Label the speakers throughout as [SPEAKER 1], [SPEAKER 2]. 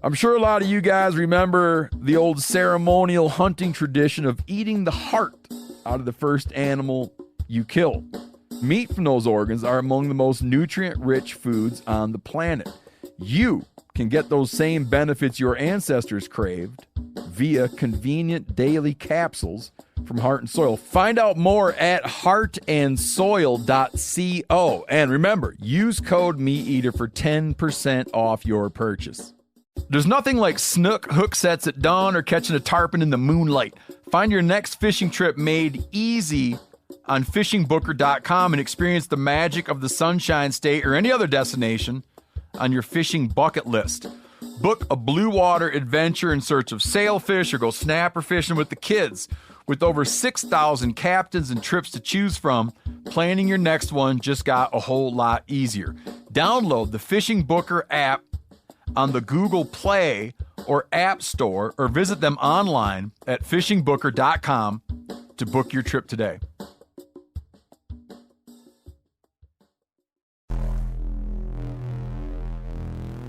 [SPEAKER 1] I'm sure a lot of you guys remember the old ceremonial hunting tradition of eating the heart out of the first animal you kill. Meat from those organs are among the most nutrient-rich foods on the planet. You can get those same benefits your ancestors craved via convenient daily capsules from Heart and Soil. Find out more at heartandsoil.co. And remember, use code MeatEater for 10% off your purchase. There's nothing like snook hook sets at dawn or catching a tarpon in the moonlight. Find your next fishing trip made easy on fishingbooker.com and experience the magic of the Sunshine State or any other destination on your fishing bucket list. Book a blue water adventure in search of sailfish or go snapper fishing with the kids. With over 6,000 captains and trips to choose from, planning your next one just got a whole lot easier. Download the Fishing Booker app on the Google Play or App Store or visit them online at fishingbooker.com to book your trip today.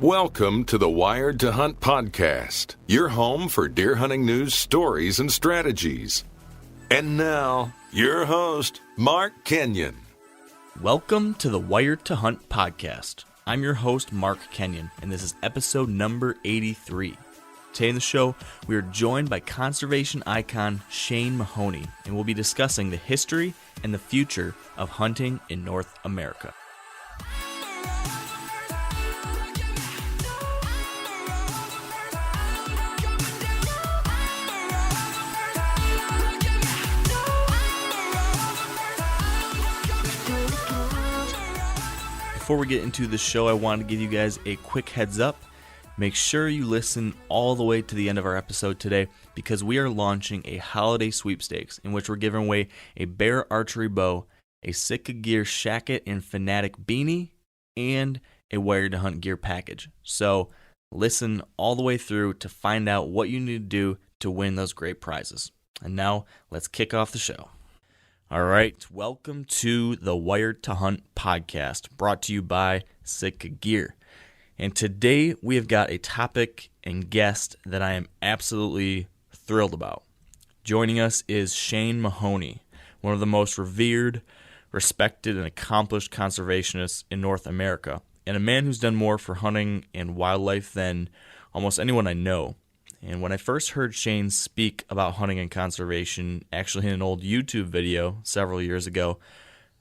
[SPEAKER 2] Welcome to the Wired to Hunt podcast, your home for deer hunting news, stories, and strategies. And now, your host, Mark Kenyon.
[SPEAKER 3] Welcome to the Wired to Hunt podcast. I'm your host, Mark Kenyon, and this is episode number 83. Today in the show, we are joined by conservation icon Shane Mahoney, and we'll be discussing the history and the future of hunting in North America. Before we get into the show, I wanted to give you guys a quick heads up. Make sure you listen all the way to the end of our episode today because we are launching a holiday sweepstakes in which we're giving away a Bear archery bow, a Sitka Gear Shacket and Fanatic beanie, and a Wired to Hunt gear package. So listen all the way through to find out what you need to do to win those great prizes. And now let's kick off the show. All right, welcome to the Wired to Hunt podcast, brought to you by Sitka Gear. And today we have got a topic and guest that I am absolutely thrilled about. Joining us is Shane Mahoney, one of the most revered, respected, and accomplished conservationists in North America, and a man who's done more for hunting and wildlife than almost anyone I know. And when I first heard Shane speak about hunting and conservation, actually in an old YouTube video several years ago,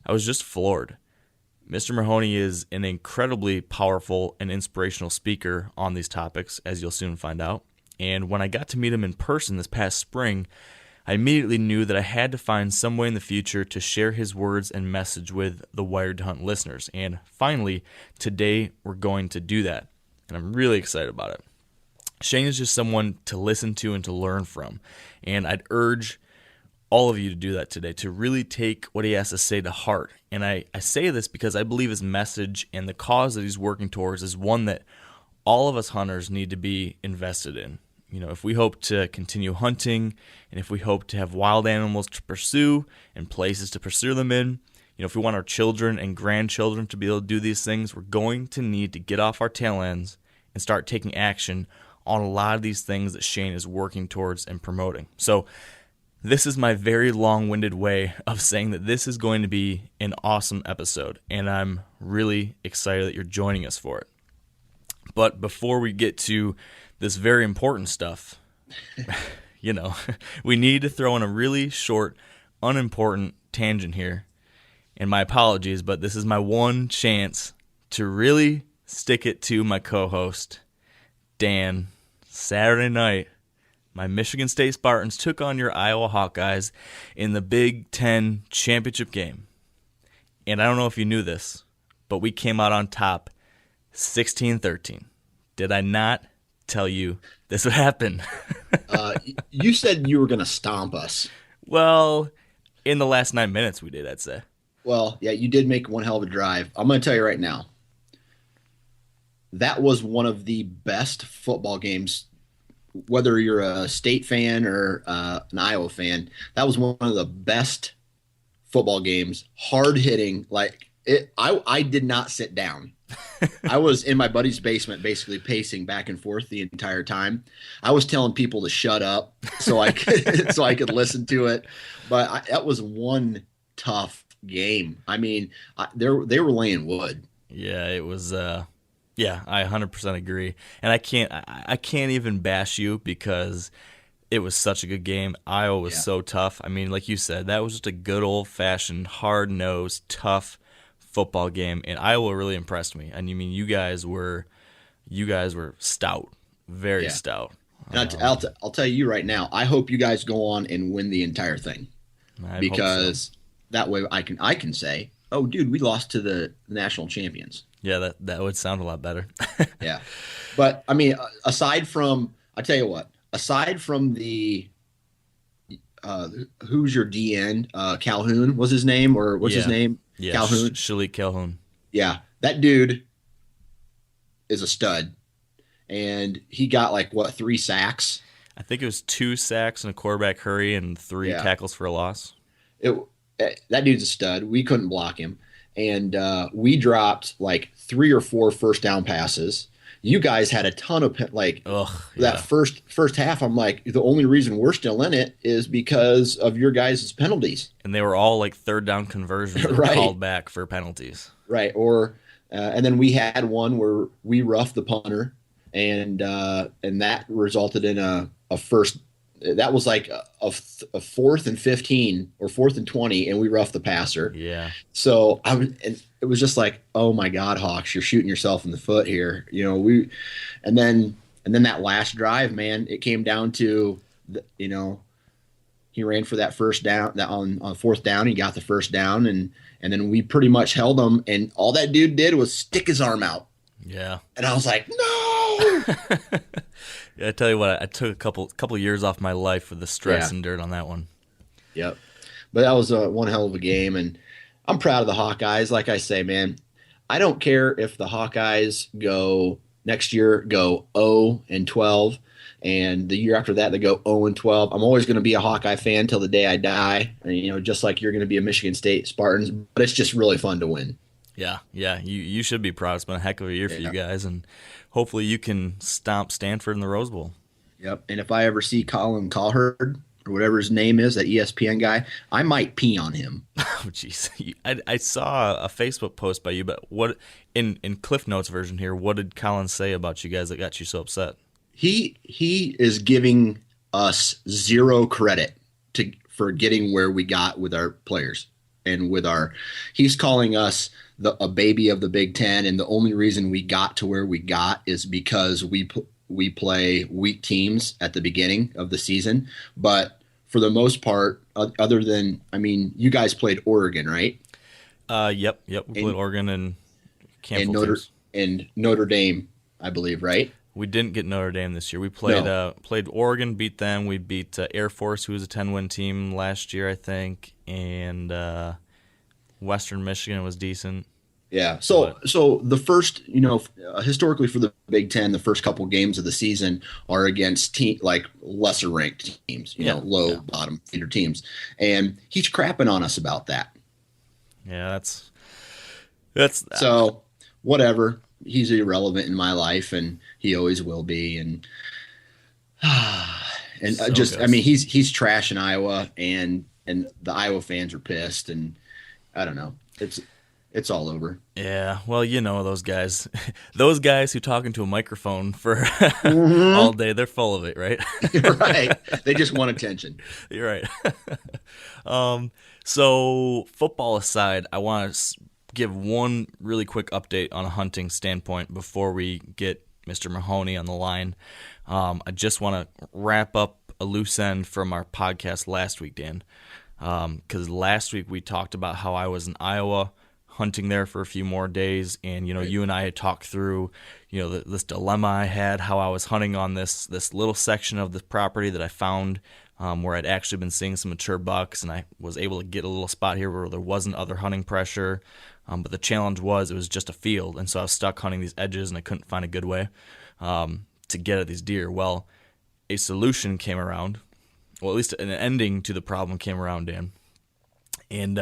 [SPEAKER 3] I was just floored. Mr. Mahoney is an incredibly powerful and inspirational speaker on these topics, as you'll soon find out. And when I got to meet him in person this past spring, I immediately knew that I had to find some way in the future to share his words and message with the Wired to Hunt listeners. And finally, today we're going to do that. And I'm really excited about it. Shane is just someone to listen to and to learn from, and I'd urge all of you to do that today, to really take what he has to say to heart. And I say this because I believe his message and the cause that he's working towards is one that all of us hunters need to be invested in. You know, if we hope to continue hunting, and if we hope to have wild animals to pursue and places to pursue them in, you know, if we want our children and grandchildren to be able to do these things, we're going to need to get off our tail ends and start taking action on a lot of these things that Shane is working towards and promoting. So this is my very long-winded way of saying that this is going to be an awesome episode, and I'm really excited that you're joining us for it. But before we get to this very important stuff, you know, we need to throw in a really short, unimportant tangent here. And my apologies, but this is my one chance to really stick it to my co-host, Dan. Saturday night, my Michigan State Spartans took on your Iowa Hawkeyes in the Big Ten championship game. And I don't know if you knew this, but we came out on top 16-13. Did I not tell you this would happen?
[SPEAKER 4] You said you were going to stomp us.
[SPEAKER 3] Well, in the last 9 minutes we did, I'd say.
[SPEAKER 4] Well, yeah, you did make one hell of a drive. I'm going to tell you right now. That was one of the best football games, whether you're a State fan or an Iowa fan. That was one of the best football games, hard hitting. Like it, I did not sit down. I was in my buddy's basement, basically pacing back and forth the entire time. I was telling people to shut up so I could so I could listen to it. But that was one tough game. I mean, they were laying wood.
[SPEAKER 3] Yeah, it was. Yeah, I 100% agree, and I can't even bash you because it was such a good game. Iowa was so tough. I mean, like you said, that was just a good old-fashioned, hard-nosed, tough football game, and Iowa really impressed me. And I mean, you guys were stout, very stout.
[SPEAKER 4] And I'll tell you right now, I hope you guys go on and win the entire thing, because that way I can say, oh, dude, we lost to the national champions.
[SPEAKER 3] Yeah, that would sound a lot better.
[SPEAKER 4] Yeah, but I mean, aside from the who's your DN? Calhoun was his name, or what's his name?
[SPEAKER 3] Yeah,
[SPEAKER 4] Calhoun.
[SPEAKER 3] Shalik Calhoun.
[SPEAKER 4] Yeah, that dude is a stud, and he got 3 sacks.
[SPEAKER 3] I think it was 2 sacks and a quarterback hurry and 3 tackles for a loss.
[SPEAKER 4] That dude's a stud. We couldn't block him, and we dropped 3 or 4 first down passes. You guys had a ton of first half. I'm like, the only reason we're still in it is because of your guys' penalties.
[SPEAKER 3] And they were all third down conversions that were called back for penalties.
[SPEAKER 4] Right. Or and then we had one where we roughed the punter, and that resulted in a first. That was a 4th and 15 or 4th and 20, and we roughed the passer.
[SPEAKER 3] Yeah.
[SPEAKER 4] So it was just oh my God, Hawks, you're shooting yourself in the foot here. And then that last drive, man, it came down to he ran for that first down on 4th down. He got the first down, and then we pretty much held him, and all that dude did was stick his arm out.
[SPEAKER 3] Yeah.
[SPEAKER 4] And I was like, no.
[SPEAKER 3] Yeah, I tell you what, I took a couple years off my life with the stress endured on that one.
[SPEAKER 4] Yep. But that was one hell of a game, and I'm proud of the Hawkeyes. Like I say, man, I don't care if the Hawkeyes next year go 0-12, and the year after that they go 0-12. I'm always going to be a Hawkeye fan till the day I die, and, just like you're going to be a Michigan State Spartans, but it's just really fun to win.
[SPEAKER 3] Yeah, you should be proud. It's been a heck of a year for you guys, and hopefully you can stomp Stanford in the Rose Bowl.
[SPEAKER 4] Yep, and if I ever see Colin Cowherd, or whatever his name is, that ESPN guy, I might pee on him.
[SPEAKER 3] Oh, jeez. I saw a Facebook post by you, but what in Cliff Notes version here, what did Colin say about you guys that got you so upset?
[SPEAKER 4] He is giving us zero credit for getting where we got with our players, and he's calling us a baby of the Big Ten, and the only reason we got to where we got is because we play weak teams at the beginning of the season. But for the most part, other than, you guys played Oregon, right?
[SPEAKER 3] Yep. We played Oregon and Campbell
[SPEAKER 4] and Notre Dame, I believe, right?
[SPEAKER 3] We didn't get Notre Dame this year. We played Oregon, beat them. We beat Air Force, who was a 10-win team last year, I think, and Western Michigan was decent.
[SPEAKER 4] Yeah. So the first, historically for the Big Ten, the first couple games of the season are against lesser ranked teams, low bottom feeder teams, and he's crapping on us about that.
[SPEAKER 3] Yeah, that's
[SPEAKER 4] so whatever. He's irrelevant in my life, and he always will be. And he's trash in Iowa, and the Iowa fans are pissed, and I don't know. It's all over. Yeah,
[SPEAKER 3] well, those guys who talk into a microphone for all day, they're full of it, right?
[SPEAKER 4] Right. They just want attention.
[SPEAKER 3] You're right. So football aside, I want to give one really quick update on a hunting standpoint before we get Mr. Mahoney on the line. I just want to wrap up a loose end from our podcast last week, Dan, because last week we talked about how I was in Iowa hunting there for a few more days, and right. You and I had talked through this dilemma I had, how I was hunting on this little section of the property that I found where I'd actually been seeing some mature bucks, and I was able to get a little spot here where there wasn't other hunting pressure, but the challenge was it was just a field, and so I was stuck hunting these edges, and I couldn't find a good way to get at these deer. Well, a solution came around, well, at least an ending to the problem came around, Dan, and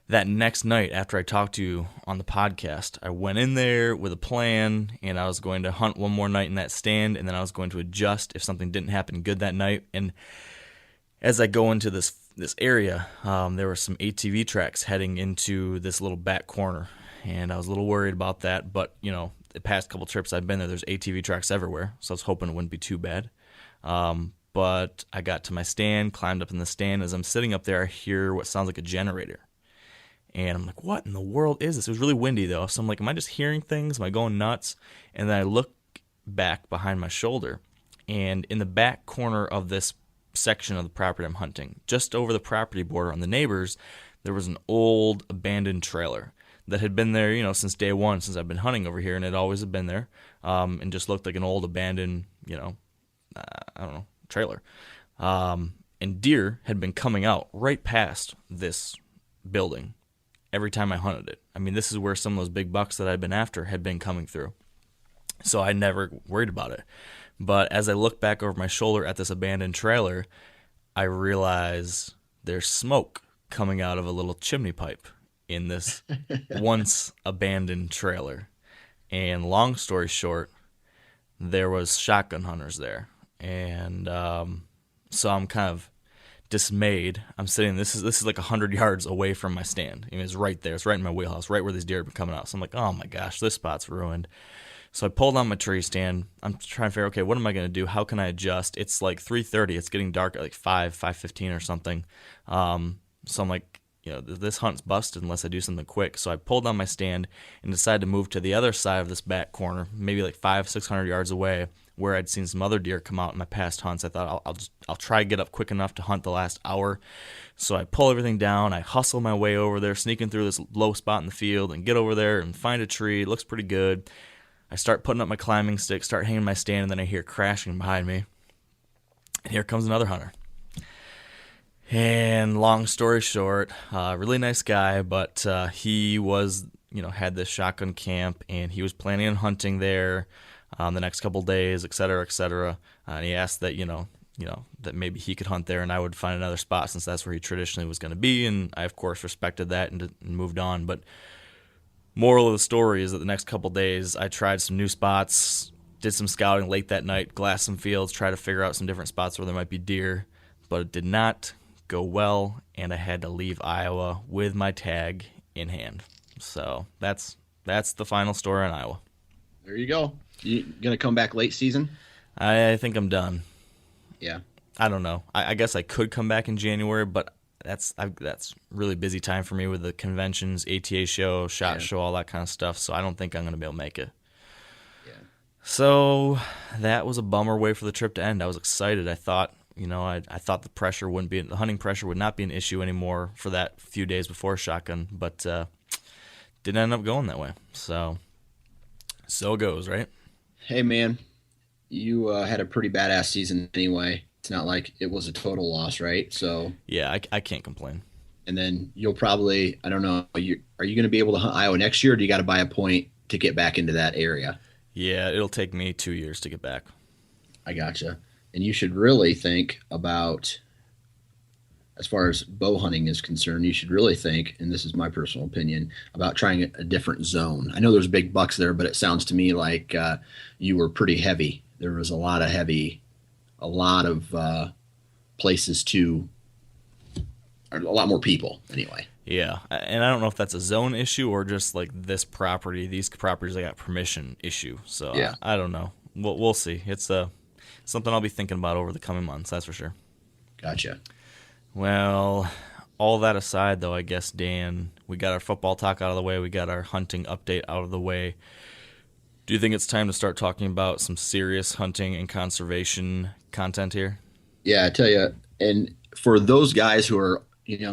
[SPEAKER 3] that next night after I talked to you on the podcast, I went in there with a plan, and I was going to hunt one more night in that stand, and then I was going to adjust if something didn't happen good that night. And as I go into this area, there were some ATV tracks heading into this little back corner, and I was a little worried about that. But, the past couple trips I've been there's ATV tracks everywhere, so I was hoping it wouldn't be too bad. But I got to my stand, climbed up in the stand. As I'm sitting up there, I hear what sounds like a generator. And I'm like, what in the world is this? It was really windy, though. So I'm like, am I just hearing things? Am I going nuts? And then I look back behind my shoulder, and in the back corner of this section of the property I'm hunting, just over the property border on the neighbors, there was an old abandoned trailer that had been there, since day one, since I've been hunting over here, and it always had been there, and just looked like an old abandoned, trailer. And deer had been coming out right past this building every time I hunted it. I mean, this is where some of those big bucks that I'd been after had been coming through. So I never worried about it. But as I look back over my shoulder at this abandoned trailer, I realize there's smoke coming out of a little chimney pipe in this once abandoned trailer. And long story short, there was shotgun hunters there. And so I'm kind of dismayed. I'm sitting, this is like 100 yards away from my stand. I mean, it's right there. It's right in my wheelhouse, right where these deer have been coming out. So I'm like, oh my gosh, this spot's ruined. So I pulled on my tree stand. I'm trying to figure, okay, what am I going to do? How can I adjust? It's like 3:30. It's getting dark at like 5:15 or something. So I'm like, this hunt's busted unless I do something quick. So I pulled on my stand and decided to move to the other side of this back corner, maybe like 500-600 yards away, where I'd seen some other deer come out in my past hunts. I thought I'll try to get up quick enough to hunt the last hour. So I pull everything down. I hustle my way over there, sneaking through this low spot in the field, and get over there and find a tree. It looks pretty good. I start putting up my climbing stick, start hanging my stand, and then I hear crashing behind me. And here comes another hunter. And long story short, really nice guy, but he was, had this shotgun camp, and he was planning on hunting there the next couple days, et cetera, et cetera. And he asked that, that maybe he could hunt there and I would find another spot since that's where he traditionally was going to be. And I, of course, respected that and moved on. But moral of the story is that the next couple days I tried some new spots, did some scouting late that night, glassed some fields, tried to figure out some different spots where there might be deer, but it did not go well, and I had to leave Iowa with my tag in hand. So that's the final story on Iowa.
[SPEAKER 4] There you go. You gonna come back late season?
[SPEAKER 3] I think I'm done.
[SPEAKER 4] Yeah.
[SPEAKER 3] I don't know. I guess I could come back in January, but that's really busy time for me with the conventions, ATA show, SHOT Show, all that kind of stuff. So I don't think I'm going to be able to make it.
[SPEAKER 4] Yeah.
[SPEAKER 3] So that was a bummer way for the trip to end. I was excited. I thought, I thought the hunting pressure would not be an issue anymore for that few days before shotgun, but didn't end up going that way. So it goes, right?
[SPEAKER 4] Hey man, you had a pretty badass season anyway. It's not like it was a total loss, right? So
[SPEAKER 3] yeah, I can't complain.
[SPEAKER 4] And then you'll probably, I don't know, are you going to be able to hunt Iowa next year, or do you got to buy a point to get back into that area?
[SPEAKER 3] Yeah, it'll take me 2 years to get back.
[SPEAKER 4] I gotcha. And you should really think about, as far as bow hunting is concerned, you should really think, and this is my personal opinion, about trying a different zone. I know there's big bucks there, but it sounds to me like you were pretty heavy. There was a lot of places to, or a lot more people anyway.
[SPEAKER 3] Yeah, and I don't know if that's a zone issue or just like these properties I got permission issue. So yeah. I don't know. We'll see. It's something I'll be thinking about over the coming months, that's for sure.
[SPEAKER 4] Gotcha.
[SPEAKER 3] Well, all that aside, though, I guess, Dan, we got our football talk out of the way. We got our hunting update out of the way. Do you think it's time to start talking about some serious hunting and conservation content here?
[SPEAKER 4] Yeah, I tell you, and for those guys who are,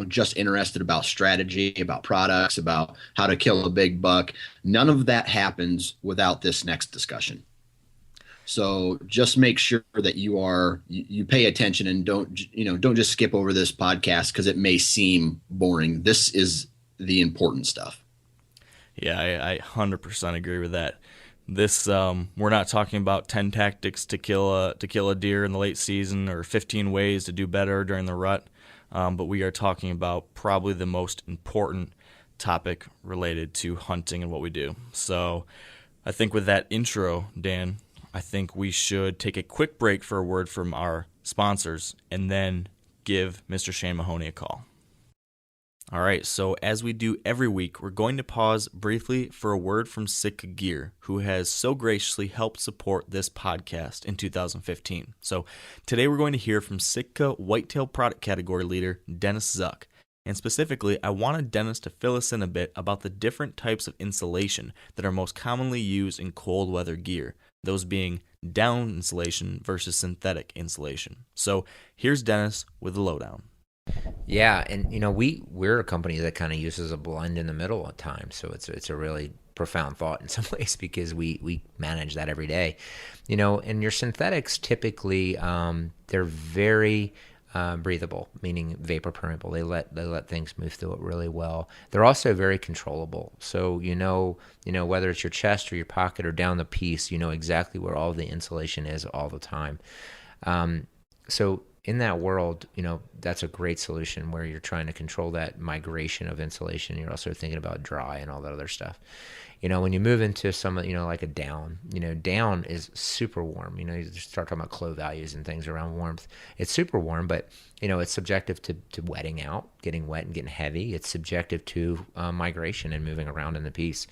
[SPEAKER 4] just interested about strategy, about products, about how to kill a big buck, none of that happens without this next discussion. So just make sure that you pay attention and don't just skip over this podcast because it may seem boring. This is the important stuff.
[SPEAKER 3] Yeah, I 100% agree with that. This we're not talking about 10 tactics to kill a deer in the late season or 15 ways to do better during the rut, but we are talking about probably the most important topic related to hunting and what we do. So I think with that intro, Dan, I think we should take a quick break for a word from our sponsors and then give Mr. Shane Mahoney a call. All right, so as we do every week, we're going to pause briefly for a word from Sitka Gear, who has so graciously helped support this podcast in 2015. So today we're going to hear from Sitka Whitetail Product Category Leader Dennis Zuck. And specifically, I wanted Dennis to fill us in a bit about the different types of insulation that are most commonly used in cold weather gear, those being down insulation versus synthetic insulation. So here's Dennis with the lowdown.
[SPEAKER 5] Yeah, and we're a company that kind of uses a blend in the middle at times, so it's a really profound thought in some ways because we manage that every day. And your synthetics typically they're very breathable, meaning vapor permeable. They let things move through it really well. They're also very controllable. So whether it's your chest or your pocket or down the piece, you know exactly where all the insulation is all the time. So in that world, that's a great solution where you're trying to control that migration of insulation. You're also thinking about dry and all that other stuff. When you move into some, like a down, down is super warm. You start talking about clo values and things around warmth. It's super warm, but, it's subjective to wetting out, getting wet and getting heavy. It's subjective to migration and moving around in the piece.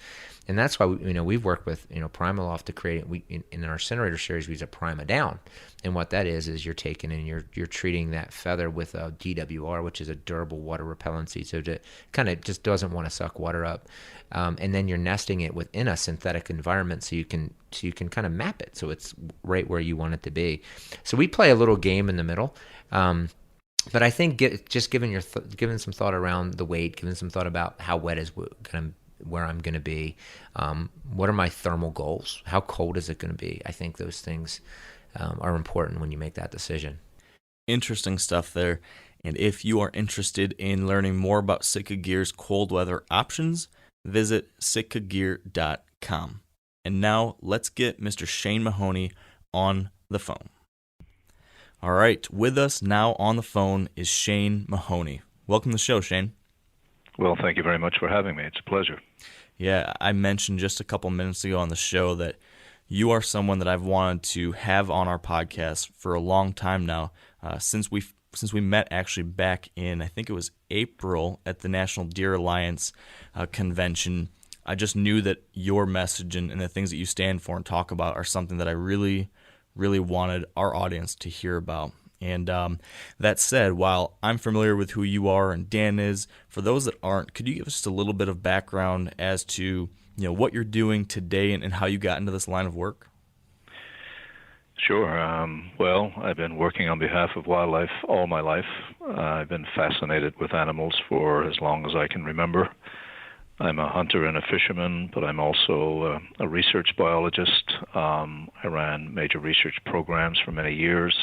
[SPEAKER 5] And that's why, we've worked with, Primaloft to create, in our incinerator series, we use a Prima Down. And what that is you're taking and you're treating that feather with a DWR, which is a durable water repellency. So it kind of just doesn't want to suck water up. And then you're nesting it within a synthetic environment so you can kind of map it so it's right where you want it to be. So we play a little game in the middle. But I think giving some thought around the weight, giving some thought about how wet is where I'm going to be, what are my thermal goals, how cold is it going to be? I think those things are important when you make that decision.
[SPEAKER 3] Interesting stuff there. And if you are interested in learning more about Sitka Gear's cold weather options, visit sitkagear.com. And now let's get Mr. Shane Mahoney on the phone. All right, with us now on the phone is Shane Mahoney. Welcome to the show, Shane.
[SPEAKER 6] Well, thank you very much for having me. It's a pleasure.
[SPEAKER 3] Yeah, I mentioned just a couple minutes ago on the show that you are someone that I've wanted to have on our podcast for a long time now, since we met actually back in, I think it was April at the National Deer Alliance convention. I just knew that your message and the things that you stand for and talk about are something that I really, really wanted our audience to hear about. And that said, while I'm familiar with who you are and Dan is, for those that aren't, could you give us just a little bit of background as to what you're doing today and how you got into this line of work?
[SPEAKER 6] Sure. Well, I've been working on behalf of wildlife all my life. I've been fascinated with animals for as long as I can remember. I'm a hunter and a fisherman, but I'm also a research biologist. I ran major research programs for many years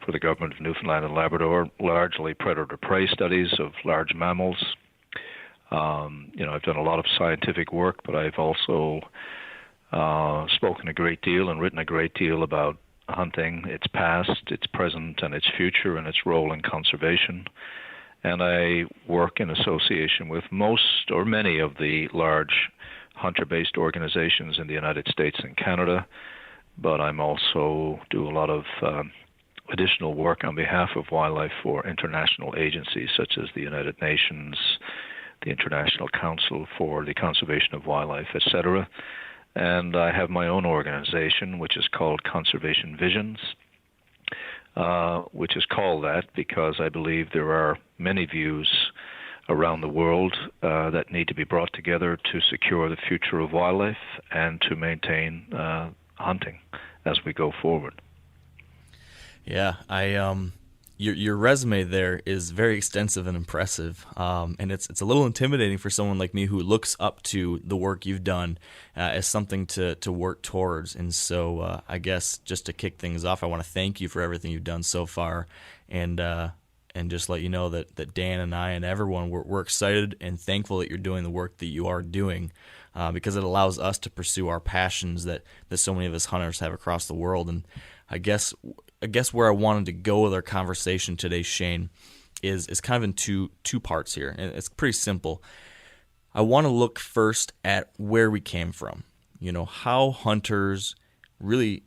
[SPEAKER 6] for the government of Newfoundland and Labrador, largely predator-prey studies of large mammals. I've done a lot of scientific work, but I've also spoken a great deal and written a great deal about hunting, its past, its present, and its future, and its role in conservation. And I work in association with most or many of the large hunter-based organizations in the United States and Canada, but I'm also do a lot of additional work on behalf of wildlife for international agencies such as the United Nations, the International Council for the Conservation of Wildlife, etc. And I have my own organization, which is called Conservation Visions, which is called that because I believe there are many views around the world that need to be brought together to secure the future of wildlife and to maintain hunting as we go forward.
[SPEAKER 3] Yeah, your resume there is very extensive and impressive, and it's a little intimidating for someone like me who looks up to the work you've done as something to work towards. And so I guess just to kick things off, I want to thank you for everything you've done so far, and just let you know that Dan and I and everyone, we're excited and thankful that you're doing the work that you are doing, because it allows us to pursue our passions that so many of us hunters have across the world. And I guess where I wanted to go with our conversation today, Shane, is kind of in two parts here, and it's pretty simple. I want to look first at where we came from. How hunters really,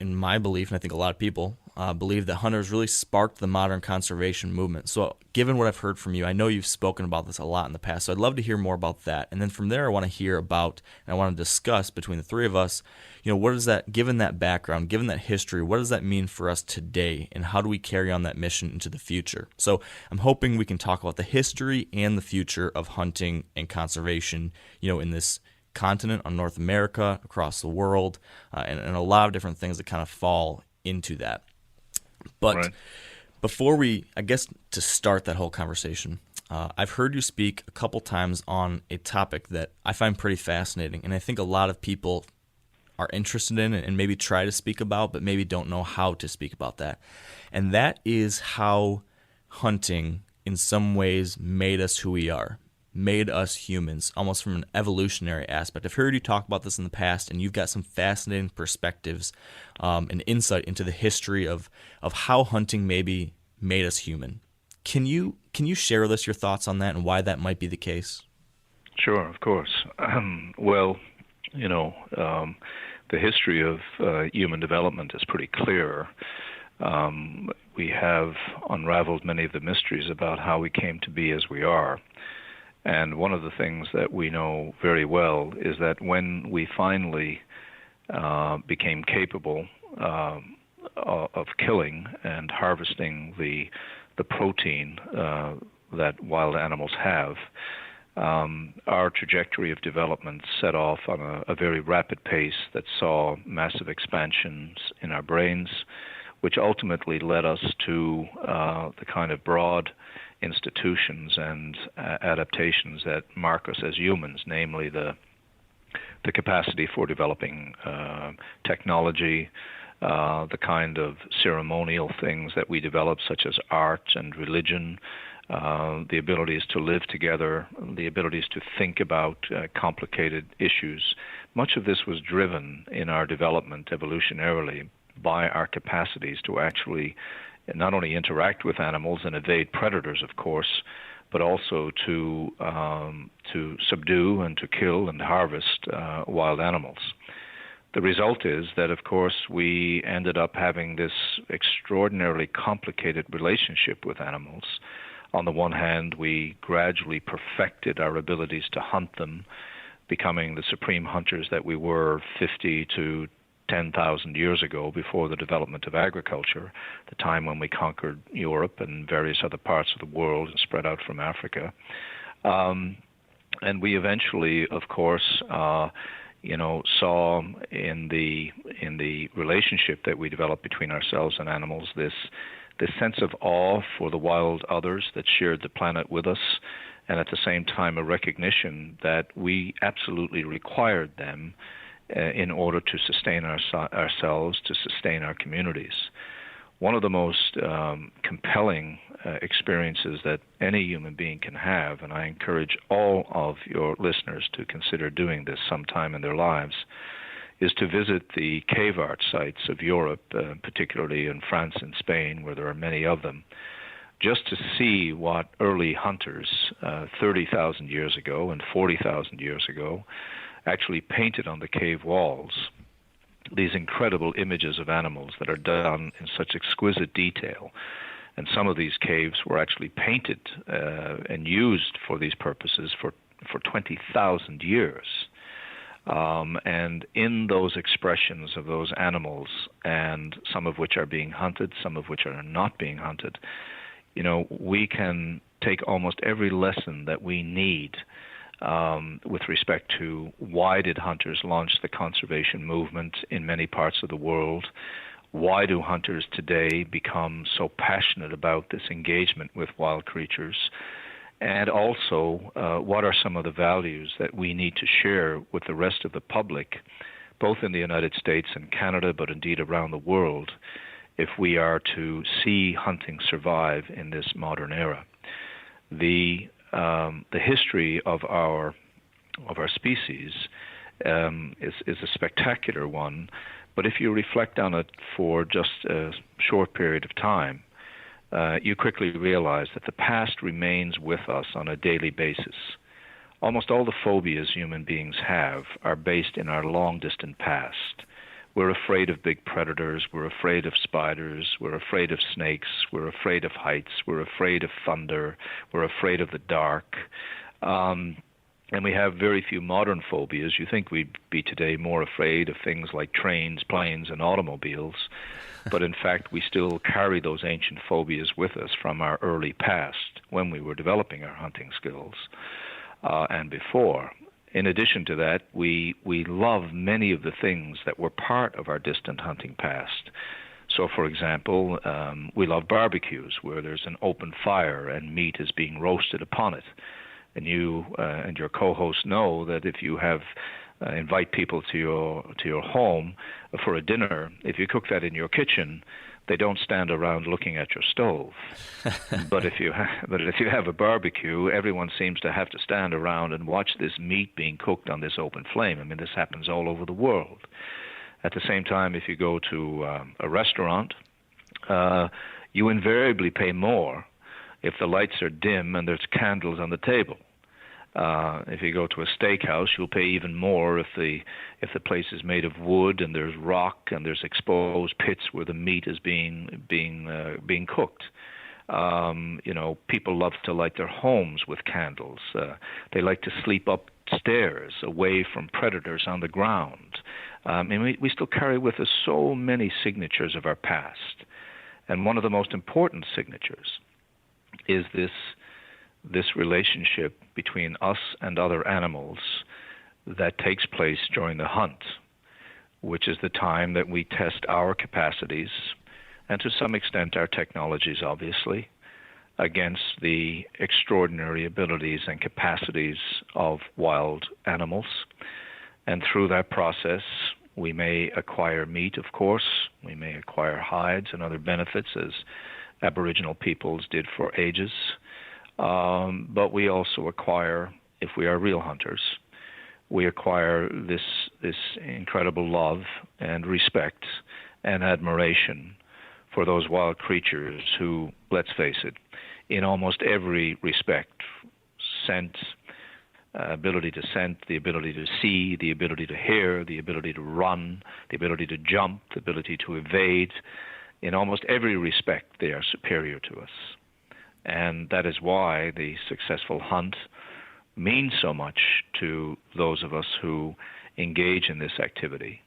[SPEAKER 3] in my belief, and I think a lot of people believe that hunters really sparked the modern conservation movement. So given what I've heard from you, I know you've spoken about this a lot in the past, so I'd love to hear more about that. And then from there, I want to hear about, and I want to discuss between the three of us, what is that, given that background, given that history, what does that mean for us today, and how do we carry on that mission into the future? So I'm hoping we can talk about the history and the future of hunting and conservation, in this continent, on North America, across the world, and a lot of different things that kind of fall into that. But
[SPEAKER 6] Right.
[SPEAKER 3] Before to start that whole conversation, I've heard you speak a couple times on a topic that I find pretty fascinating, and I think a lot of people are interested in and maybe try to speak about, but maybe don't know how to speak about that. And that is how hunting in some ways made us who we are, made us humans, almost from an evolutionary aspect. I've heard you talk about this in the past, and you've got some fascinating perspectives and insight into the history of how hunting maybe made us human. Can you share with us your thoughts on that and why that might be the case?
[SPEAKER 6] Sure, of course. The history of human development is pretty clear. We have unraveled many of the mysteries about how we came to be as we are. And one of the things that we know very well is that when we finally became capable of killing and harvesting the protein that wild animals have, our trajectory of development set off on a very rapid pace that saw massive expansions in our brains, which ultimately led us to the kind of broad institutions and adaptations that mark us as humans, namely the capacity for developing technology, the kind of ceremonial things that we develop, such as art and religion, the abilities to live together, the abilities to think about complicated issues. Much of this was driven in our development evolutionarily by our capacities to actually not only interact with animals and evade predators, of course, but also to subdue and to kill and harvest wild animals. The result is that, of course, we ended up having this extraordinarily complicated relationship with animals. On the one hand, we gradually perfected our abilities to hunt them, becoming the supreme hunters that we were 50 to 10,000 years ago, before the development of agriculture, the time when we conquered Europe and various other parts of the world and spread out from Africa. And we eventually, of course, saw in the relationship that we developed between ourselves and animals this sense of awe for the wild others that shared the planet with us, and at the same time a recognition that we absolutely required them in order to sustain ourselves, to sustain our communities. One of the most compelling experiences that any human being can have, and I encourage all of your listeners to consider doing this sometime in their lives, is to visit the cave art sites of Europe, particularly in France and Spain, where there are many of them, just to see what early hunters 30,000 years ago and 40,000 years ago actually painted on the cave walls. These incredible images of animals that are done in such exquisite detail. And some of these caves were actually painted and used for these purposes for 20,000 years. And in those expressions of those animals, and some of which are being hunted, some of which are not being hunted, we can take almost every lesson that we need with respect to why did hunters launch the conservation movement in many parts of the world? Why do hunters today become so passionate about this engagement with wild creatures? And also, what are some of the values that we need to share with the rest of the public, both in the United States and Canada, but indeed around the world, if we are to see hunting survive in this modern era? The history of our species is a spectacular one, but if you reflect on it for just a short period of time, you quickly realize that the past remains with us on a daily basis. almost all the phobias human beings have are based in our long-distant past. We're afraid of big predators, we're afraid of spiders, we're afraid of snakes, we're afraid of heights, we're afraid of thunder, we're afraid of the dark. And we have very few modern phobias. You think we'd be today more afraid of things like trains, planes, and automobiles, but in fact we still carry those ancient phobias with us from our early past when we were developing our hunting skills and before. In addition to that, we love many of the things that were part of our distant hunting past. So, for example, we love barbecues where there's an open fire and meat is being roasted upon it. And you and your co-host know that if you have invite people to your home for a dinner, if you cook that in your kitchen, they don't stand around looking at your stove. But if you have a barbecue, everyone seems to have to stand around and watch this meat being cooked on this open flame. I mean, this happens all over the world. At the same time, if you go to a restaurant, you invariably pay more if the lights are dim and there's candles on the table. If you go to a steakhouse, you'll pay even more if the place is made of wood and there's rock and there's exposed pits where the meat is being cooked. People love to light their homes with candles. They like to sleep upstairs, away from predators on the ground. And we still carry with us so many signatures of our past. And one of the most important signatures is this relationship between us and other animals that takes place during the hunt, which is the time that we test our capacities, and to some extent our technologies, obviously, against the extraordinary abilities and capacities of wild animals. And through that process, we may acquire meat, of course. We may acquire hides and other benefits, as Aboriginal peoples did for ages. But we also acquire, if we are real hunters, we acquire this incredible love and respect and admiration for those wild creatures who, let's face it, in almost every respect, ability to scent, the ability to see, the ability to hear, the ability to run, the ability to jump, the ability to evade, in almost every respect they are superior to us. And that is why the successful hunt means so much to those of us who engage in this activity.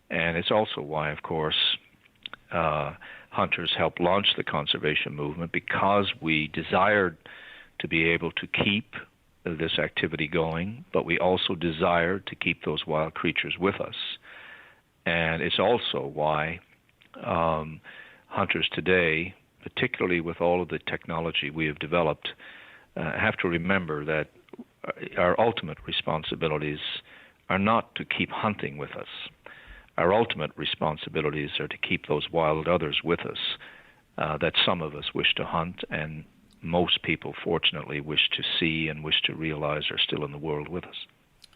[SPEAKER 6] And it's also why, of course, hunters helped launch the conservation movement, because we desired to be able to keep this activity going, but we also desired to keep those wild creatures with us. And it's also why hunters today, particularly with all of the technology we have developed, have to remember that our ultimate responsibilities are not to keep hunting with us. Our ultimate responsibilities are to keep those wild others with us that some of us wish to hunt, and most people, fortunately, wish to see and wish to realize are still in the world with us.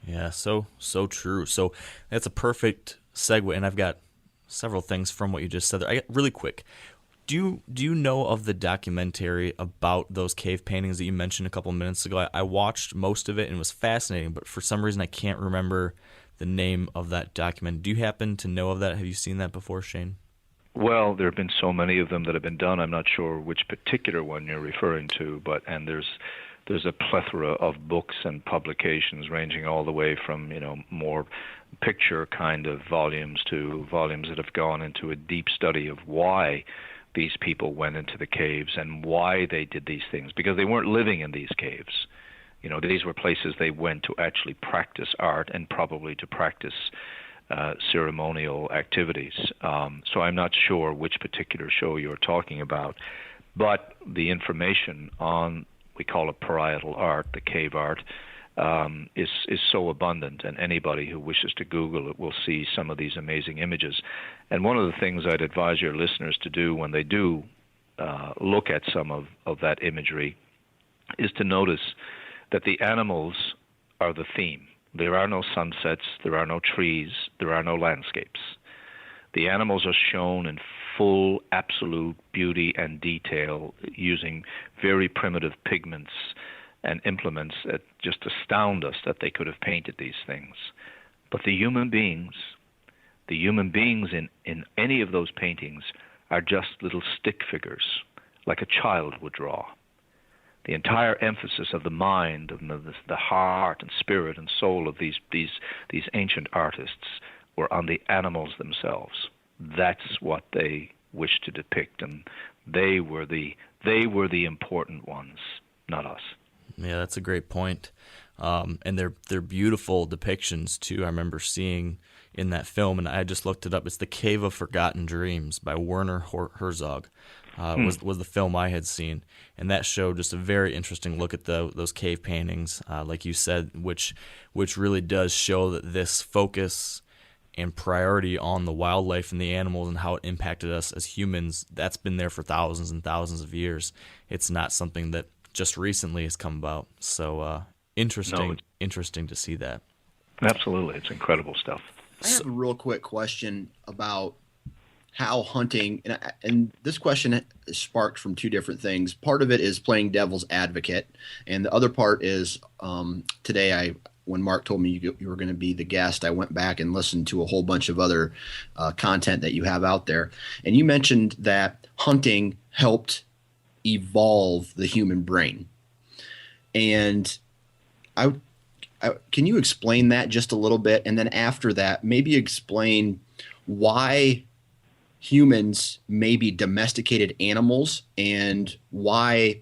[SPEAKER 3] Yeah, so true. So that's a perfect segue, and I've got several things from what you just said there. Really quick, do you know of the documentary about those cave paintings that you mentioned a couple minutes ago? I watched most of it and it was fascinating, but for some reason I can't remember the name of that document. Do you happen to know of that? Have you seen that before, Shane?
[SPEAKER 6] Well, there have been so many of them that have been done. I'm not sure which particular one you're referring to, and there's a plethora of books and publications ranging all the way from, more picture kind of volumes to volumes that have gone into a deep study of why these people went into the caves and why they did these things, because they weren't living in these caves. These were places they went to actually practice art and probably to practice ceremonial activities. So I'm not sure which particular show you're talking about, but the information on, we call it parietal art, the cave art, is so abundant, and anybody who wishes to Google it will see some of these amazing images. And one of the things I'd advise your listeners to do when they do look at some of that imagery is to notice that the animals are the theme. There are no sunsets, there are no trees, there are no landscapes. The animals are shown in full, absolute beauty and detail using very primitive pigments and implements that just astound us that they could have painted these things. But the human beings in any of those paintings are just little stick figures, like a child would draw. The entire emphasis of the mind, of the heart and spirit and soul of these ancient artists were on the animals themselves. That's what they wished to depict, and they were the important ones, not us.
[SPEAKER 3] Yeah, that's a great point. And they're beautiful depictions too. I remember seeing in that film, and I just looked it up. It's The Cave of Forgotten Dreams by Werner Herzog. Was the film I had seen, and that showed just a very interesting look at those cave paintings, like you said, which really does show that this focus and priority on the wildlife and the animals and how it impacted us as humans, that's been there for thousands and thousands of years. It's not something that just recently has come about. So interesting to see that.
[SPEAKER 6] Absolutely. It's incredible stuff.
[SPEAKER 4] I have a real quick question about how hunting, and this question is sparked from two different things. Part of it is playing devil's advocate, and the other part is today when Mark told me you were going to be the guest, I went back and listened to a whole bunch of other content that you have out there. And you mentioned that hunting helped evolve the human brain. And can you explain that just a little bit? And then after that, maybe explain why humans maybe domesticated animals and why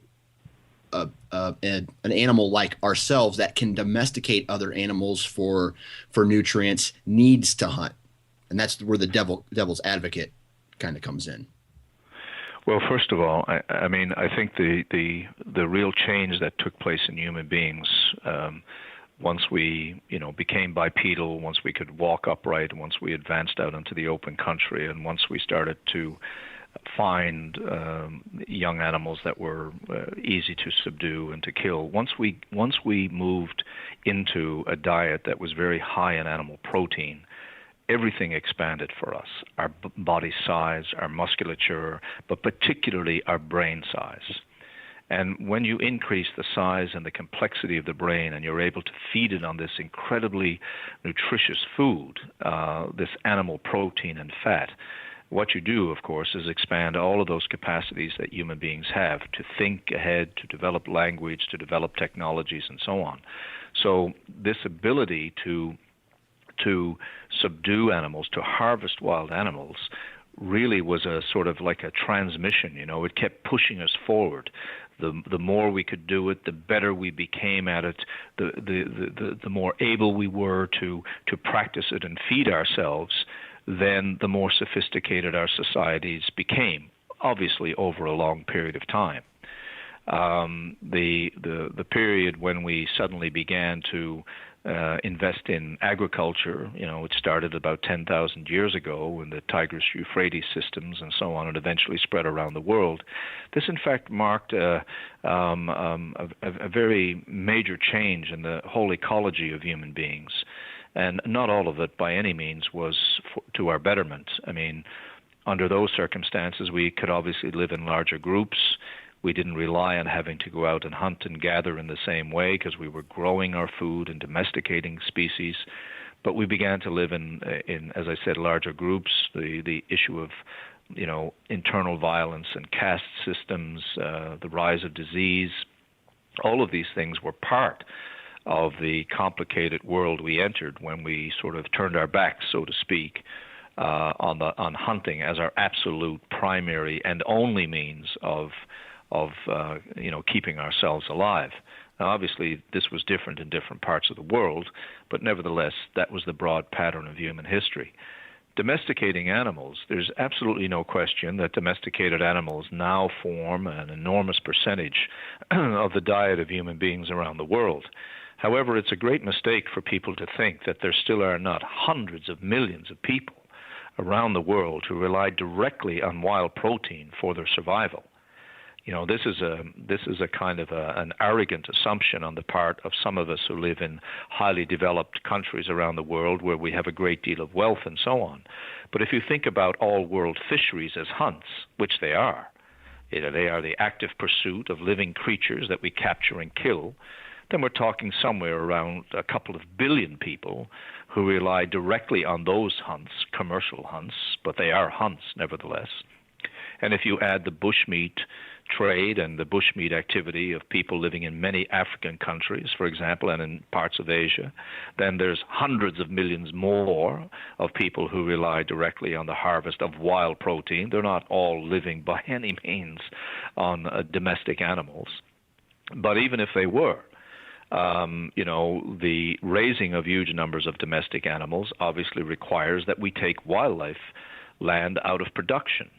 [SPEAKER 4] an animal like ourselves that can domesticate other animals for nutrients needs to hunt. And that's where the devil's advocate kind of comes in.
[SPEAKER 6] Well, first of all, I mean, I think the real change that took place in human beings once we, became bipedal, once we could walk upright, once we advanced out into the open country, and once we started to find young animals that were easy to subdue and to kill. Once we moved into a diet that was very high in animal protein, everything expanded for us. Our body size, our musculature, but particularly our brain size. And when you increase the size and the complexity of the brain and you're able to feed it on this incredibly nutritious food, this animal protein and fat, what you do, of course, is expand all of those capacities that human beings have to think ahead, to develop language, to develop technologies, and so on. So this ability to subdue animals, to harvest wild animals, really was a sort of like a transmission. It kept pushing us forward. The more we could do it, the better we became at it, the more able we were to practice it and feed ourselves, then the more sophisticated our societies became, obviously over a long period of time. The period when we suddenly began to invest in agriculture, it started about 10,000 years ago when the Tigris-Euphrates systems and so on, and eventually spread around the world. This, in fact, marked a very major change in the whole ecology of human beings. And not all of it, by any means, was to our betterment. I mean, under those circumstances, we could obviously live in larger groups. We didn't rely on having to go out and hunt and gather in the same way because we were growing our food and domesticating species. But we began to live in as I said, larger groups. The issue of, internal violence and caste systems, the rise of disease, all of these things were part of the complicated world we entered when we sort of turned our backs, so to speak, on hunting as our absolute primary and only means of keeping ourselves alive. Now, obviously, this was different in different parts of the world, but nevertheless, that was the broad pattern of human history. Domesticating animals, there's absolutely no question that domesticated animals now form an enormous percentage of the diet of human beings around the world. However, it's a great mistake for people to think that there still are not hundreds of millions of people around the world who rely directly on wild protein for their survival. This is a kind of an arrogant assumption on the part of some of us who live in highly developed countries around the world where we have a great deal of wealth and so on. But if you think about all world fisheries as hunts, which they are, they are the active pursuit of living creatures that we capture and kill, then we're talking somewhere around a couple of billion people who rely directly on those hunts, commercial hunts, but they are hunts nevertheless. And if you add the bushmeat trade and the bushmeat activity of people living in many African countries, for example, and in parts of Asia, then there's hundreds of millions more of people who rely directly on the harvest of wild protein. They're not all living by any means on domestic animals. But even if they were, the raising of huge numbers of domestic animals obviously requires that we take wildlife land out of production.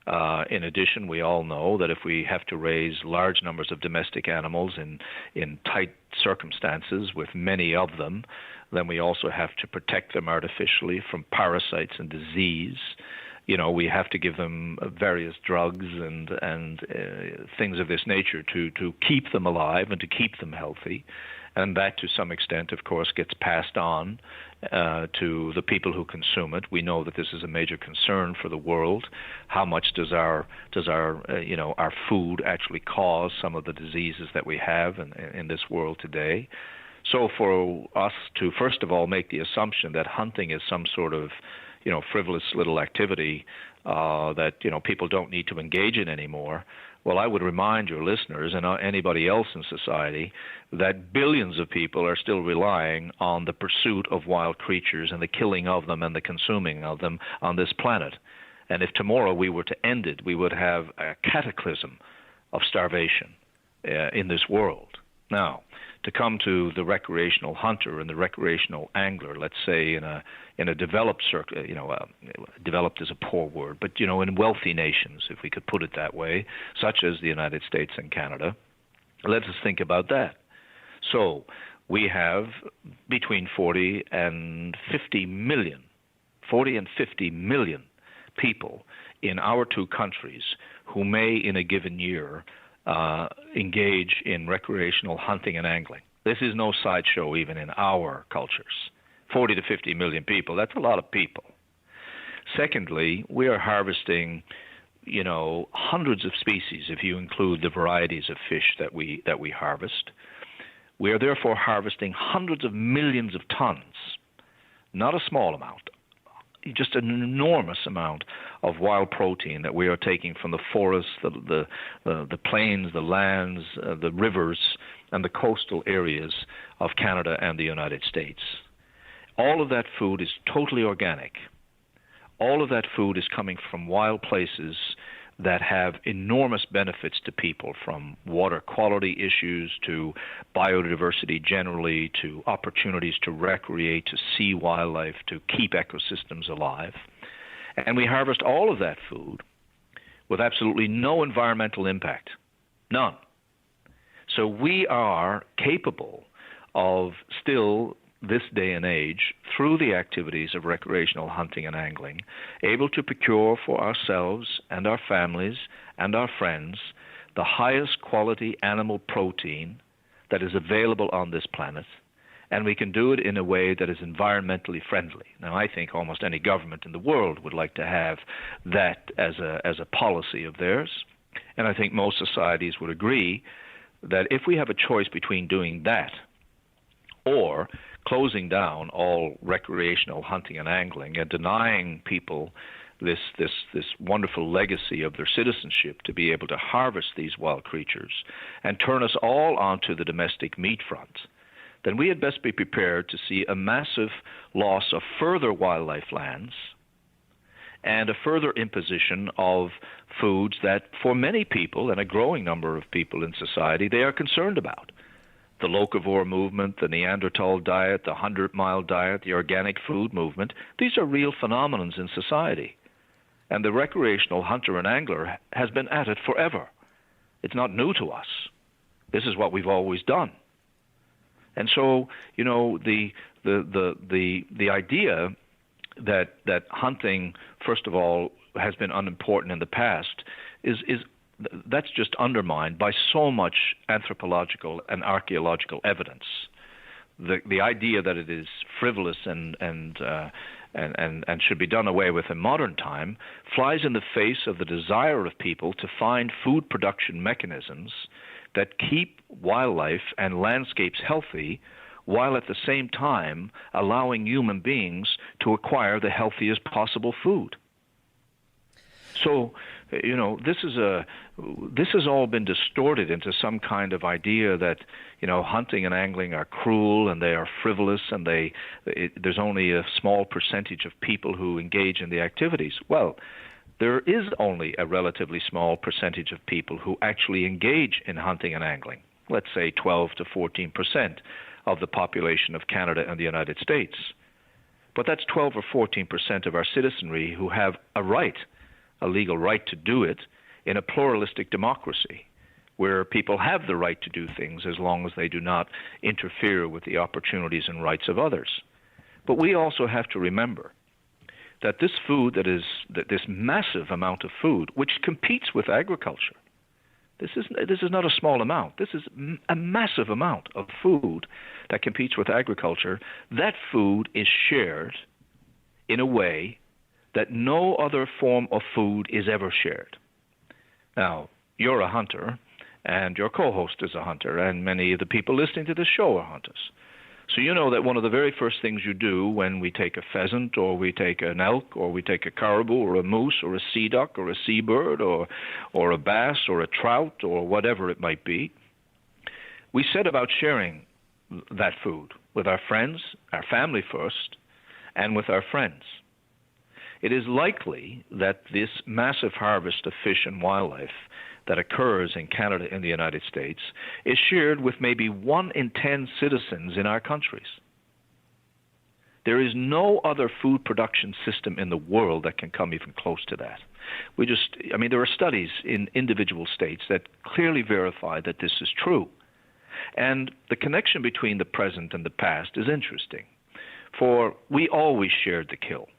[SPEAKER 6] In addition, we all know that if we have to raise large numbers of domestic animals in tight circumstances with many of them, then we also have to protect them artificially from parasites and disease. We have to give them various drugs and things of this nature to keep them alive and to keep them healthy. And that, to some extent, of course, gets passed on to the people who consume it. We know that this is a major concern for the world. How much does our food actually cause some of the diseases that we have in this world today? So for us to, first of all, make the assumption that hunting is some sort of frivolous little activity that people don't need to engage in anymore. Well, I would remind your listeners and anybody else in society that billions of people are still relying on the pursuit of wild creatures and the killing of them and the consuming of them on this planet. And if tomorrow we were to end it, we would have a cataclysm of starvation in this world. Now, to come to the recreational hunter and the recreational angler, let's say in a developed circuit, developed is a poor word, but in wealthy nations, if we could put it that way, such as the United States and Canada, let us think about that. So we have between 40 and 50 million people in our two countries who may, in a given year, engage in recreational hunting and angling. This is no sideshow even in our cultures. 40 to 50 million people, that's a lot of people. Secondly, we are harvesting, hundreds of species if you include the varieties of fish that we harvest. We are therefore harvesting hundreds of millions of tons, not a small amount, just an enormous amount of wild protein that we are taking from the forests, the plains, the lands, the rivers, and the coastal areas of Canada and the United States. All of that food is totally organic. All of that food is coming from wild places that have enormous benefits to people, from water quality issues to biodiversity generally, to opportunities to recreate, to see wildlife, to keep ecosystems alive. And we harvest all of that food with absolutely no environmental impact, none. So we are capable of still, this day and age, through the activities of recreational hunting and angling, able to procure for ourselves and our families and our friends the highest quality animal protein that is available on this planet, and we can do it in a way that is environmentally friendly. Now, I think almost any government in the world would like to have that as a policy of theirs, and I think most societies would agree that if we have a choice between doing that or closing down all recreational hunting and angling and denying people this wonderful legacy of their citizenship to be able to harvest these wild creatures and turn us all onto the domestic meat front, then we had best be prepared to see a massive loss of further wildlife lands and a further imposition of foods that, for many people, and a growing number of people in society, they are concerned about. The locavore movement, the Neanderthal diet, the 100-mile diet, the organic food movement, these are real phenomena in society. And the recreational hunter and angler has been at it forever. It's not new to us. This is what we've always done. And so, the idea that hunting, first of all, has been unimportant in the past that's just undermined by so much anthropological and archaeological evidence. The idea that it is frivolous and and should be done away with in modern time, flies in the face of the desire of people to find food production mechanisms that keep wildlife and landscapes healthy, while at the same time allowing human beings to acquire the healthiest possible food. So, this has all been distorted into some kind of idea that, hunting and angling are cruel and they are frivolous and there's only a small percentage of people who engage in the activities. Well, there is only a relatively small percentage of people who actually engage in hunting and angling. Let's say 12 to 14% of the population of Canada and the United States. But that's 12 or 14% of our citizenry who have a legal right to do it in a pluralistic democracy where people have the right to do things as long as they do not interfere with the opportunities and rights of others. But we also have to remember that this food that this massive amount of food, which competes with agriculture, this is not a small amount. This is a massive amount of food that competes with agriculture. That food is shared in a way that no other form of food is ever shared. Now, you're a hunter, and your co-host is a hunter, and many of the people listening to this show are hunters. So you know that one of the very first things you do when we take a pheasant or we take an elk or we take a caribou or a moose or a sea duck or a seabird or a bass or a trout or whatever it might be, we set about sharing that food with our friends, our family first, and with our friends. It is likely that this massive harvest of fish and wildlife that occurs in Canada and the United States is shared with maybe 1 in 10 citizens in our countries. There is no other food production system in the world that can come even close to that. There are studies in individual states that clearly verify that this is true. And the connection between the present and the past is interesting, for we always shared the kill.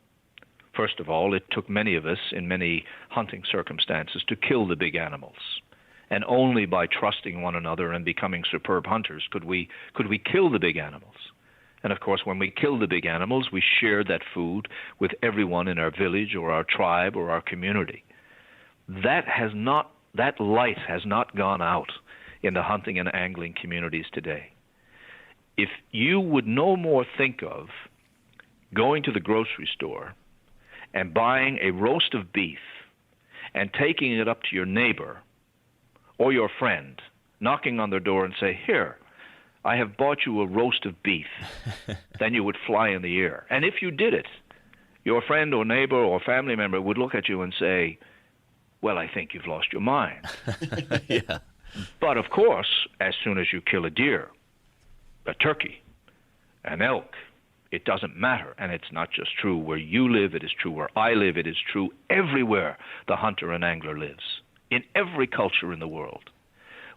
[SPEAKER 6] First of all, it took many of us in many hunting circumstances to kill the big animals. And only by trusting one another and becoming superb hunters could we kill the big animals. And of course, when we killed the big animals, we shared that food with everyone in our village or our tribe or our community. That light has not gone out in the hunting and angling communities today. If you would no more think of going to the grocery store and buying a roast of beef and taking it up to your neighbor or your friend, knocking on their door and say, "Here, I have bought you a roast of beef," then you would fly in the air. And if you did it, your friend or neighbor or family member would look at you and say, "Well, I think you've lost your mind."
[SPEAKER 3] Yeah.
[SPEAKER 6] But of course, as soon as you kill a deer, a turkey, an elk, it doesn't matter. And it's not just true where you live, it is true where I live, it is true everywhere the hunter and angler lives, in every culture in the world.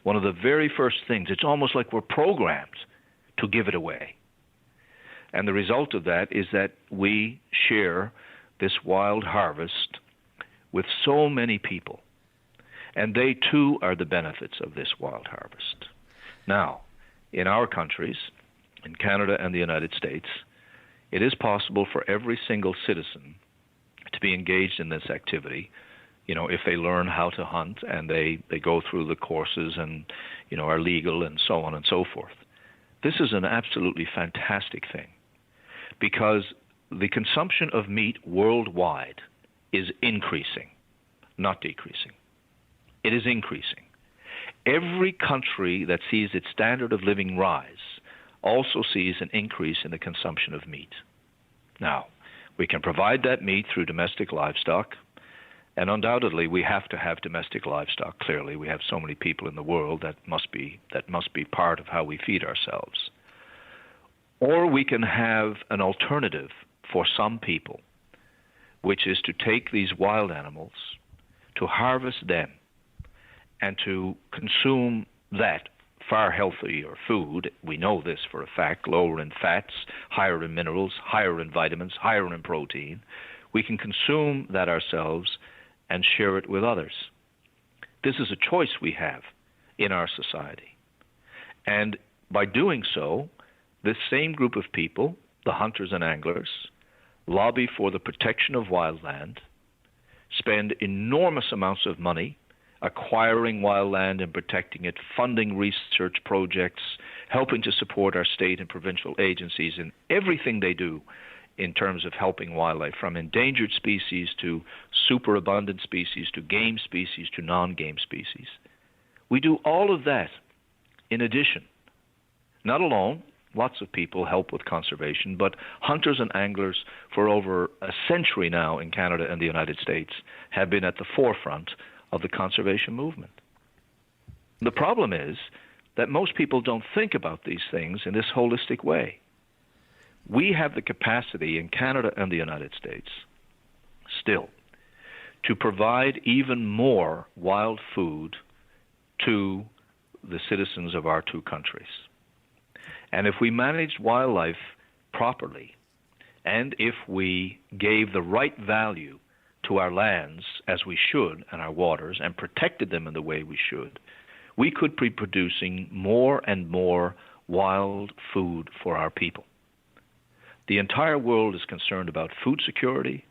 [SPEAKER 6] One of the very first things, it's almost like we're programmed to give it away. And the result of that is that we share this wild harvest with so many people. And they too are the benefits of this wild harvest. Now, in our countries, in Canada and the United States, it is possible for every single citizen to be engaged in this activity, if they learn how to hunt and they go through the courses and, are legal and so on and so forth. This is an absolutely fantastic thing because the consumption of meat worldwide is increasing, not decreasing. It is increasing. Every country that sees its standard of living rise also sees an increase in the consumption of meat. Now, we can provide that meat through domestic livestock, and undoubtedly we have to have domestic livestock. Clearly, we have so many people in the world that must be part of how we feed ourselves. Or we can have an alternative for some people, which is to take these wild animals, to harvest them, and to consume that far healthier food. We know this for a fact, lower in fats, higher in minerals, higher in vitamins, higher in protein. We can consume that ourselves and share it with others. This is a choice we have in our society. And by doing so, this same group of people, the hunters and anglers, lobby for the protection of wildland, spend enormous amounts of money acquiring wildland and protecting it, funding research projects, helping to support our state and provincial agencies in everything they do in terms of helping wildlife, from endangered species to superabundant species to game species to non-game species. We do all of that in addition. Not alone, lots of people help with conservation, but hunters and anglers for over a century now in Canada and the United States have been at the forefront of the conservation movement. The problem is that most people don't think about these things in this holistic way. We have the capacity in Canada and the United States still to provide even more wild food to the citizens of our two countries. And if we managed wildlife properly, and if we gave the right value to our lands as we should and our waters and protected them in the way we should, we could be producing more and more wild food for our people. The entire world is concerned about food security.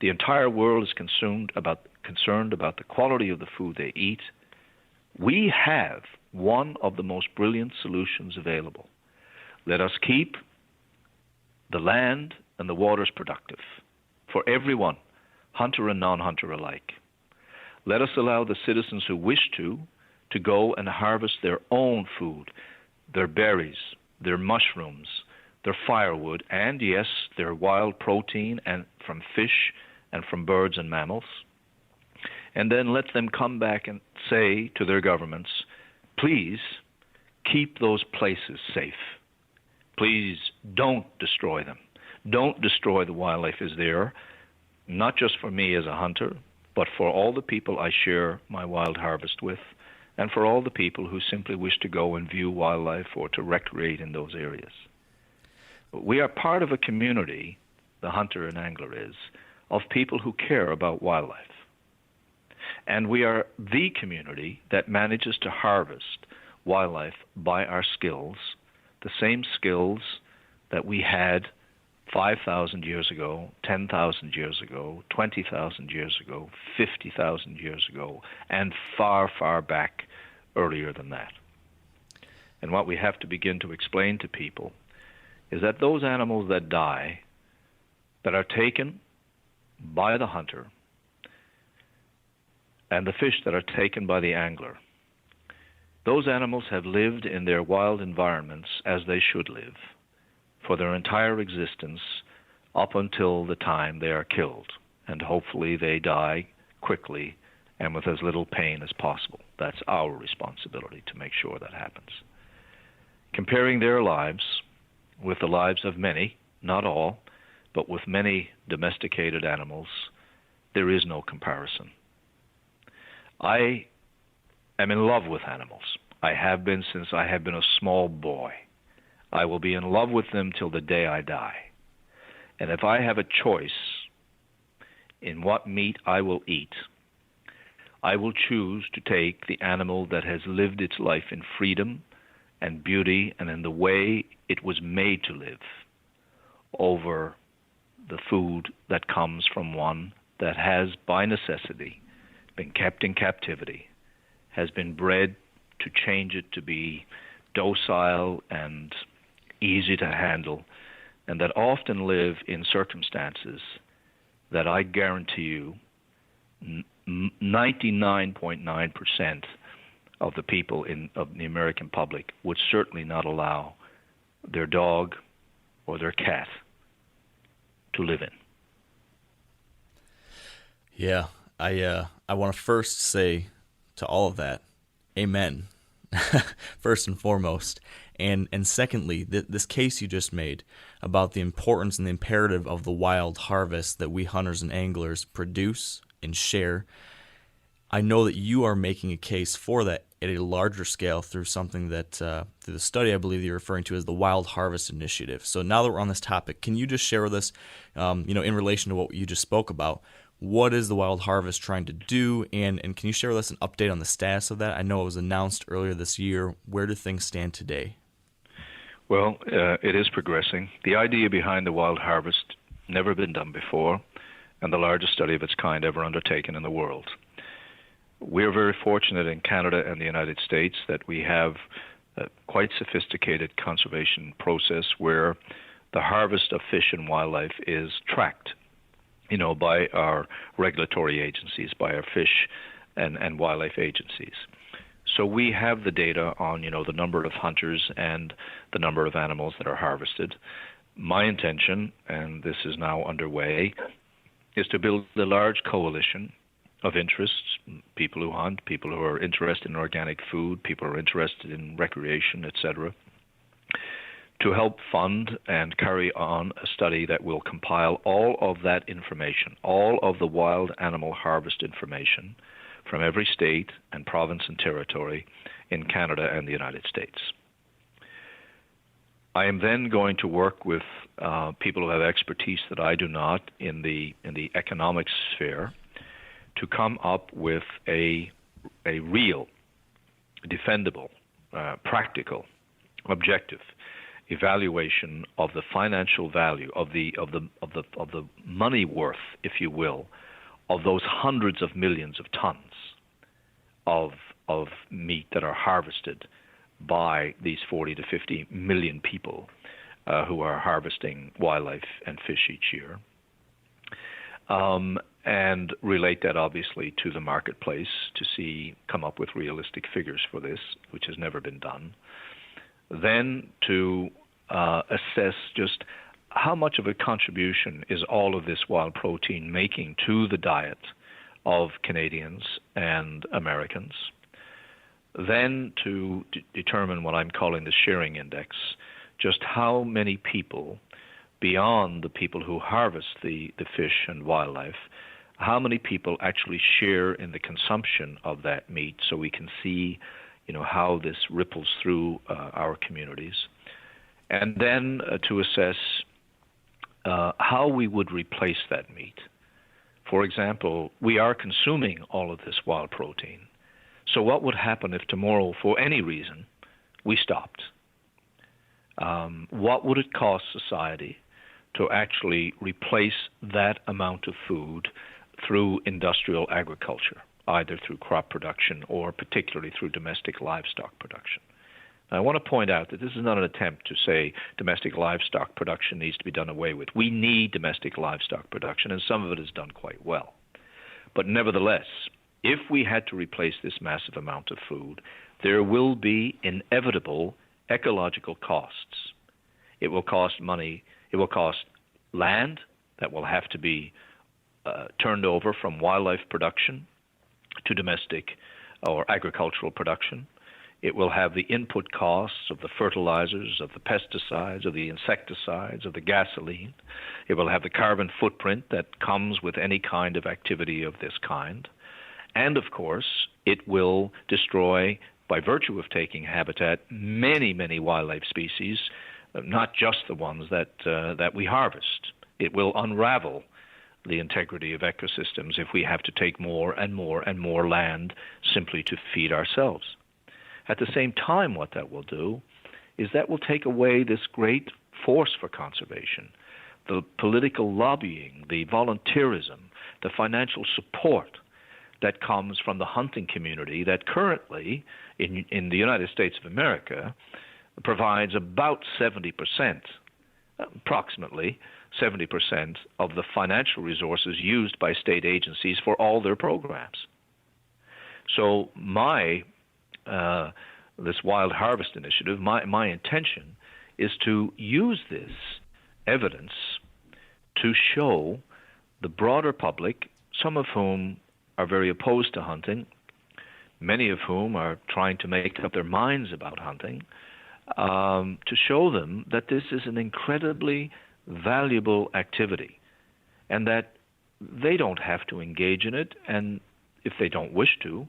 [SPEAKER 6] The entire world is concerned about the quality of the food they eat. We have one of the most brilliant solutions available. Let us keep the land and the waters productive for everyone, hunter and non-hunter alike. Let us allow the citizens who wish to go and harvest their own food, their berries, their mushrooms, their firewood, and yes, their wild protein and from fish and from birds and mammals. And then let them come back and say to their governments, please keep those places safe. Please don't destroy them. Don't destroy the wildlife is there, not just for me as a hunter, but for all the people I share my wild harvest with, and for all the people who simply wish to go and view wildlife or to recreate in those areas. We are part of a community, the hunter and angler is, of people who care about wildlife. And we are the community that manages to harvest wildlife by our skills, the same skills that we had 5,000 years ago, 10,000 years ago, 20,000 years ago, 50,000 years ago, and far, far back earlier than that. And what we have to begin to explain to people is that those animals that die, that are taken by the hunter, and the fish that are taken by the angler, those animals have lived in their wild environments as they should live for their entire existence up until the time they are killed. And hopefully they die quickly and with as little pain as possible. That's our responsibility to make sure that happens. Comparing their lives with the lives of many, not all, but with many domesticated animals, there is no comparison. I am in love with animals. I have been since I have been a small boy. I will be in love with them till the day I die. And if I have a choice in what meat I will eat, I will choose to take the animal that has lived its life in freedom and beauty and in the way it was made to live over the food that comes from one that has, by necessity, been kept in captivity, has been bred to change it to be docile and easy to handle, and that often live in circumstances that I guarantee you 99.9% of the people of the American public would certainly not allow their dog or their cat to live in.
[SPEAKER 3] Yeah, I want to first say to all of that, amen, first and foremost. And secondly, this case you just made about the importance and the imperative of the wild harvest that we hunters and anglers produce and share, I know that you are making a case for that at a larger scale through something that, through the study I believe you're referring to as the Wild Harvest Initiative. So now that we're on this topic, can you just share with us, in relation to what you just spoke about, what is the Wild Harvest trying to do, and can you share with us an update on the status of that? I know it was announced earlier this year. Where do things stand today?
[SPEAKER 6] Well, it is progressing. The idea behind the Wild Harvest never been done before, and the largest study of its kind ever undertaken in the world. We're very fortunate in Canada and the United States that we have a quite sophisticated conservation process where the harvest of fish and wildlife is tracked, by our regulatory agencies, by our fish and wildlife agencies. So we have the data on, the number of hunters and the number of animals that are harvested. My intention, and this is now underway, is to build a large coalition of interests, people who hunt, people who are interested in organic food, people who are interested in recreation, etc., to help fund and carry on a study that will compile all of that information, all of the wild animal harvest information from every state and province and territory in Canada and the United States. I am then going to work with people who have expertise that I do not in the economic sphere to come up with a real, defendable, practical, objective evaluation of the financial value of the money worth, if you will, of those hundreds of millions of tons of meat that are harvested by these 40 to 50 million people who are harvesting wildlife and fish each year, and relate that obviously to the marketplace to come up with realistic figures for this, which has never been done. Then to assess just how much of a contribution is all of this wild protein making to the diet of Canadians and Americans. Then to determine what I'm calling the sharing index, just how many people, beyond the people who harvest the fish and wildlife, how many people actually share in the consumption of that meat, so we can see how this ripples through our communities. And then to assess how we would replace that meat. For example, we are consuming all of this wild protein. So what would happen if tomorrow, for any reason, we stopped? What would it cost society to actually replace that amount of food through industrial agriculture, either through crop production or particularly through domestic livestock production? Now, I want to point out that this is not an attempt to say domestic livestock production needs to be done away with. We need domestic livestock production, and some of it is done quite well. But nevertheless, if we had to replace this massive amount of food, there will be inevitable ecological costs. It will cost money. It will cost land that will have to be turned over from wildlife production to domestic or agricultural production. It will have the input costs of the fertilizers, of the pesticides, of the insecticides, of the gasoline. It will have the carbon footprint that comes with any kind of activity of this kind. And, of course, it will destroy, by virtue of taking habitat, many, many wildlife species, not just the ones that we harvest. It will unravel the integrity of ecosystems if we have to take more and more and more land simply to feed ourselves. At the same time, what that will do is that will take away this great force for conservation, the political lobbying, the volunteerism, the financial support that comes from the hunting community that currently in the United States of America provides about 70%, approximately 70% of the financial resources used by state agencies for all their programs. So this Wild Harvest Initiative, my intention is to use this evidence to show the broader public, some of whom are very opposed to hunting, many of whom are trying to make up their minds about hunting, to show them that this is an incredibly valuable activity and that they don't have to engage in it, and if they don't wish to,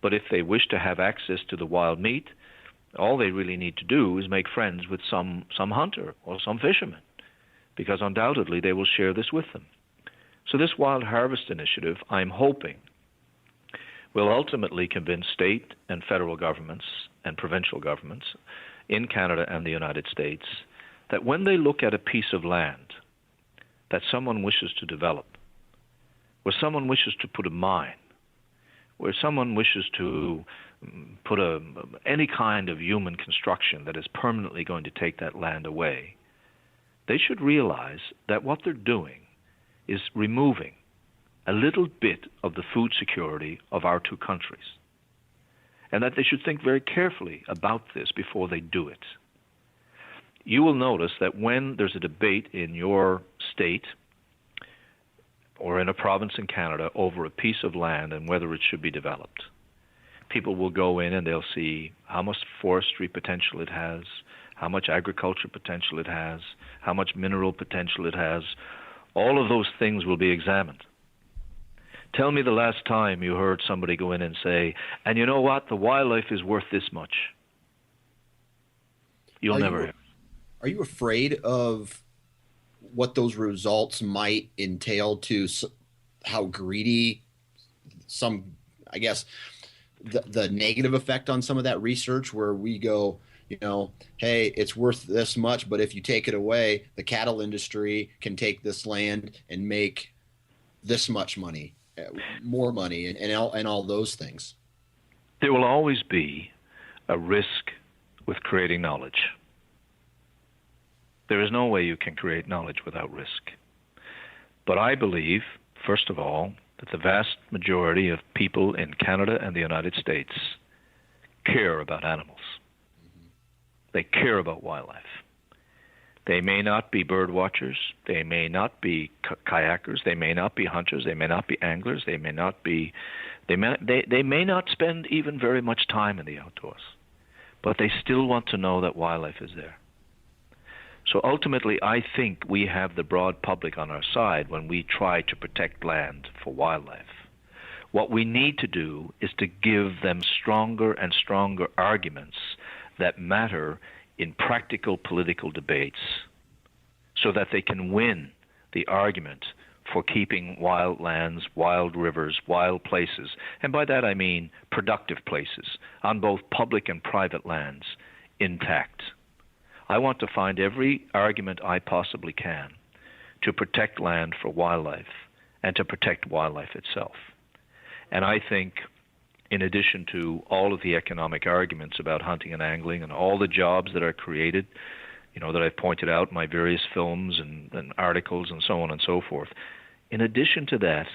[SPEAKER 6] but if they wish to have access to the wild meat, all they really need to do is make friends with some hunter or some fisherman, because undoubtedly they will share this with them. So this Wild Harvest Initiative, I'm hoping, will ultimately convince state and federal governments and provincial governments in Canada and the United States that when they look at a piece of land that someone wishes to develop, where someone wishes to put a mine, where someone wishes to put any kind of human construction that is permanently going to take that land away, they should realize that what they're doing is removing a little bit of the food security of our two countries, and that they should think very carefully about this before they do it. You will notice that when there's a debate in your state or in a province in Canada over a piece of land and whether it should be developed, people will go in and they'll see how much forestry potential it has, how much agriculture potential it has, how much mineral potential it has. All of those things will be examined. Tell me the last time you heard somebody go in and say, and you know what, the wildlife is worth this much. You'll never hear.
[SPEAKER 4] Are you afraid of what those results might entail to how greedy some, I guess, the negative effect on some of that research where we go, you know, hey, it's worth this much, but if you take it away, the cattle industry can take this land and make this much money, more money, and all those things?
[SPEAKER 6] There will always be a risk with creating knowledge. There is no way you can create knowledge without risk. But I believe, first of all, that the vast majority of people in Canada and the United States care about animals. They care about wildlife. They may not be bird watchers. They may not be kayakers. They may not be hunters. They may not be anglers. They may not be. They may not spend even very much time in the outdoors, but they still want to know that wildlife is there. So ultimately, I think we have the broad public on our side when we try to protect land for wildlife. What we need to do is to give them stronger and stronger arguments that matter in practical political debates so that they can win the argument for keeping wild lands, wild rivers, wild places, and by that I mean productive places on both public and private lands, intact. I want to find every argument I possibly can to protect land for wildlife and to protect wildlife itself. And I think, in addition to all of the economic arguments about hunting and angling and all the jobs that are created, you know, that I've pointed out in my various films and articles and so on and so forth, in addition to that,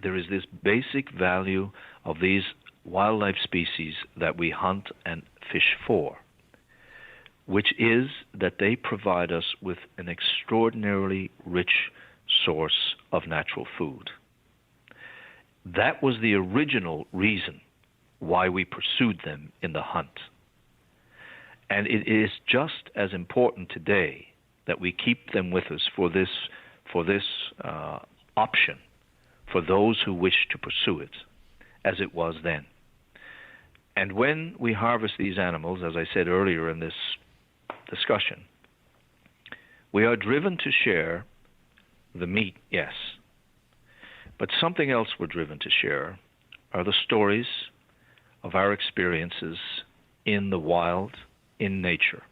[SPEAKER 6] there is this basic value of these wildlife species that we hunt and fish for, which is that they provide us with an extraordinarily rich source of natural food. That was the original reason why we pursued them in the hunt. And it is just as important today that we keep them with us for this option for those who wish to pursue it, as it was then. And when we harvest these animals, as I said earlier in this discussion, we are driven to share the meat, yes. But something else we're driven to share are the stories of our experiences in the wild, in nature.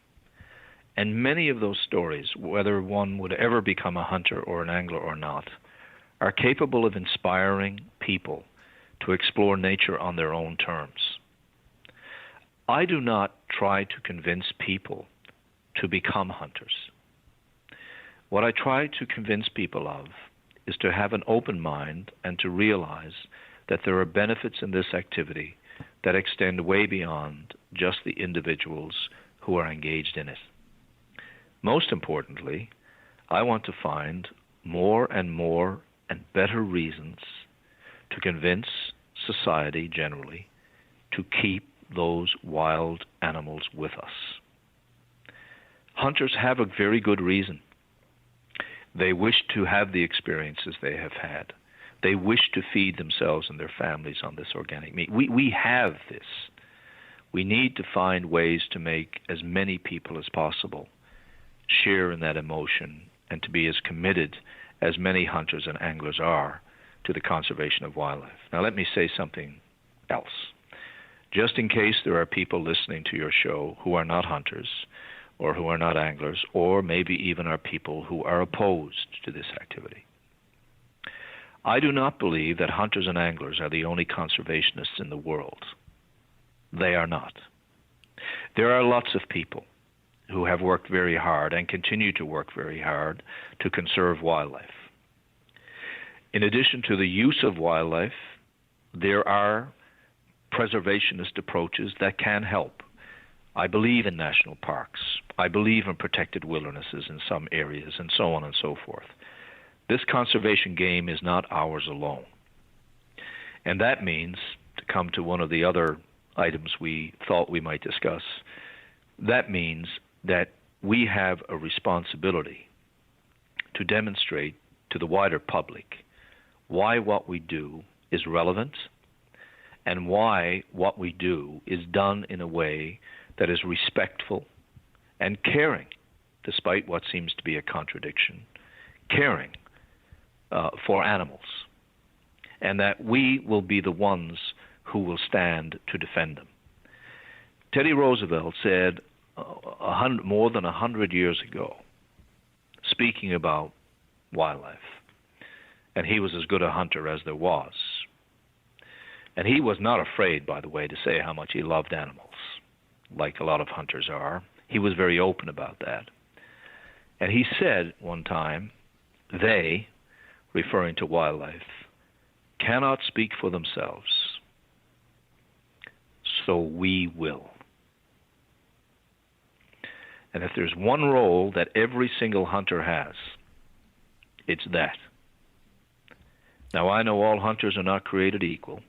[SPEAKER 6] And many of those stories, whether one would ever become a hunter or an angler or not, are capable of inspiring people to explore nature on their own terms. I do not try to convince people to become hunters. What I try to convince people of is to have an open mind and to realize that there are benefits in this activity that extend way beyond just the individuals who are engaged in it. Most importantly, I want to find more and better reasons to convince society generally to keep those wild animals with us. Hunters have a very good reason. They wish to have the experiences they have had. They wish to feed themselves and their families on this organic meat. We have this. We need to find ways to make as many people as possible share in that emotion and to be as committed as many hunters and anglers are to the conservation of wildlife. Now let me say something else. Just in case there are people listening to your show who are not hunters or who are not anglers, or maybe even are people who are opposed to this activity. I do not believe that hunters and anglers are the only conservationists in the world. They are not. There are lots of people who have worked very hard and continue to work very hard to conserve wildlife. In addition to the use of wildlife, there are preservationist approaches that can help. I believe in national parks. I believe in protected wildernesses in some areas, and so on and so forth. This conservation game is not ours alone. And that means, to come to one of the other items we thought we might discuss, that means that we have a responsibility to demonstrate to the wider public why what we do is relevant and why what we do is done in a way that is respectful and caring, despite what seems to be a contradiction, caring for animals, and that we will be the ones who will stand to defend them. Teddy Roosevelt said more than 100 years ago, speaking about wildlife, and he was as good a hunter as there was. And he was not afraid, by the way, to say how much he loved animals, like a lot of hunters are. He was very open about that. And he said one time, they, referring to wildlife, cannot speak for themselves, so we will. And if there's one role that every single hunter has, it's that. Now, I know all hunters are not created equal.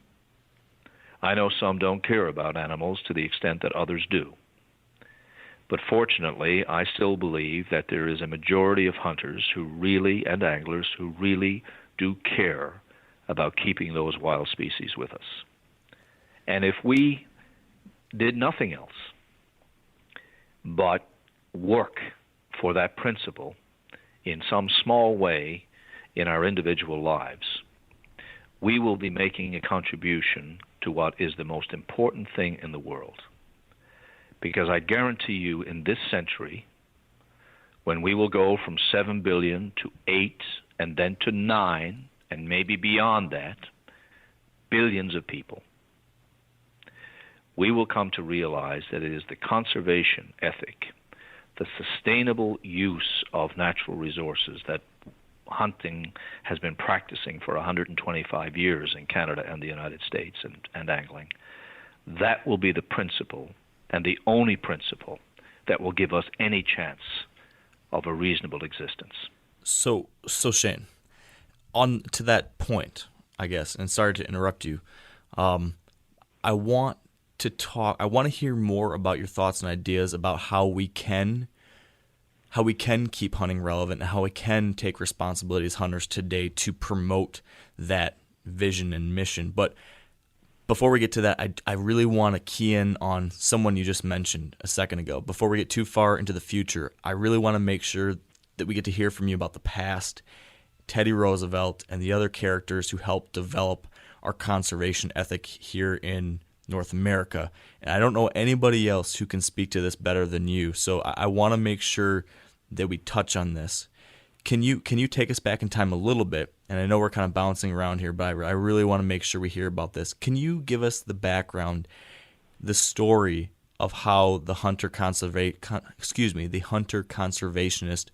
[SPEAKER 6] I know some don't care about animals to the extent that others do. But fortunately, I still believe that there is a majority of hunters who really, and anglers, who really do care about keeping those wild species with us. And if we did nothing else but work for that principle in some small way in our individual lives, we will be making a contribution to what is the most important thing in the world. Because I guarantee you, in this century, when we will go from 7 billion to 8 and then to 9, and maybe beyond that, billions of people, we will come to realize that it is the conservation ethic, the sustainable use of natural resources that hunting has been practicing for 125 years in Canada and the United States, and angling. That will be the principle, and the only principle, that will give us any chance of a reasonable existence.
[SPEAKER 3] So Shane, on to that point, I guess, and sorry to interrupt you, I want to hear more about your thoughts and ideas about how we can keep hunting relevant and how we can take responsibility as hunters today to promote that vision and mission. But before we get to that, I really want to key in on someone you just mentioned a second ago. Before we get too far into the future, I really want to make sure that we get to hear from you about the past, Teddy Roosevelt, and the other characters who helped develop our conservation ethic here in North America. And I don't know anybody else who can speak to this better than you, so I want to make sure that we touch on this. Can you take us back in time a little bit? And I know we're kind of bouncing around here, but I really want to make sure we hear about this. Can you give us the background, the story of how the hunter conservationist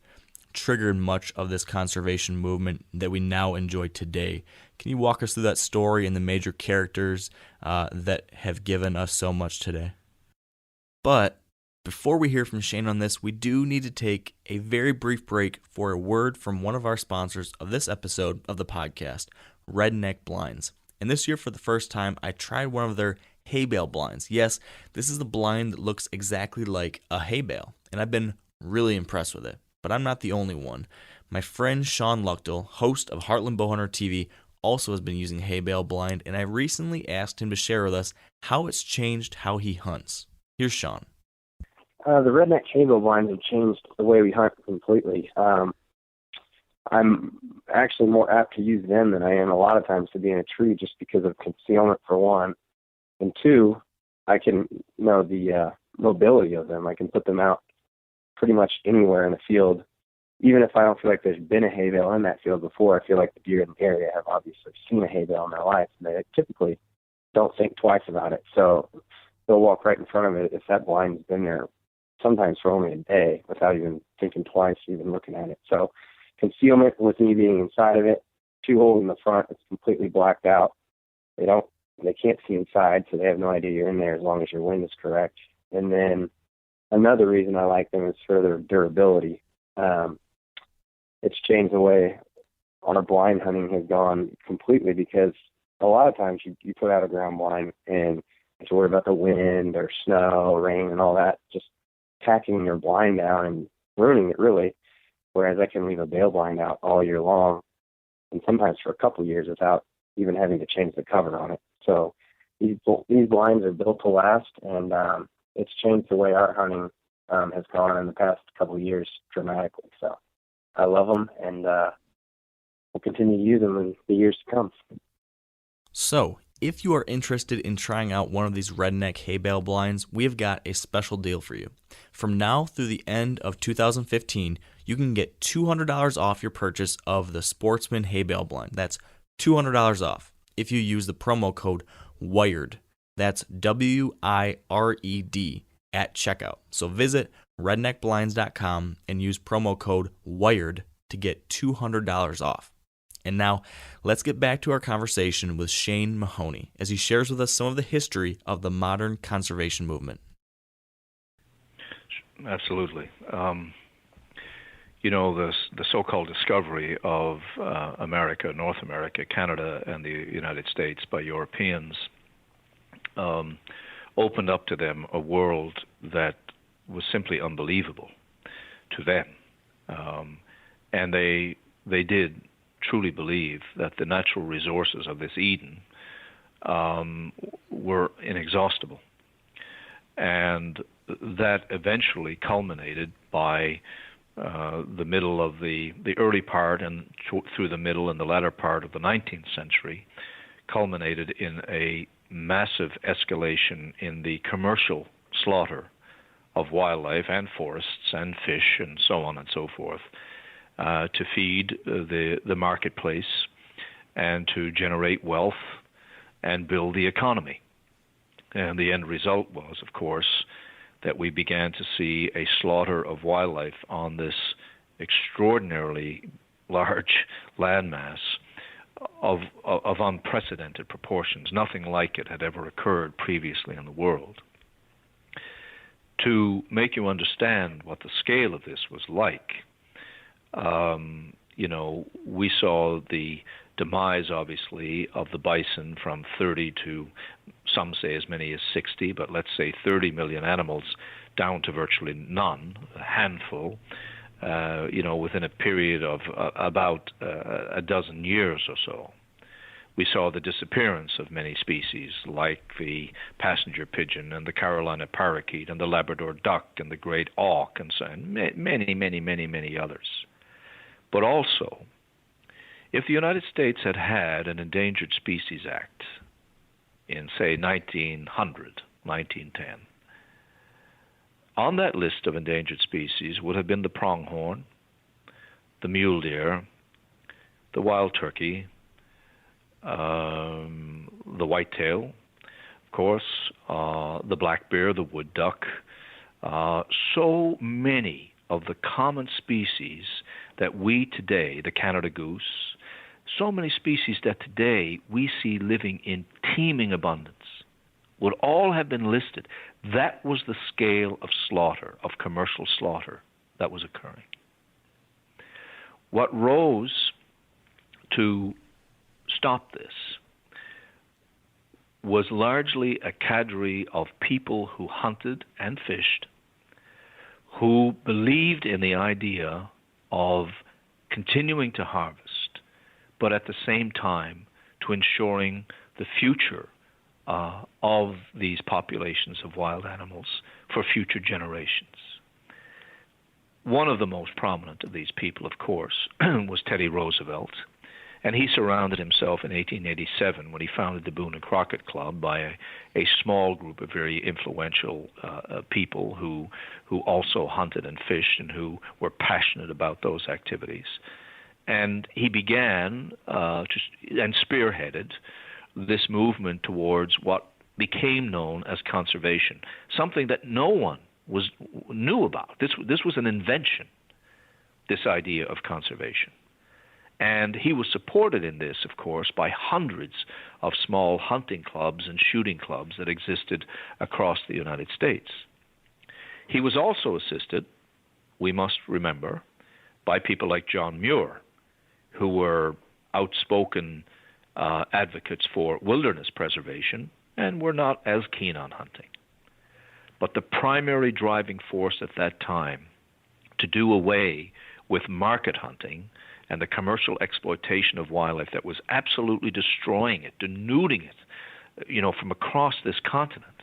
[SPEAKER 3] triggered much of this conservation movement that we now enjoy today? Can you walk us through that story and the major characters that have given us so much today? But before we hear from Shane on this, we do need to take a very brief break for a word from one of our sponsors of this episode of the podcast, Redneck Blinds. And this year, for the first time, I tried one of their hay bale blinds. Yes, this is the blind that looks exactly like a hay bale, and I've been really impressed with it. But I'm not the only one. My friend Sean Luchtel, host of Heartland Bowhunter TV, also has been using hay bale blind, and I recently asked him to share with us how it's changed how he hunts. Here's Sean.
[SPEAKER 7] The redneck hay bale blinds have changed the way we hunt completely. I'm actually more apt to use them than I am a lot of times to be in a tree, just because of concealment, for one. And two, I can know the mobility of them. I can put them out pretty much anywhere in the field. Even if I don't feel like there's been a hay bale in that field before, I feel like the deer in the area have obviously seen a hay bale in their life, and they typically don't think twice about it. So they'll walk right in front of it if that blind's been there sometimes for only a day without even thinking twice, even looking at it. So concealment with me being inside of it, 2 holes in the front, it's completely blacked out. They can't see inside, so they have no idea you're in there as long as your wind is correct. And then another reason I like them is for their durability. It's changed the way our blind hunting has gone completely, because a lot of times you put out a ground blind and you have to worry about the wind or snow, rain, and all that, just tacking your blind down and ruining it, really. Whereas I can leave a bale blind out all year long, and sometimes for a couple of years without even having to change the cover on it. So these blinds are built to last, and it's changed the way our hunting has gone in the past couple of years dramatically. So I love them, and we'll continue to use them in the years to come.
[SPEAKER 3] So, if you are interested in trying out one of these redneck hay bale blinds, we have got a special deal for you. From now through the end of 2015, you can get $200 off your purchase of the Sportsman hay bale blind. That's $200 off if you use the promo code WIRED. That's WIRED at checkout. So visit redneckblinds.com and use promo code WIRED to get $200 off. And now, let's get back to our conversation with Shane Mahoney as he shares with us some of the history of the modern conservation movement.
[SPEAKER 6] Absolutely. The so-called discovery of America, North America, Canada, and the United States by Europeans opened up to them a world that was simply unbelievable to them. And they did truly believe that the natural resources of this Eden were inexhaustible. And that eventually culminated by the middle of the early part and through the middle and the latter part of the 19th century, culminated in a massive escalation in the commercial slaughter of wildlife and forests and fish and so on and so forth, to feed the marketplace and to generate wealth and build the economy. And the end result was, of course, that we began to see a slaughter of wildlife on this extraordinarily large landmass of unprecedented proportions. Nothing like it had ever occurred previously in the world. To make you understand what the scale of this was like, we saw the demise, obviously, of the bison from 30 to, some say as many as 60, but let's say 30 million animals, down to virtually none, a handful, within a period of about a dozen years or so. We saw the disappearance of many species, like the passenger pigeon and the Carolina parakeet and the Labrador duck and the great auk and so on, many, many, many, many others. But also, if the United States had had an Endangered Species Act in, say, 1900, 1910, on that list of endangered species would have been the pronghorn, the mule deer, the wild turkey, the whitetail, of course, the black bear, the wood duck, so many of the common species that we today, the Canada goose, so many species that today we see living in teeming abundance, would all have been listed. That was the scale of slaughter, of commercial slaughter that was occurring. What rose to stop this was largely a cadre of people who hunted and fished, who believed in the idea of continuing to harvest, but at the same time to ensuring the future of these populations of wild animals for future generations. One of the most prominent of these people, of course, was Teddy Roosevelt. And he surrounded himself in 1887 when he founded the Boone and Crockett Club by a small group of very influential people who also hunted and fished and who were passionate about those activities. And he began and spearheaded this movement towards what became known as conservation, something that no one knew about. This was an invention, this idea of conservation. And he was supported in this, of course, by hundreds of small hunting clubs and shooting clubs that existed across the United States. He was also assisted, we must remember, by people like John Muir, who were outspoken advocates for wilderness preservation and were not as keen on hunting. But the primary driving force at that time to do away with market hunting and the commercial exploitation of wildlife that was absolutely destroying it, denuding it, from across this continent,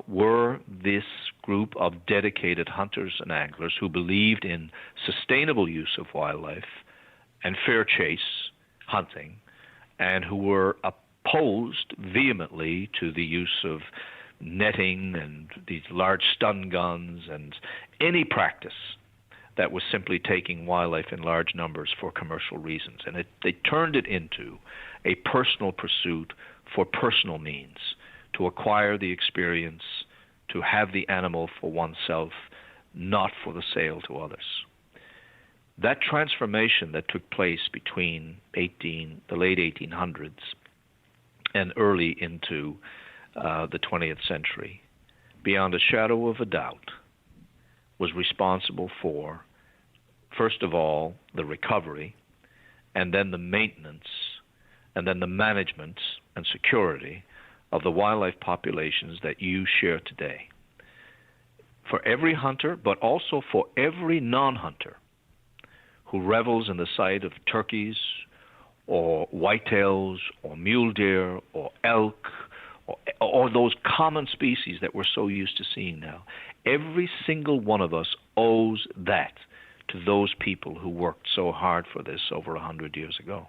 [SPEAKER 6] were this group of dedicated hunters and anglers who believed in sustainable use of wildlife and fair chase hunting, and who were opposed vehemently to the use of netting and these large stun guns and any practice that was simply taking wildlife in large numbers for commercial reasons. And they turned it into a personal pursuit for personal means, to acquire the experience, to have the animal for oneself, not for the sale to others. That transformation that took place between the late 1800s and early into the 20th century, beyond a shadow of a doubt, was responsible for, first of all, the recovery, and then the maintenance, and then the management and security of the wildlife populations that you share today. For every hunter, but also for every non-hunter who revels in the sight of turkeys or whitetails or mule deer or elk or those common species that we're so used to seeing now, every single one of us owes that to those people who worked so hard for this over 100 years ago.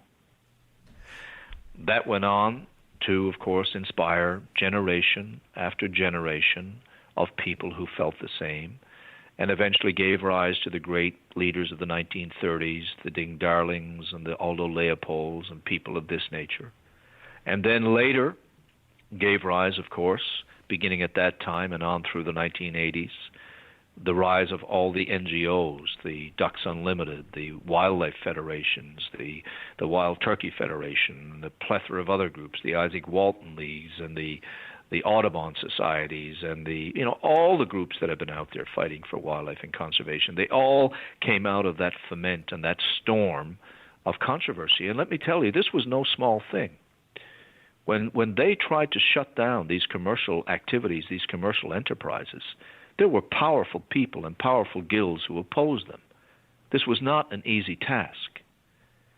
[SPEAKER 6] That went on to, of course, inspire generation after generation of people who felt the same, and eventually gave rise to the great leaders of the 1930s, the Ding Darlings and the Aldo Leopolds and people of this nature. And then later gave rise, of course, beginning at that time and on through the 1980s, the rise of all the NGOs, the Ducks Unlimited, the Wildlife Federations, the Wild Turkey Federation, the plethora of other groups, the Isaac Walton Leagues and the Audubon societies and all the groups that have been out there fighting for wildlife and conservation. They all came out of that ferment and that storm of controversy. And let me tell you, this was no small thing. When they tried to shut down these commercial activities, these commercial enterprises, there were powerful people and powerful guilds who opposed them. This was not an easy task.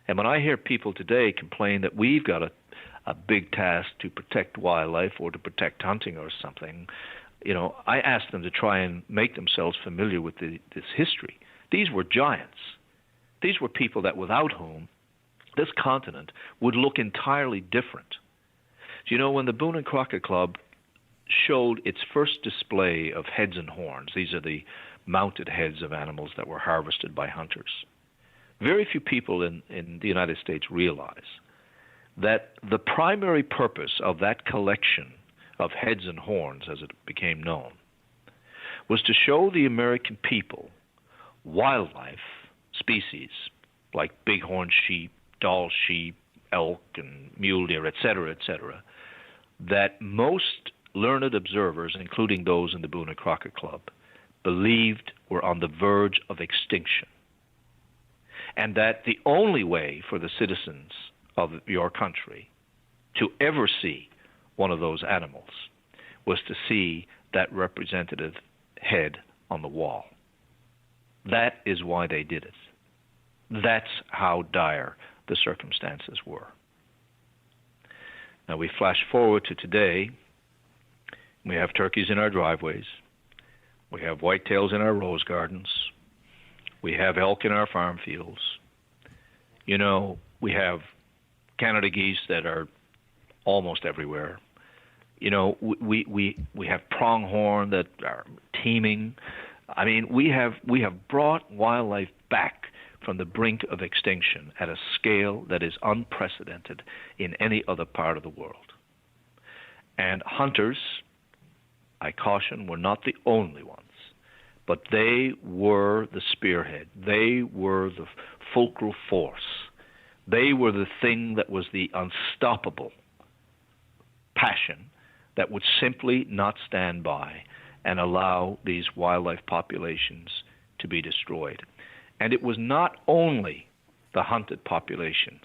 [SPEAKER 6] And when I hear people today complain that we've got a big task to protect wildlife or to protect hunting or something, I ask them to try and make themselves familiar with this history. These were giants. These were people that without whom this continent would look entirely different. When the Boone and Crockett Club showed its first display of heads and horns, these are the mounted heads of animals that were harvested by hunters, very few people in the United States realize that the primary purpose of that collection of heads and horns, as it became known, was to show the American people wildlife species like bighorn sheep, Dall sheep, elk, and mule deer, et cetera, that most learned observers, including those in the Boone and Crockett Club, believed were on the verge of extinction. And that the only way for the citizens of your country to ever see one of those animals was to see that representative head on the wall. That is why they did it. That's how dire the circumstances were. Now we flash forward to today. We have turkeys in our driveways. We have whitetails in our rose gardens. We have elk in our farm fields. We have Canada geese that are almost everywhere. You know, we have pronghorn that are teeming. I mean, we have brought wildlife back from the brink of extinction at a scale that is unprecedented in any other part of the world. And hunters, I caution, were not the only ones, but they were the spearhead. They were the fulcral force. They were the thing that was the unstoppable passion that would simply not stand by and allow these wildlife populations to be destroyed. And it was not only the hunted populations.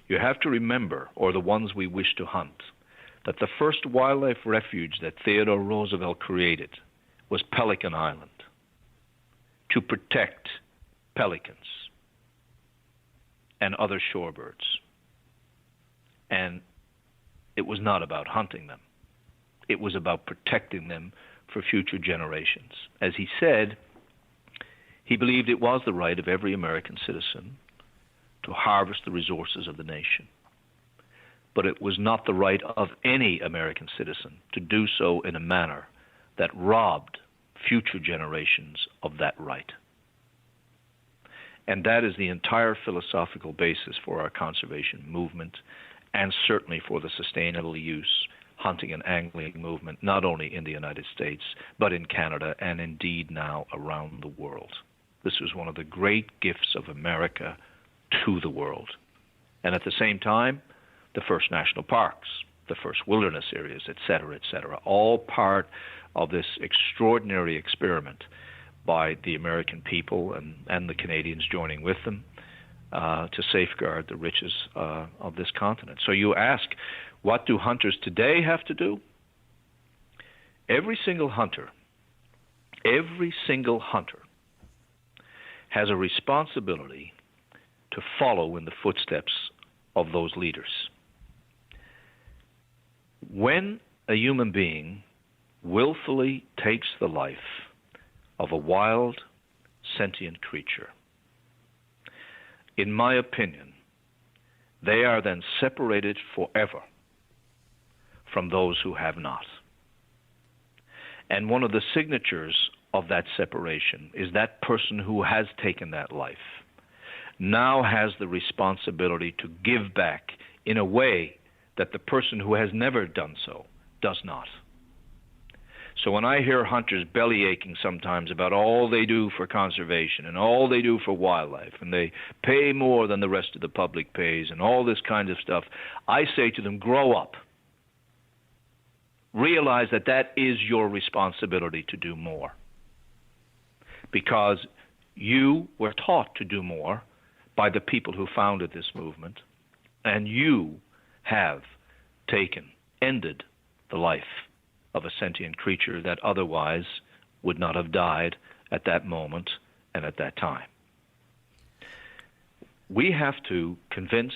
[SPEAKER 6] You have to remember, or the ones we wish to hunt, that the first wildlife refuge that Theodore Roosevelt created was Pelican Island to protect pelicans and other shorebirds. And it was not about hunting them. It was about protecting them for future generations. As he said, he believed it was the right of every American citizen to harvest the resources of the nation. But it was not the right of any American citizen to do so in a manner that robbed future generations of that right. And that is the entire philosophical basis for our conservation movement, and certainly for the sustainable use hunting and angling movement, not only in the United States, but in Canada, and indeed now around the world. This was one of the great gifts of America to the world. And at the same time, the first national parks, the first wilderness areas, et cetera, all part of this extraordinary experiment by the American people and the Canadians joining with them to safeguard the riches of this continent. So you ask, what do hunters today have to do? Every single hunter has a responsibility to follow in the footsteps of those leaders. When a human being willfully takes the life of a wild, sentient creature, in my opinion, they are then separated forever from those who have not. And one of the signatures of that separation is that person who has taken that life now has the responsibility to give back in a way that the person who has never done so does not. So when I hear hunters belly aching sometimes about all they do for conservation and all they do for wildlife, and they pay more than the rest of the public pays and all this kind of stuff, I say to them, grow up. Realize that that is your responsibility to do more. Because you were taught to do more by the people who founded this movement, and you have ended the life of a sentient creature that otherwise would not have died at that moment and at that time. We have to convince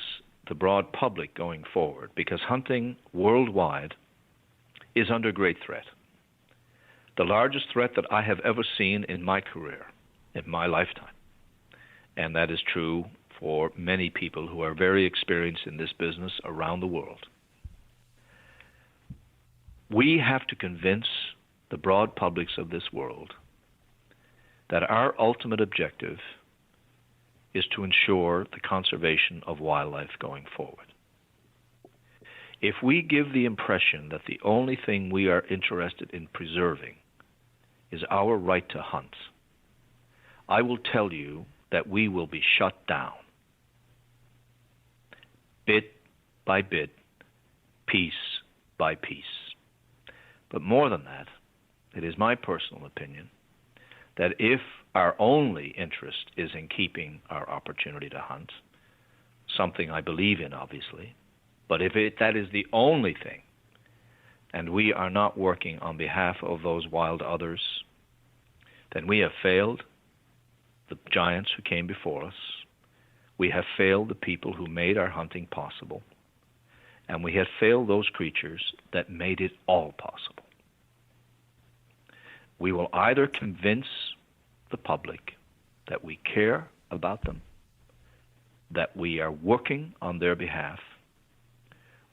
[SPEAKER 6] the broad public going forward, because hunting worldwide is under great threat. The largest threat that I have ever seen in my career, in my lifetime. And that is true for many people who are very experienced in this business around the world. We have to convince the broad publics of this world that our ultimate objective is to ensure the conservation of wildlife going forward. If we give the impression that the only thing we are interested in preserving is our right to hunt, I will tell you that we will be shut down, bit by bit, piece by piece. But more than that, it is my personal opinion that if our only interest is in keeping our opportunity to hunt, something I believe in, obviously, but if that is the only thing, and we are not working on behalf of those wild others, then we have failed the giants who came before us, we have failed the people who made our hunting possible, and we have failed those creatures that made it all possible. We will either convince the public that we care about them, that we are working on their behalf,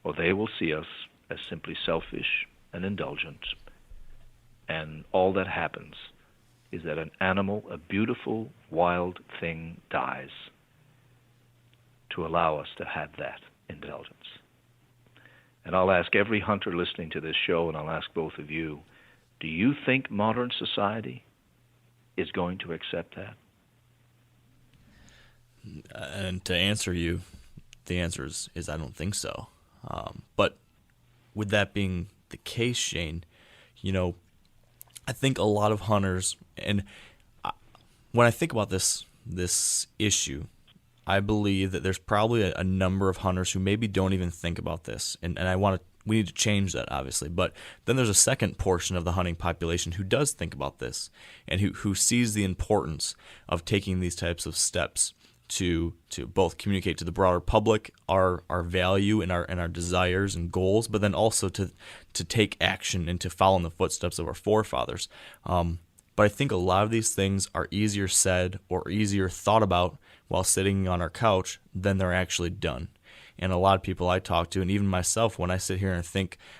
[SPEAKER 6] or they will see us as simply selfish and indulgent. And all that happens is that an animal, a beautiful, wild thing, dies to allow us to have that indulgence. And I'll ask every hunter listening to this show, and I'll ask both of you, do you think modern society is going to accept that?
[SPEAKER 3] And to answer you, the answer is I don't think so. But with that being the case, Shane, I think a lot of hunters, and when I think about this issue, I believe that there's probably a number of hunters who maybe don't even think about this, and we need to change that, obviously. But then there's a second portion of the hunting population who does think about this, and who sees the importance of taking these types of steps to both communicate to the broader public our value and our desires and goals, but then also to take action and to follow in the footsteps of our forefathers. But I think a lot of these things are easier said or easier thought about while sitting on our couch than they're actually done. And a lot of people I talk to, and even myself, when I sit here and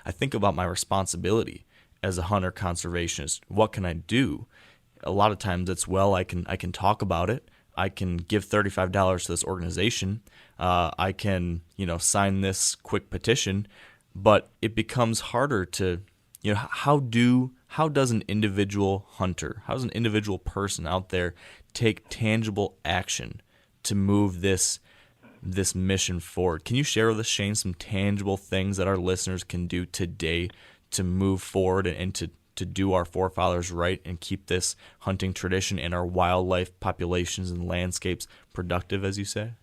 [SPEAKER 3] I think about my responsibility as a hunter conservationist. What can I do? A lot of times it's, I can talk about it. I can give $35 to this organization. I can, sign this quick petition, but it becomes harder to, how does an individual hunter, how does an individual person out there take tangible action to move this mission forward? Can you share with us, Shane, some tangible things that our listeners can do today to move forward and to do our forefathers right and keep this hunting tradition and our wildlife populations and landscapes productive, as you say?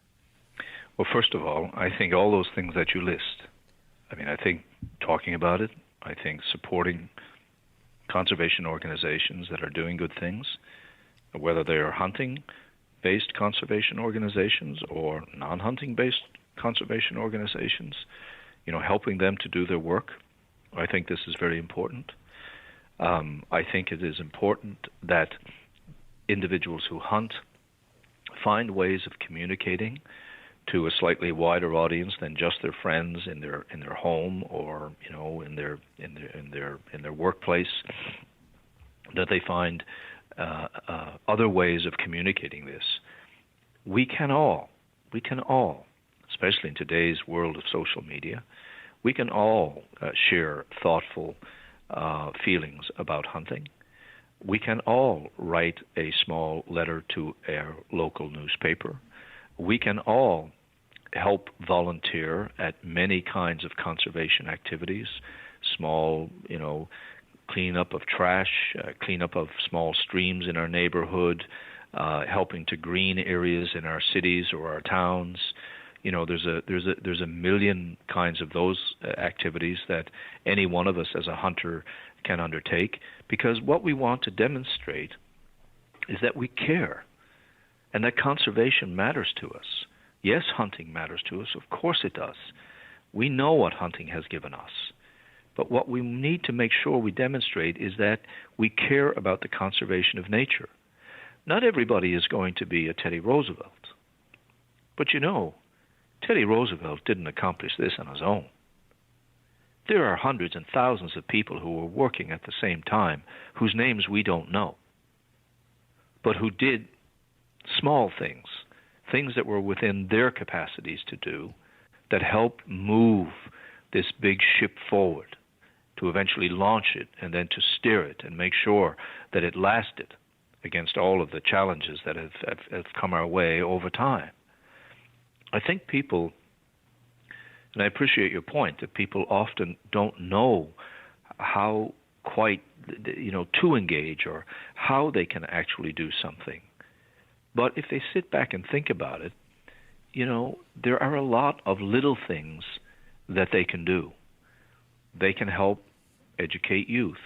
[SPEAKER 6] Well, first of all, I think all those things that you list, I think talking about it, I think supporting conservation organizations that are doing good things, whether they are hunting-based conservation organizations or non-hunting-based conservation organizations, helping them to do their work. I think this is very important. I think it is important that individuals who hunt find ways of communicating to a slightly wider audience than just their friends in their home or in their workplace. That they find other ways of communicating this. We can all, especially in today's world of social media, we can all share thoughtful feelings about hunting. We can all write a small letter to our local newspaper. We can all help volunteer at many kinds of conservation activities, small, cleanup of trash, cleanup of small streams in our neighborhood, helping to green areas in our cities or our towns. There's a million kinds of those activities that any one of us as a hunter can undertake, because what we want to demonstrate is that we care and that conservation matters to us. Yes, hunting matters to us. Of course it does. We know what hunting has given us. But what we need to make sure we demonstrate is that we care about the conservation of nature. Not everybody is going to be a Teddy Roosevelt. But Teddy Roosevelt didn't accomplish this on his own. There are hundreds and thousands of people who were working at the same time whose names we don't know, but who did small things that were within their capacities to do, that helped move this big ship forward, to eventually launch it and then to steer it and make sure that it lasted against all of the challenges that have come our way over time. I think people, and I appreciate your point, that people often don't know how quite, to engage or how they can actually do something. But if they sit back and think about it, there are a lot of little things that they can do. They can help educate youth.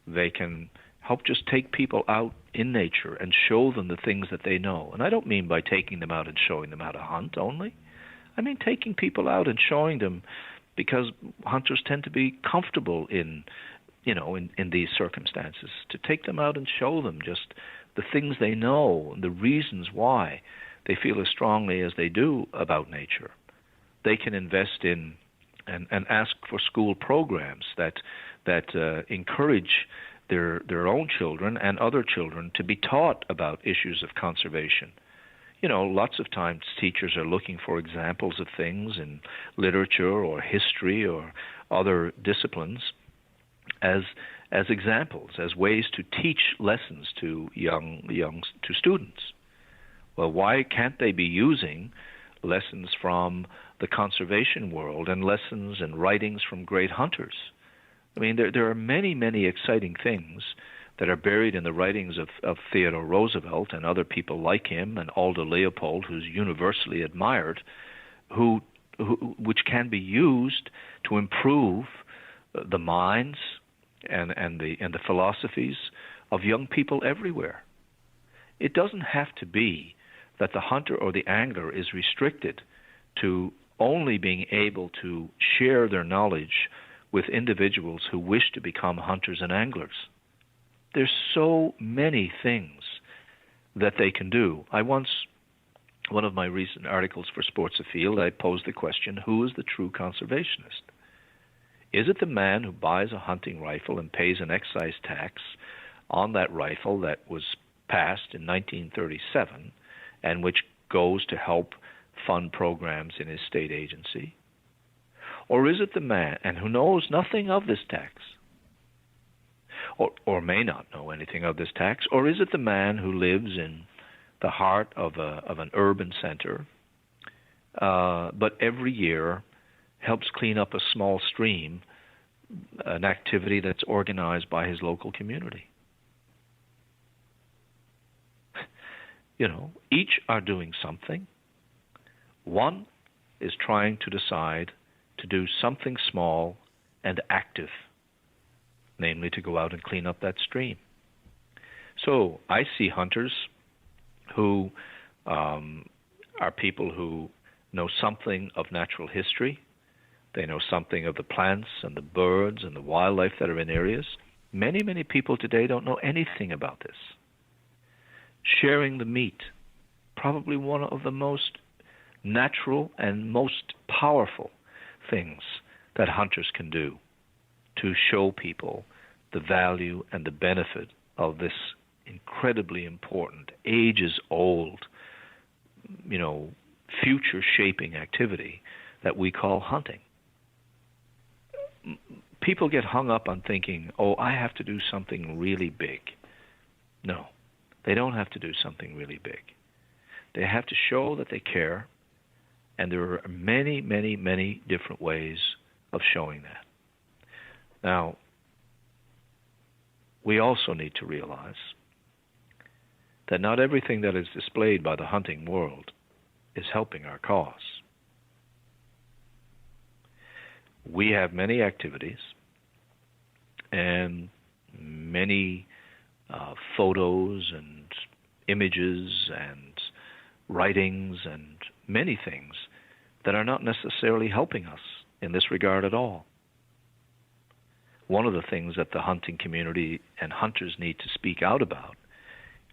[SPEAKER 6] They can help just take people out in nature and show them the things that they know. And I don't mean by taking them out and showing them how to hunt only. I mean taking people out and showing them, because hunters tend to be comfortable in these circumstances, to take them out and show them just the things they know and the reasons why they feel as strongly as they do about nature, they can invest in and ask for school programs that encourage their own children and other children to be taught about issues of conservation. You know, lots of times teachers are looking for examples of things in literature or history or other disciplines as examples, as ways to teach lessons to to students. Well, why can't they be using lessons from the conservation world and lessons and writings from great hunters? I mean, there are many, many exciting things that are buried in the writings of Theodore Roosevelt and other people like him, and Aldo Leopold, who's universally admired, which can be used to improve the minds and the philosophies of young people everywhere. It doesn't have to be that the hunter or the angler is restricted to only being able to share their knowledge with individuals who wish to become hunters and anglers. There's so many things that they can do. One of my recent articles for Sports Afield, I posed the question, who is the true conservationist? Is it the man who buys a hunting rifle and pays an excise tax on that rifle that was passed in 1937 and which goes to help fund programs in his state agency? Or is it the man and who knows nothing of this tax, or may not know anything of this tax? Or is it the man who lives in the heart of an urban center, but every year helps clean up a small stream, an activity that's organized by his local community? You know, each are doing something. One is trying to decide to do something small and active, namely to go out and clean up that stream. So I see hunters who are people who know something of natural history. They know something of the plants and the birds and the wildlife that are in areas. Many, many people today don't know anything about this. Sharing the meat, probably one of the most natural and most powerful things that hunters can do to show people the value and the benefit of this incredibly important, ages-old, future-shaping activity that we call hunting. People get hung up on thinking, oh, I have to do something really big. No, they don't have to do something really big. They have to show that they care, and there are many, many, many different ways of showing that. Now, we also need to realize that not everything that is displayed by the hunting world is helping our cause. We have many activities and many photos and images and writings and many things that are not necessarily helping us in this regard at all. One of the things that the hunting community and hunters need to speak out about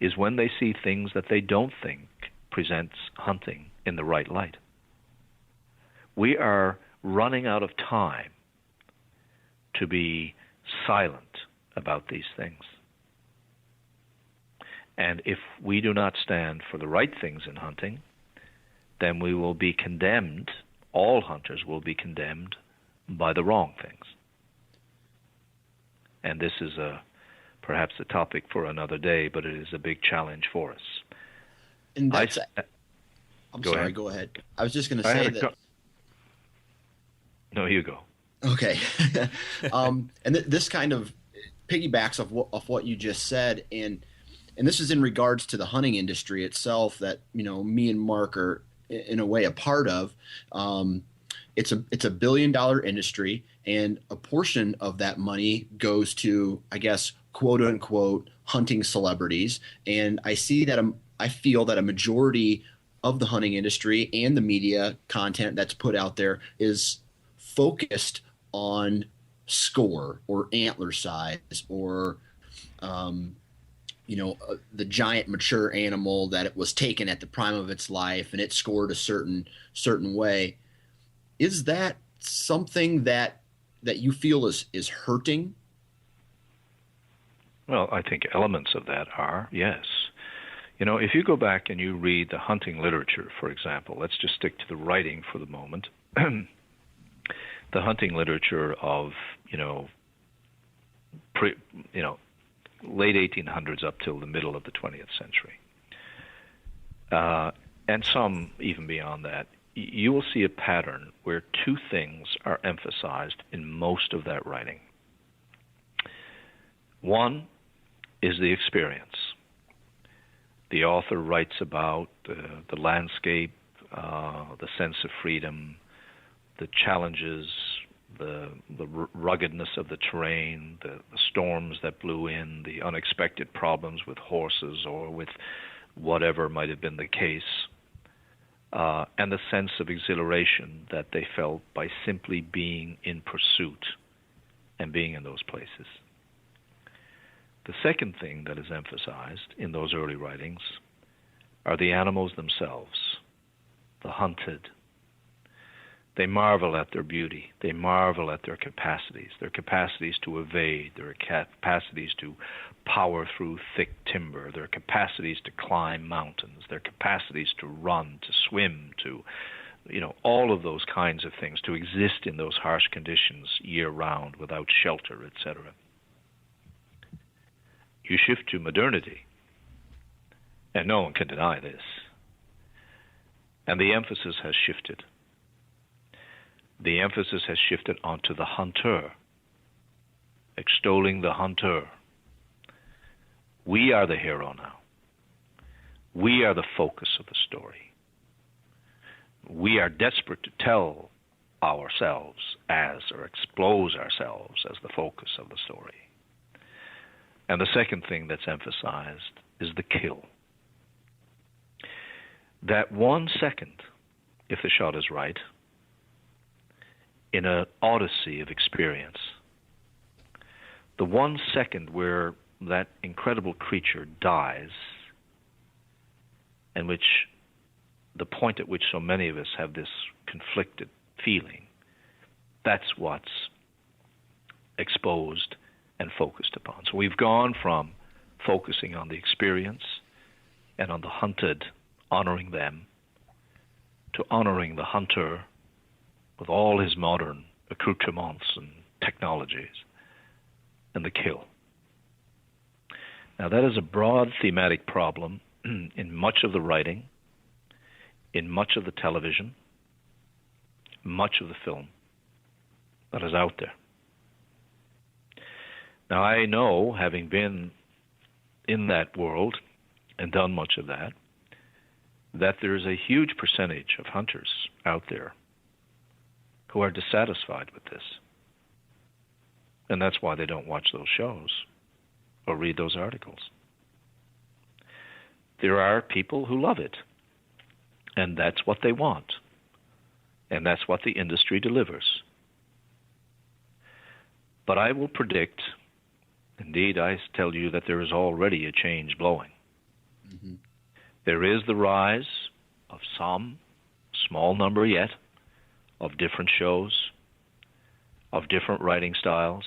[SPEAKER 6] is when they see things that they don't think presents hunting in the right light. We are running out of time to be silent about these things. And if we do not stand for the right things in hunting, then we will be condemned, all hunters will be condemned by the wrong things. And this is perhaps a topic for another day, but it is a big challenge for us.
[SPEAKER 4] And that's, I'm
[SPEAKER 6] go
[SPEAKER 4] sorry,
[SPEAKER 6] ahead.
[SPEAKER 4] go ahead. I was just going to say that.
[SPEAKER 6] No, you go.
[SPEAKER 4] Okay. And this kind of piggybacks of what you just said, and this is in regards to the hunting industry itself that, me and Mark are in a way a part of. It's a $1 billion industry, and a portion of that money goes to, I guess, quote unquote, hunting celebrities. And I feel that a majority of the hunting industry and the media content that's put out there is focused on score or antler size or the giant mature animal that it was taken at the prime of its life and it scored a certain way. Is that something that you feel is hurting?
[SPEAKER 6] Well, I think elements of that are, yes. If you go back and you read the hunting literature, for example, let's just stick to the writing for the moment. The hunting literature of, late 1800s up till the middle of the 20th century, and some even beyond that, you will see a pattern where two things are emphasized in most of that writing. One is the experience. The author writes about the landscape, the sense of freedom, the challenges, the ruggedness of the terrain, the storms that blew in, the unexpected problems with horses or with whatever might have been the case, and the sense of exhilaration that they felt by simply being in pursuit and being in those places. The second thing that is emphasized in those early writings are the animals themselves, the hunted. They marvel at their beauty. They marvel at their capacities to evade, their capacities to power through thick timber, their capacities to climb mountains, their capacities to run, to swim, to, all of those kinds of things, to exist in those harsh conditions year-round without shelter, etc. You shift to modernity, and no one can deny this, and the emphasis has shifted. The emphasis has shifted onto the hunter, extolling the hunter. We are the hero now. We are the focus of the story. We are desperate to tell ourselves or expose ourselves as the focus of the story. And the second thing that's emphasized is the kill. That 1 second, if the shot is right, in an odyssey of experience, the 1 second where that incredible creature dies, and which the point at which so many of us have this conflicted feeling, that's what's exposed and focused upon. So we've gone from focusing on the experience and on the hunted, honoring them, to honoring the hunter with all his modern accoutrements and technologies, and the kill. Now that is a broad thematic problem in much of the writing, in much of the television, much of the film that is out there. Now I know, having been in that world and done much of that there is a huge percentage of hunters out there who are dissatisfied with this. And that's why they don't watch those shows or read those articles. There are people who love it, and that's what they want, and that's what the industry delivers. But I will predict, indeed I tell you, that there is already a change blowing. Mm-hmm. There is the rise of some, small number yet, of different shows, of different writing styles,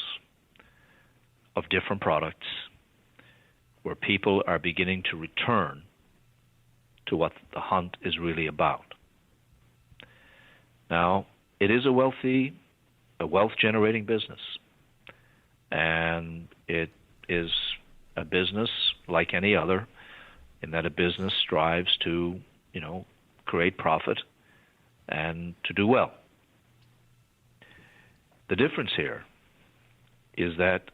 [SPEAKER 6] of different products, where people are beginning to return to what the hunt is really about. Now, it is a wealth-generating business, and it is a business like any other, in that a business strives to, create profit and to do well. The difference here is that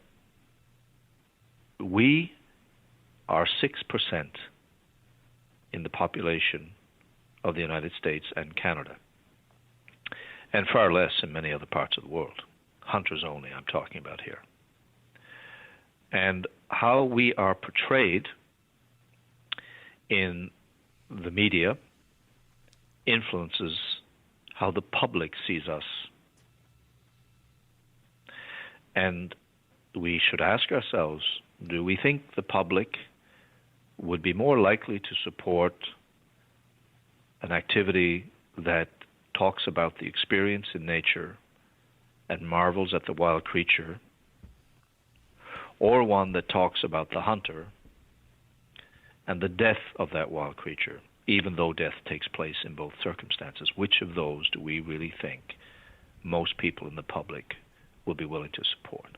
[SPEAKER 6] we are 6% in the population of the United States and Canada, and far less in many other parts of the world. Hunters only, I'm talking about here. And how we are portrayed in the media influences how the public sees us. And we should ask ourselves, do we think the public would be more likely to support an activity that talks about the experience in nature and marvels at the wild creature, or one that talks about the hunter and the death of that wild creature, even though death takes place in both circumstances? Which of those do we really think most people in the public will be willing to support?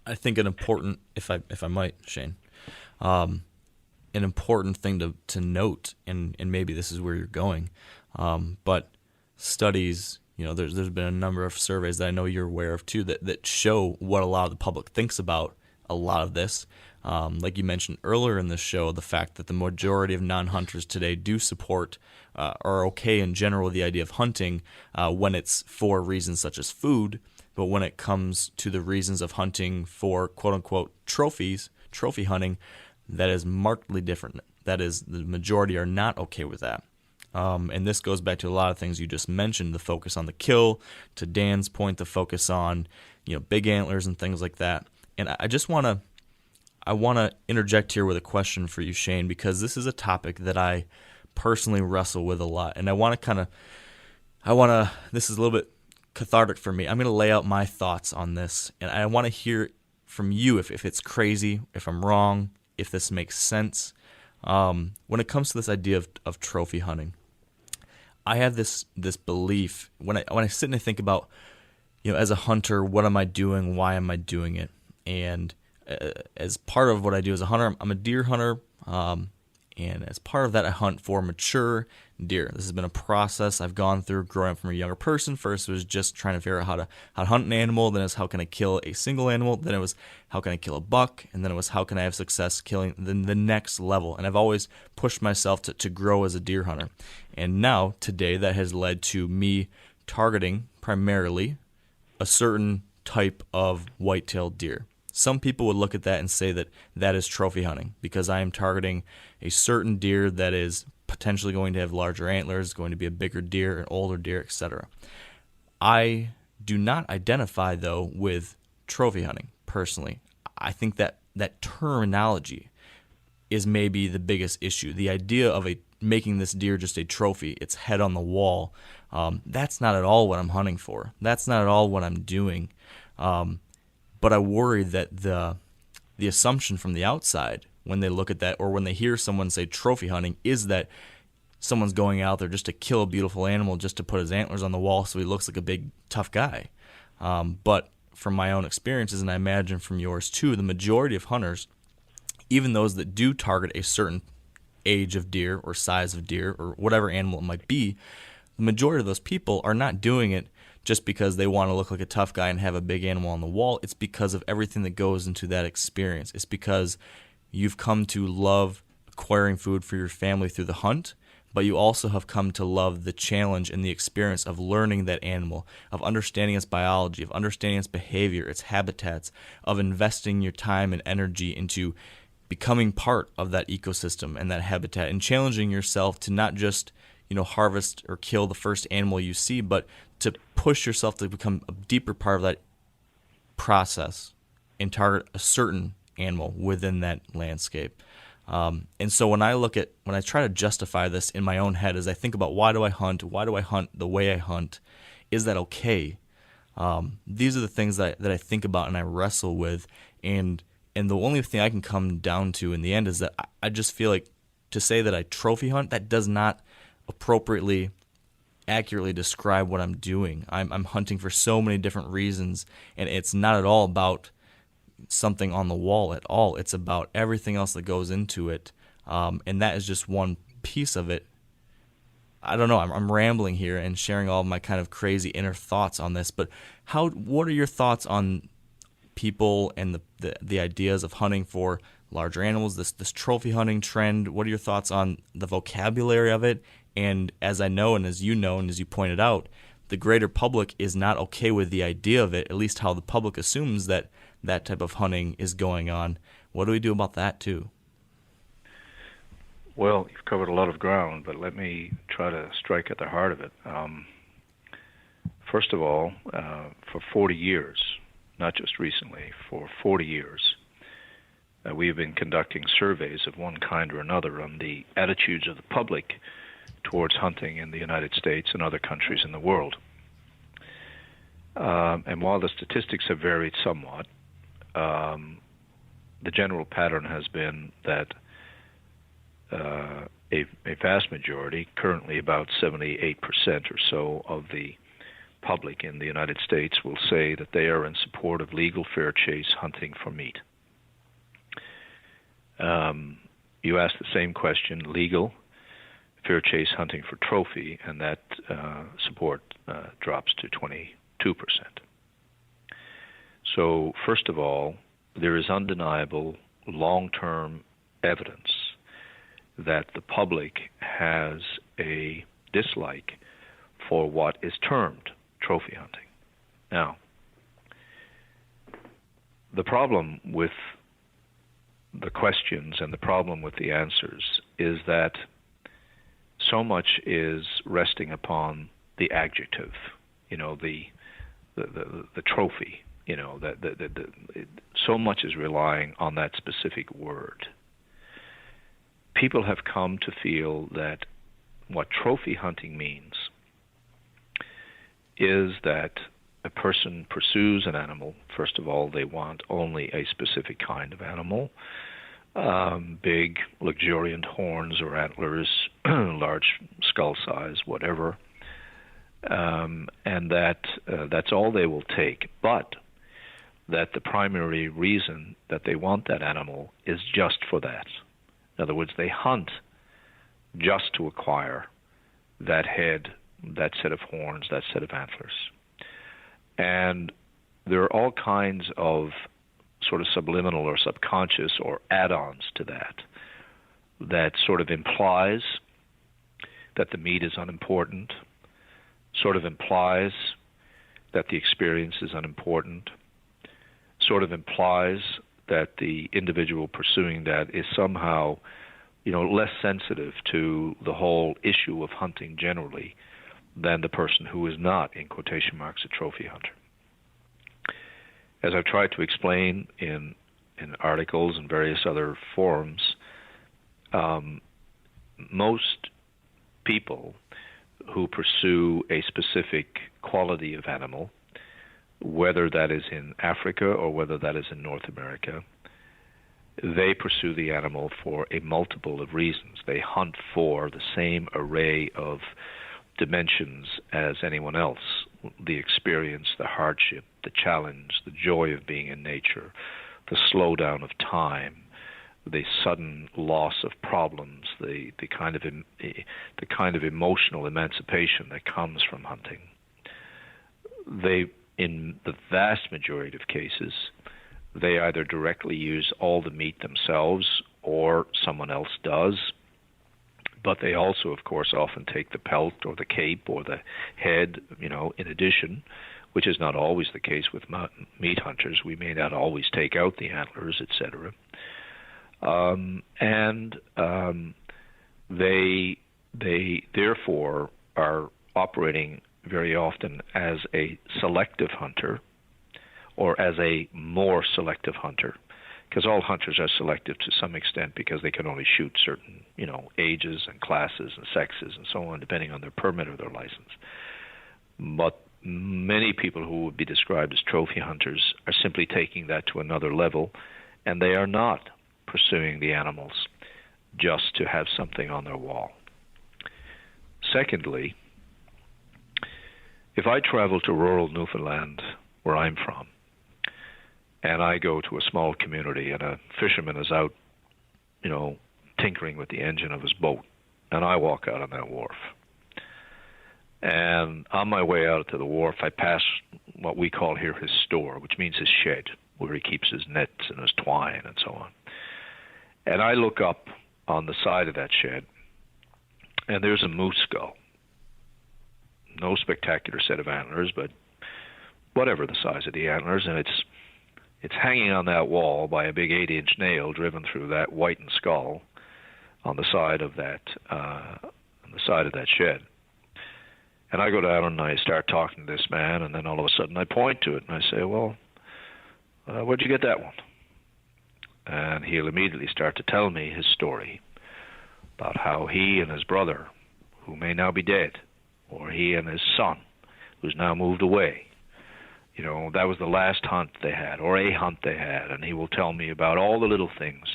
[SPEAKER 3] I think an important, if I might, Shane, an important thing to note, and maybe this is where you're going, but studies, there's been a number of surveys that I know you're aware of too that show what a lot of the public thinks about a lot of this. Like you mentioned earlier in the show, the fact that the majority of non-hunters today do support are okay in general with the idea of hunting when it's for reasons such as food, but when it comes to the reasons of hunting for quote-unquote trophy hunting, that is markedly different. That is, the majority are not okay with that. And this goes back to a lot of things you just mentioned, the focus on the kill, to Dan's point, the focus on big antlers and things like that. And I want to interject here with a question for you, Shane, because this is a topic that I personally wrestle with a lot. And this is a little bit cathartic for me. I'm going to lay out my thoughts on this, and I want to hear from you if it's crazy, if I'm wrong, if this makes sense. When it comes to this idea of trophy hunting, I have this belief when I sit and I think about, as a hunter, what am I doing? Why am I doing it? And as part of what I do as a hunter, I'm a deer hunter, and as part of that, I hunt for mature deer. This has been a process I've gone through growing up from a younger person. First, it was just trying to figure out how to hunt an animal. Then it was how can I kill a single animal. Then it was how can I kill a buck. And then it was how can I have success killing the next level. And I've always pushed myself to grow as a deer hunter. And now, today, that has led to me targeting primarily a certain type of white-tailed deer. Some people would look at that and say that is trophy hunting because I am targeting a certain deer that is potentially going to have larger antlers, going to be a bigger deer, an older deer, etc. I do not identify, though, with trophy hunting personally. I think that terminology is maybe the biggest issue. The idea of making this deer just a trophy, its head on the wall, that's not at all what I'm hunting for. That's not at all what I'm doing. But I worry that the assumption from the outside when they look at that or when they hear someone say trophy hunting is that someone's going out there just to kill a beautiful animal, just to put his antlers on the wall so he looks like a big, tough guy. But from my own experiences, and I imagine from yours too, the majority of hunters, even those that do target a certain age of deer or size of deer or whatever animal it might be, the majority of those people are not doing it just because they want to look like a tough guy and have a big animal on the wall. It's because of everything that goes into that experience. It's because you've come to love acquiring food for your family through the hunt, but you also have come to love the challenge and the experience of learning that animal, of understanding its biology, of understanding its behavior, its habitats, of investing your time and energy into becoming part of that ecosystem and that habitat, and challenging yourself to not just harvest or kill the first animal you see, but to push yourself to become a deeper part of that process and target a certain animal within that landscape. And so when I try to justify this in my own head as I think about why do I hunt the way I hunt, is that okay? These are the things that I think about and I wrestle with, and the only thing I can come down to in the end is that I just feel like to say that I trophy hunt, that does not appropriately, accurately describe what I'm doing. I'm hunting for so many different reasons, and it's not at all about something on the wall at all. It's about everything else that goes into it, and that is just one piece of it. I don't know. I'm rambling here and sharing all of my kind of crazy inner thoughts on this, but what are your thoughts on people and the ideas of hunting for larger animals, this trophy hunting trend? What are your thoughts on the vocabulary of it? And as I know, and as you know, and as you pointed out, the greater public is not okay with the idea of it, at least how the public assumes that type of hunting is going on. What do we do about that too?
[SPEAKER 6] Well, you've covered a lot of ground, but let me try to strike at the heart of it. First of all, for 40 years, not just recently, for 40 years, we've been conducting surveys of one kind or another on the attitudes of the public towards hunting in the United States and other countries in the world. And while the statistics have varied somewhat, the general pattern has been that a vast majority, currently about 78% or so of the public in the United States, will say that they are in support of legal fair chase hunting for meat. You ask the same question, legal fair chase hunting for trophy, and that support drops to 22%. So first of all, there is undeniable long-term evidence that the public has a dislike for what is termed trophy hunting. Now, the problem with the questions and the problem with the answers is that so much is resting upon the adjective, the trophy, so much is relying on that specific word. People have come to feel that what trophy hunting means is that a person pursues an animal. First of all, they want only a specific kind of animal, big, luxuriant horns or antlers, large skull size, whatever, and that's all they will take. But that the primary reason that they want that animal is just for that. In other words, they hunt just to acquire that head, that set of horns, that set of antlers. And there are all kinds of sort of subliminal or subconscious or add-ons to that sort of implies that the meat is unimportant, sort of implies that the experience is unimportant, sort of implies that the individual pursuing that is somehow, less sensitive to the whole issue of hunting generally than the person who is not, in quotation marks, a trophy hunter. As I've tried to explain in articles and various other forums, most people who pursue a specific quality of animal, whether that is in Africa or whether that is in North America, they pursue the animal for a multiple of reasons. They hunt for the same array of dimensions as anyone else: the experience, the hardship, the challenge, the joy of being in nature, the slowdown of time, the sudden loss of problems, the kind of emotional emancipation that comes from hunting. They, in the vast majority of cases, they either directly use all the meat themselves or someone else does, but they also, of course, often take the pelt or the cape or the head, in addition, which is not always the case with meat hunters. We may not always take out the antlers, etc. They therefore are operating very often as a selective hunter or as a more selective hunter, because all hunters are selective to some extent because they can only shoot certain, ages and classes and sexes and so on, depending on their permit or their license. But many people who would be described as trophy hunters are simply taking that to another level, and they are not pursuing the animals just to have something on their wall. Secondly, if I travel to rural Newfoundland, where I'm from, and I go to a small community and a fisherman is out, tinkering with the engine of his boat, and I walk out on that wharf. And on my way out to the wharf, I pass what we call here his store, which means his shed, where he keeps his nets and his twine and so on. And I look up on the side of that shed, and there's a moose skull. No spectacular set of antlers, but whatever the size of the antlers, and it's hanging on that wall by a big 8-inch nail driven through that whitened skull on the side of that shed. And I go down and I start talking to this man, and then all of a sudden I point to it and I say, "Well, where'd you get that one?" and he'll immediately start to tell me his story about how he and his brother, who may now be dead, or he and his son, who's now moved away, that was the last hunt they had, or a hunt they had, and he will tell me about all the little things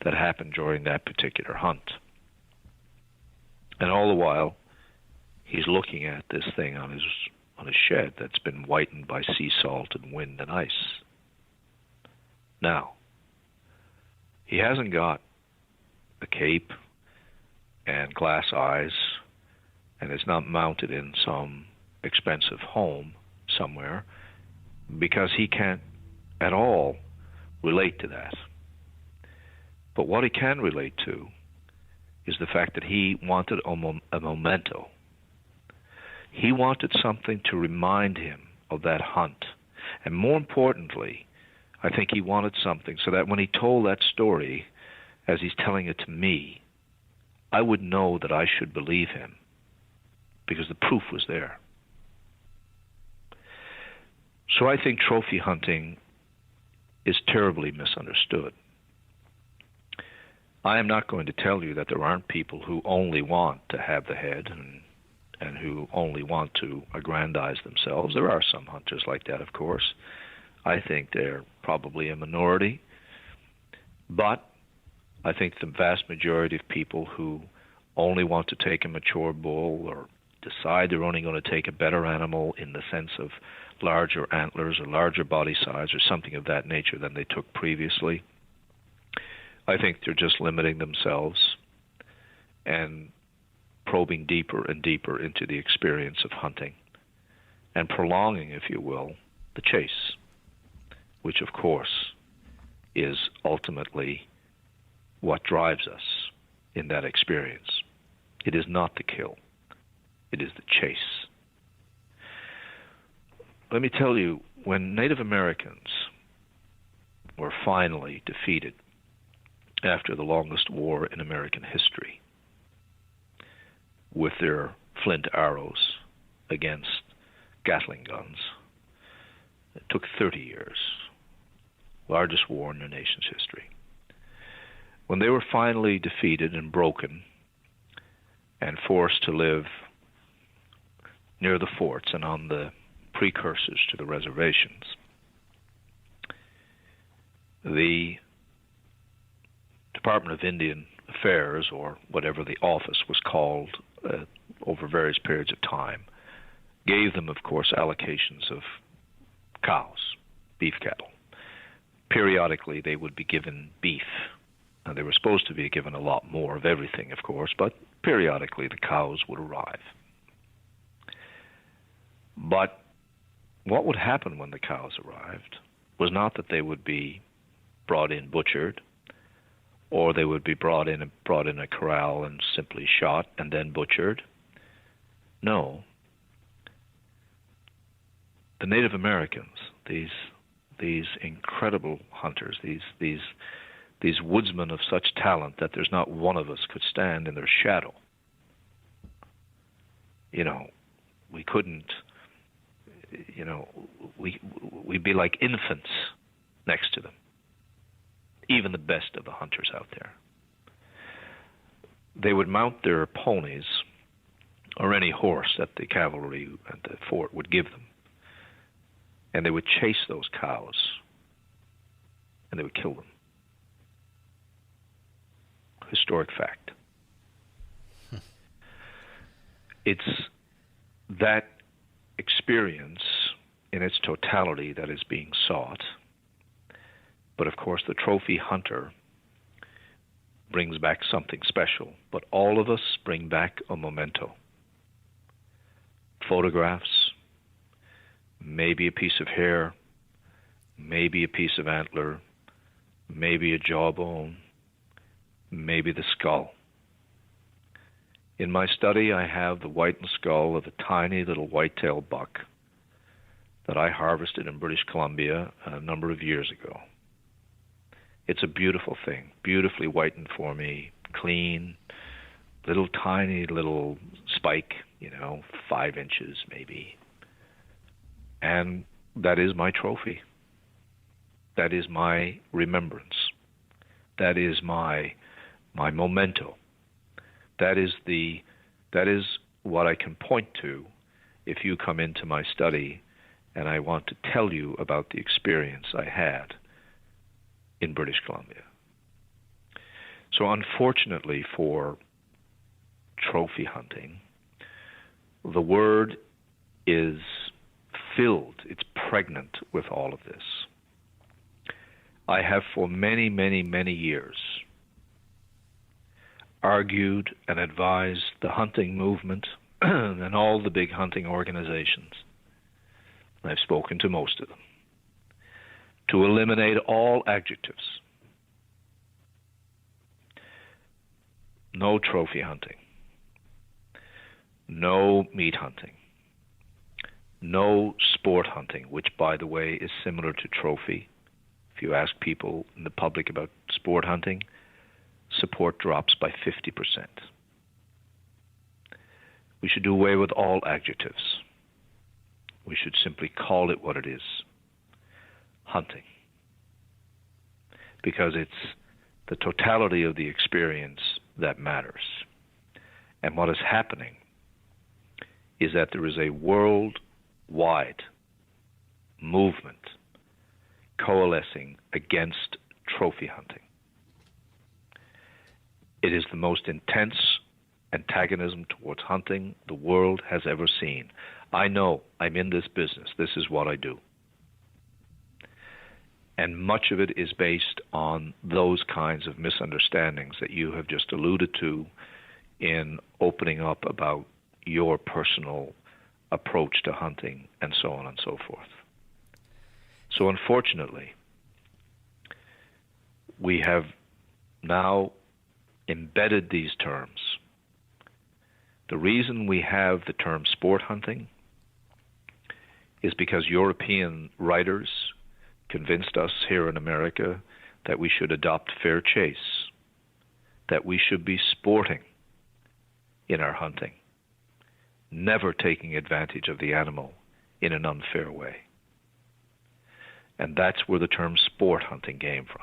[SPEAKER 6] that happened during that particular hunt. And all the while, he's looking at this thing on his shed that's been whitened by sea salt and wind and ice. Now, he hasn't got a cape and glass eyes, and it's not mounted in some expensive home somewhere, because he can't at all relate to that. But what he can relate to is the fact that he wanted a memento. He wanted something to remind him of that hunt. And more importantly, I think he wanted something so that when he told that story, as he's telling it to me, I would know that I should believe him, because the proof was there. So I think trophy hunting is terribly misunderstood. I am not going to tell you that there aren't people who only want to have the head and who only want to aggrandize themselves. There are some hunters like that, of course. I think they're probably a minority. But I think the vast majority of people who only want to take a mature bull or decide they're only going to take a better animal in the sense of larger antlers or larger body size or something of that nature than they took previously, I think they're just limiting themselves and probing deeper and deeper into the experience of hunting and prolonging, if you will, the chase, which of course is ultimately what drives us in that experience. It is not the kill. It is the chase. Let me tell you, when Native Americans were finally defeated after the longest war in American history with their flint arrows against Gatling guns, it took 30 years, largest war in their nation's history. When they were finally defeated and broken and forced to live near the forts and on the precursors to the reservations, the Department of Indian Affairs, or whatever the office was called over various periods of time, gave them, of course, allocations of cows, beef cattle. Periodically, they would be given beef. Now, they were supposed to be given a lot more of everything, of course, but periodically the cows would arrive. But what would happen when the cows arrived was not that they would be brought in butchered, or they would be brought in a corral and simply shot and then butchered. No. The Native Americans, these incredible hunters, these woodsmen of such talent that there's not one of us could stand in their shadow. We couldn't, we'd be like infants next to them, even the best of the hunters out there. They would mount their ponies or any horse that the cavalry at the fort would give them, and they would chase those cows, and they would kill them. Historic fact. It's that experience in its totality that is being sought. But of course, the trophy hunter brings back something special. But all of us bring back a memento. Photographs, maybe a piece of hair, maybe a piece of antler, maybe a jawbone, maybe the skull. In my study, I have the whitened skull of a tiny little white-tailed buck that I harvested in British Columbia a number of years ago. It's a beautiful thing, beautifully whitened for me, clean, tiny little spike, 5 inches maybe. And that is my trophy. That is my remembrance That is my memento. That is what I can point to if you come into my study and I want to tell you about the experience I had in British Columbia. So unfortunately for trophy hunting, the word is filled, it's pregnant with all of this. I have for many, many, many years argued and advised the hunting movement and all the big hunting organizations, I've spoken to most of them, to eliminate all adjectives. No trophy hunting. No meat hunting. No sport hunting, which, by the way, is similar to trophy. If you ask people in the public about sport hunting, support drops by 50%. We should do away with all adjectives. We should simply call it what it is, hunting. Because it's the totality of the experience that matters. And what is happening is that there is a worldwide movement coalescing against trophy hunting. It is the most intense antagonism towards hunting the world has ever seen. I know, I'm in this business. This is what I do. And much of it is based on those kinds of misunderstandings that you have just alluded to in opening up about your personal approach to hunting and so on and so forth. So unfortunately, we have now embedded these terms. The reason we have the term sport hunting is because European writers convinced us here in America that we should adopt fair chase, that we should be sporting in our hunting, never taking advantage of the animal in an unfair way. And that's where the term sport hunting came from.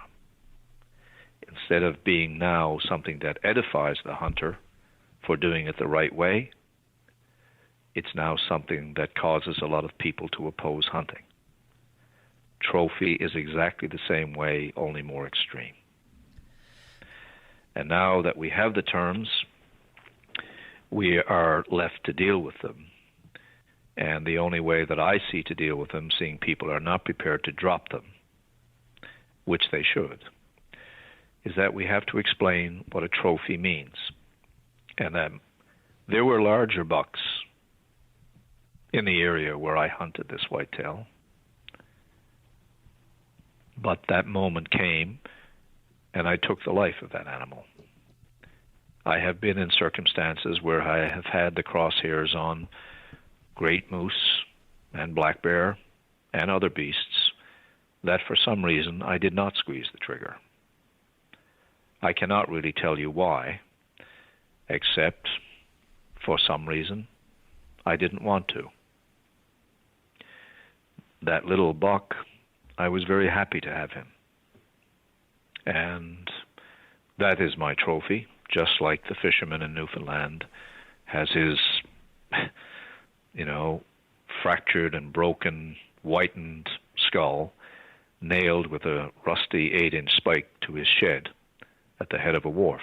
[SPEAKER 6] Instead of being now something that edifies the hunter for doing it the right way, it's now something that causes a lot of people to oppose hunting. Trophy is exactly the same way, only more extreme. And now that we have the terms, we are left to deal with them. And the only way that I see to deal with them, seeing people are not prepared to drop them, which they should, is that we have to explain what a trophy means. And there were larger bucks in the area where I hunted this whitetail. But that moment came, and I took the life of that animal. I have been in circumstances where I have had the crosshairs on great moose and black bear and other beasts that for some reason I did not squeeze the trigger. I cannot really tell you why, except for some reason I didn't want to. That little buck, I was very happy to have him. And that is my trophy, just like the fisherman in Newfoundland has his, fractured and broken, whitened skull nailed with a rusty 8-inch spike to his shed at the head of a wharf.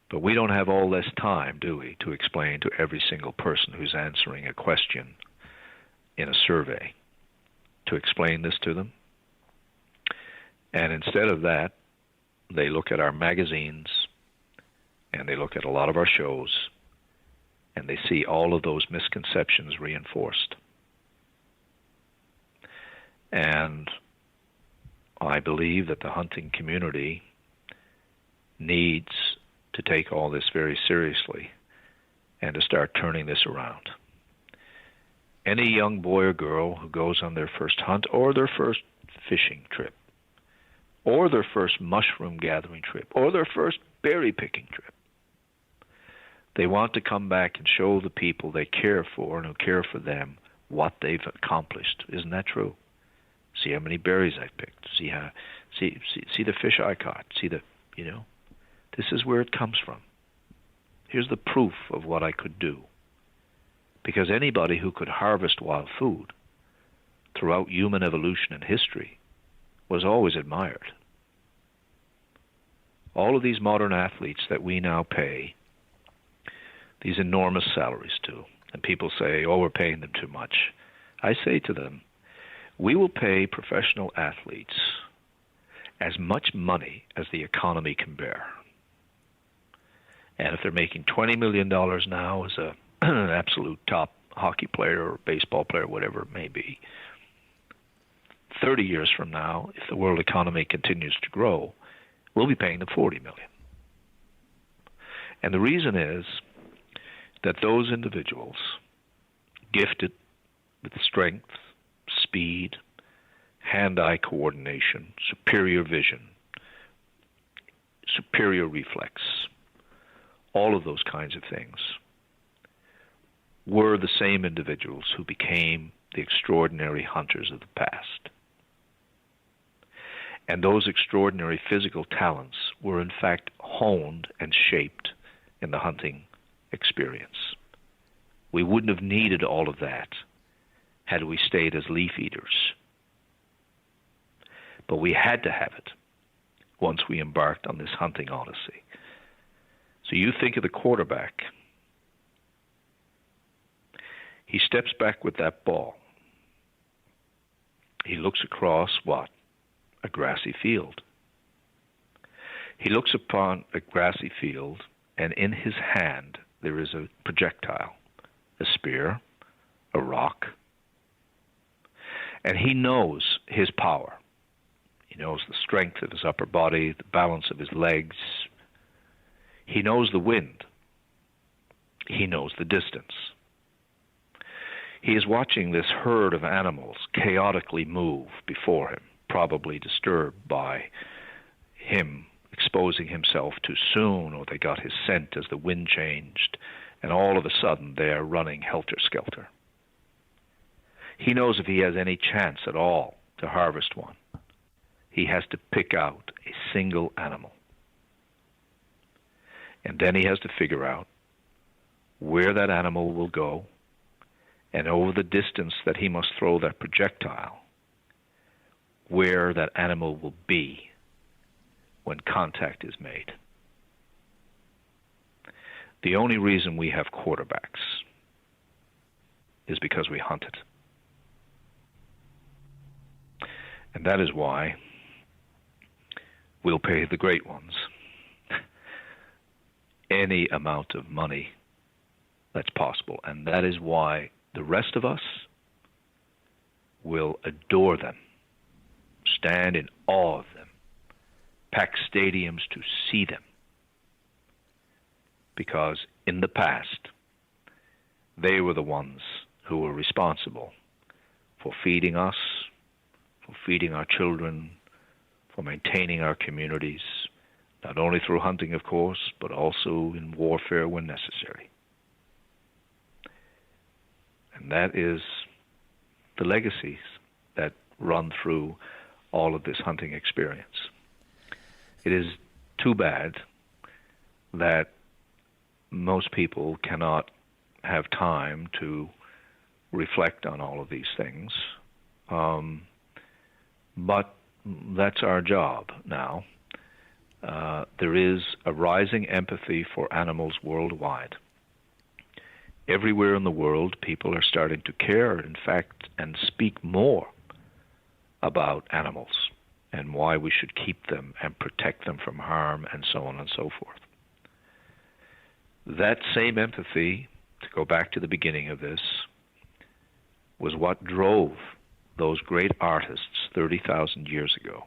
[SPEAKER 6] But we don't have all this time, do we, to explain to every single person who's answering a question in a survey, to explain this to them. And instead of that, they look at our magazines and they look at a lot of our shows and they see all of those misconceptions reinforced. And I believe that the hunting community needs to take all this very seriously and to start turning this around. Any young boy or girl who goes on their first hunt or their first fishing trip or their first mushroom gathering trip or their first berry picking trip, they want to come back and show the people they care for and who care for them what they've accomplished. Isn't that true? See how many berries I've picked. See See the fish I caught. See the, this is where it comes from. Here's the proof of what I could do. Because anybody who could harvest wild food throughout human evolution and history was always admired. All of these modern athletes that we now pay these enormous salaries to, and people say, oh, we're paying them too much. I say to them, we will pay professional athletes as much money as the economy can bear. And if they're making $20 million now as an absolute top hockey player or baseball player, whatever it may be, 30 years from now, if the world economy continues to grow, we'll be paying them $40 million. And the reason is that those individuals, gifted with strength, speed, hand-eye coordination, superior vision, superior reflex, all of those kinds of things, were the same individuals who became the extraordinary hunters of the past. And those extraordinary physical talents were in fact honed and shaped in the hunting experience. We wouldn't have needed all of that had we stayed as leaf eaters. But we had to have it once we embarked on this hunting odyssey. So you think of the quarterback. He steps back with that ball. He looks across what? A grassy field. He looks upon a grassy field, and in his hand there is a projectile, a spear, a rock. And he knows his power. He knows the strength of his upper body, the balance of his legs. He knows the wind. He knows the distance. He is watching this herd of animals chaotically move before him, probably disturbed by him exposing himself too soon, or they got his scent as the wind changed, and all of a sudden they're running helter-skelter. He knows if he has any chance at all to harvest one, he has to pick out a single animal. And then he has to figure out where that animal will go, and over the distance that he must throw that projectile, where that animal will be when contact is made. The only reason we have quarterbacks is because we hunted. And that is why we'll pay the great ones any amount of money that's possible. And that is why the rest of us will adore them, stand in awe of them, pack stadiums to see them. Because in the past, they were the ones who were responsible for feeding us, for feeding our children, for maintaining our communities, not only through hunting, of course, but also in warfare when necessary. And that is the legacies that run through all of this hunting experience. It is too bad that most people cannot have time to reflect on all of these things. But that's our job now. There is a rising empathy for animals worldwide. Everywhere in the world, people are starting to care, in fact, and speak more about animals and why we should keep them and protect them from harm and so on and so forth. That same empathy, to go back to the beginning of this, was what drove those great artists 30,000 years ago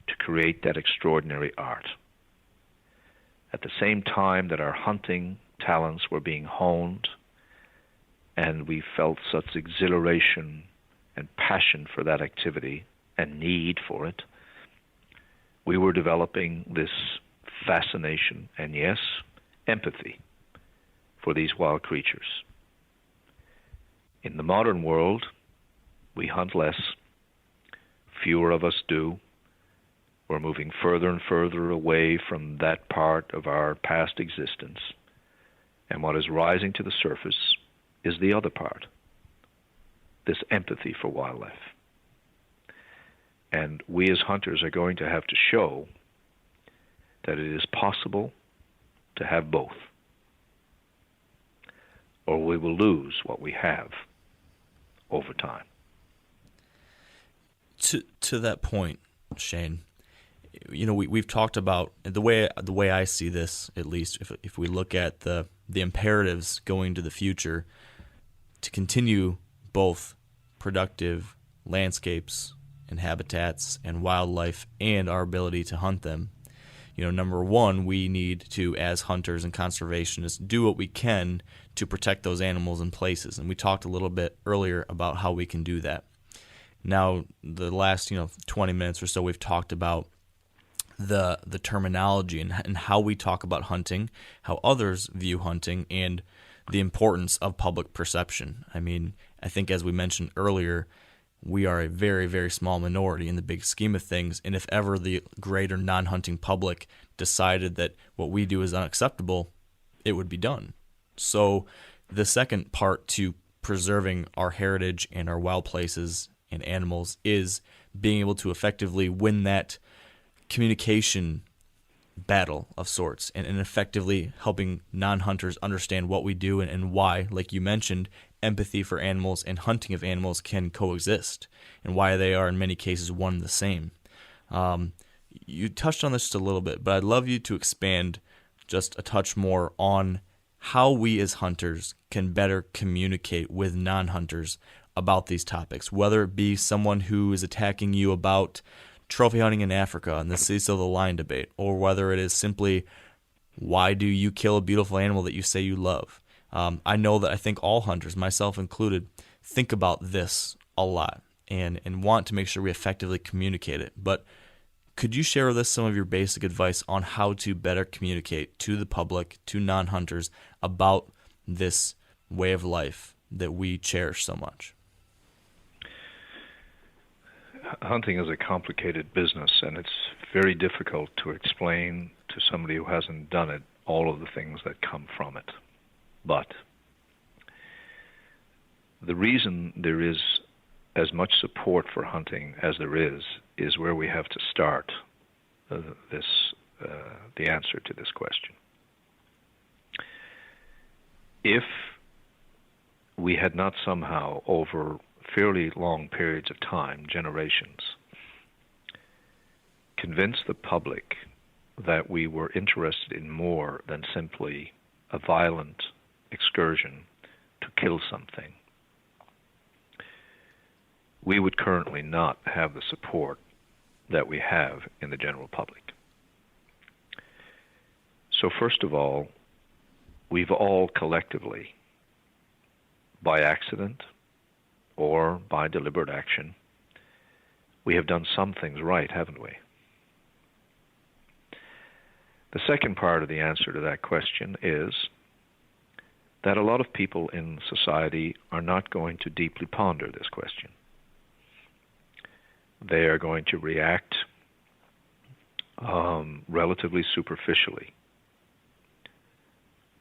[SPEAKER 6] to create that extraordinary art. At the same time that our hunting talents were being honed and we felt such exhilaration and passion for that activity and need for it, we were developing this fascination and, yes, empathy for these wild creatures. In the modern world, we hunt less, fewer of us do, We're moving further and further away from that part of our past existence. And what is rising to the surface is the other part, this empathy for wildlife. And we as hunters are going to have to show that it is possible to have both, or we will lose what we have over time.
[SPEAKER 3] To that point, Shane, we've talked about the way I see this, at least if we look at the imperatives going to the future to continue both productive landscapes and habitats and wildlife and our ability to hunt them. Number one, we need to, as hunters and conservationists, do what we can to protect those animals and places. And we talked a little bit earlier about how we can do that. Now, the last 20 minutes or so, we've talked about the terminology and how we talk about hunting, how others view hunting, and the importance of public perception. I mean, I think as we mentioned earlier, we are a very, very small minority in the big scheme of things, and if ever the greater non-hunting public decided that what we do is unacceptable, it would be done. So the second part to preserving our heritage and our wild places and animals is being able to effectively win that communication battle of sorts and effectively helping non-hunters understand what we do and why, like you mentioned, empathy for animals and hunting of animals can coexist and why they are in many cases one and the same. You touched on this just a little bit, but I'd love you to expand just a touch more on how we as hunters can better communicate with non-hunters about these topics, whether it be someone who is attacking you about trophy hunting in Africa and the Cecil the Lion debate, or whether it is simply, why do you kill a beautiful animal that you say you love? I know that I think all hunters, myself included, think about this a lot and want to make sure we effectively communicate it. But could you share with us some of your basic advice on how to better communicate to the public, to non-hunters, about this way of life that we cherish so much?
[SPEAKER 6] Hunting is a complicated business, and it's very difficult to explain to somebody who hasn't done it all of the things that come from it. But the reason there is as much support for hunting as there is where we have to start the answer to this question. If we had not somehow, over fairly long periods of time, generations, convince the public that we were interested in more than simply a violent excursion to kill something, we would currently not have the support that we have in the general public. So first of all, we've all collectively, by accident or by deliberate action, we have done some things right, haven't we? The second part of the answer to that question is that a lot of people in society are not going to deeply ponder this question. They are going to react relatively superficially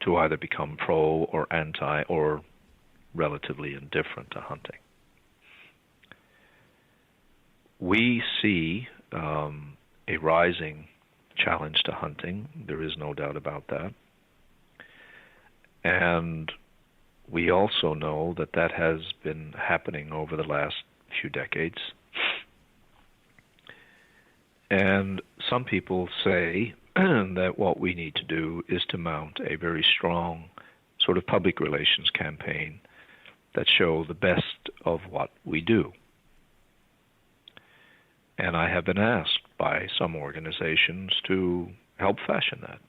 [SPEAKER 6] to either become pro or anti or relatively indifferent to hunting. We see a rising challenge to hunting. There is no doubt about that. And we also know that that has been happening over the last few decades. And some people say that what we need to do is to mount a very strong sort of public relations campaign that show the best of what we do. And I have been asked by some organizations to help fashion that.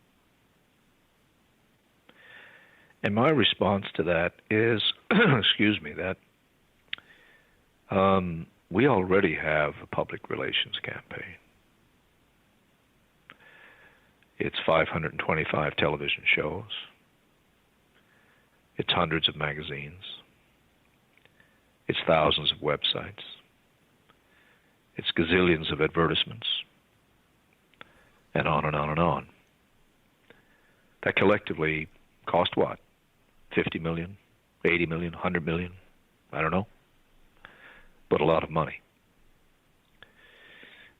[SPEAKER 6] And my response to that is, that we already have a public relations campaign. It's 525 television shows. It's hundreds of magazines. It's thousands of websites. It's gazillions of advertisements. and on and on and on. That collectively cost what? 50 million, 80 million, 100 million? I don't know. But a lot of money.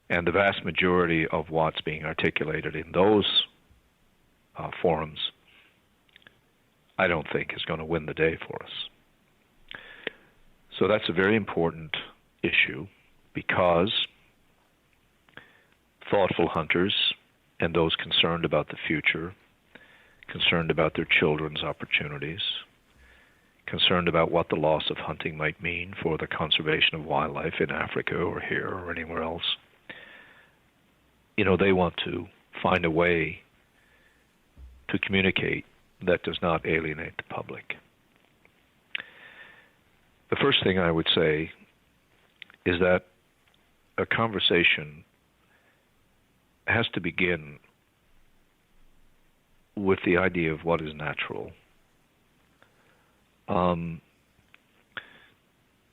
[SPEAKER 6] And the vast majority of what's being articulated in those forums, I don't think is going to win the day for us. So that's a very important issue, because thoughtful hunters and those concerned about the future, concerned about their children's opportunities, concerned about what the loss of hunting might mean for the conservation of wildlife in Africa or here or anywhere else, they want to find a way to communicate that does not alienate the public. The first thing I would say is that a conversation has to begin with the idea of what is natural.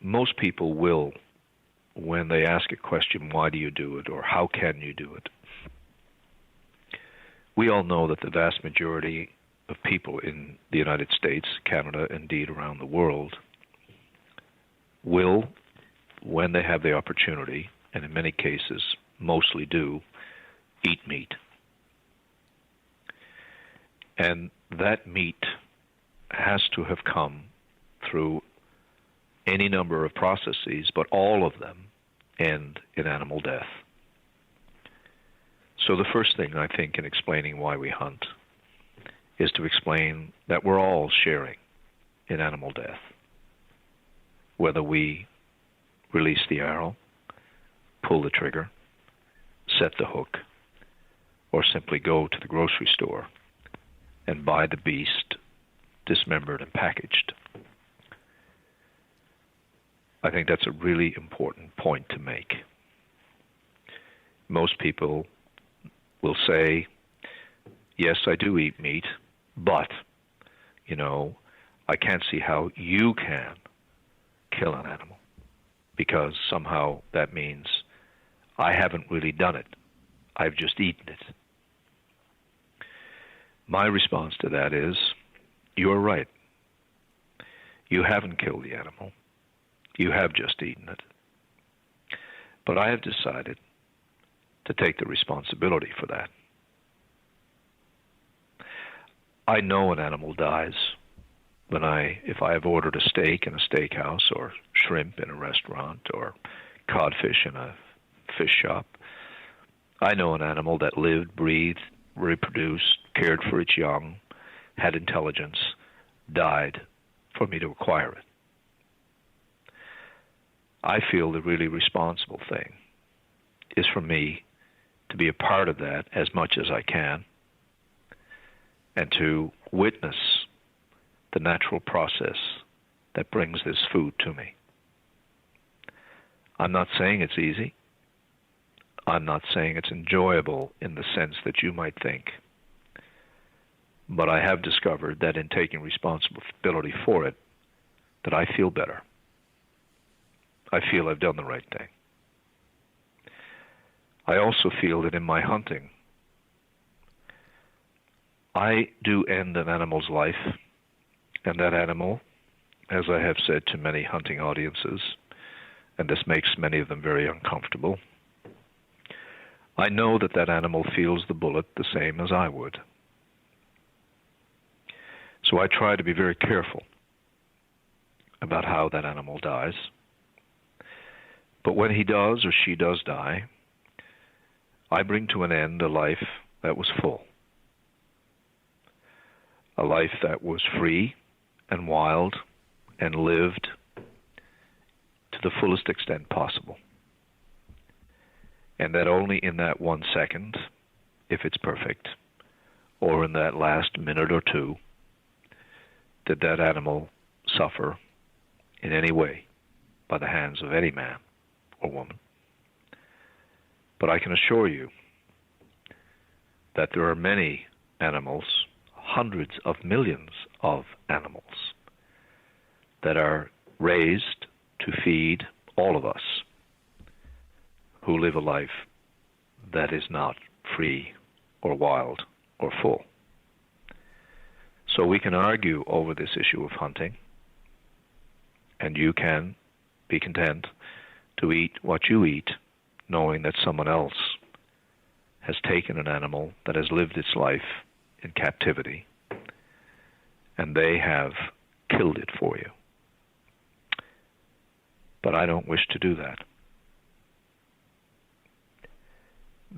[SPEAKER 6] Most people will, when they ask a question, why do you do it, or how can you do it? We all know that the vast majority of people in the United States, Canada, indeed around the world, will, when they have the opportunity, and in many cases mostly do, eat meat. And that meat has to have come through any number of processes, but all of them end in animal death. So the first thing, I think, in explaining why we hunt is to explain that we're all sharing in animal death. Whether we release the arrow, pull the trigger, set the hook, or simply go to the grocery store and buy the beast dismembered and packaged. I think that's a really important point to make. Most people will say, yes, I do eat meat, but, I can't see how you can kill an animal, because somehow that means I haven't really done it. I've just eaten it. My response to that is, you're right. You haven't killed the animal. You have just eaten it. But I have decided to take the responsibility for that. I know an animal dies if I have ordered a steak in a steakhouse, or shrimp in a restaurant, or codfish in a fish shop. I know an animal that lived, breathed, reproduced, cared for its young, had intelligence, died for me to acquire it. I feel the really responsible thing is for me to be a part of that as much as I can, and to witness the natural process that brings this food to me. I'm not saying it's easy. I'm not saying it's enjoyable in the sense that you might think. But I have discovered that in taking responsibility for it, that I feel better. I feel I've done the right thing. I also feel that in my hunting, I do end an animal's life, and that animal, as I have said to many hunting audiences, and this makes many of them very uncomfortable, I know that that animal feels the bullet the same as I would. So I try to be very careful about how that animal dies. But when he does or she does die, I bring to an end a life that was full. A life that was free and wild and lived to the fullest extent possible. And that only in that 1 second, if it's perfect, or in that last minute or two, did that animal suffer in any way by the hands of any man or woman. But I can assure you that there are many animals, hundreds of millions of animals, that are raised to feed all of us, who live a life that is not free or wild or full. So we can argue over this issue of hunting, and you can be content to eat what you eat, knowing that someone else has taken an animal that has lived its life in captivity, and they have killed it for you. But I don't wish to do that.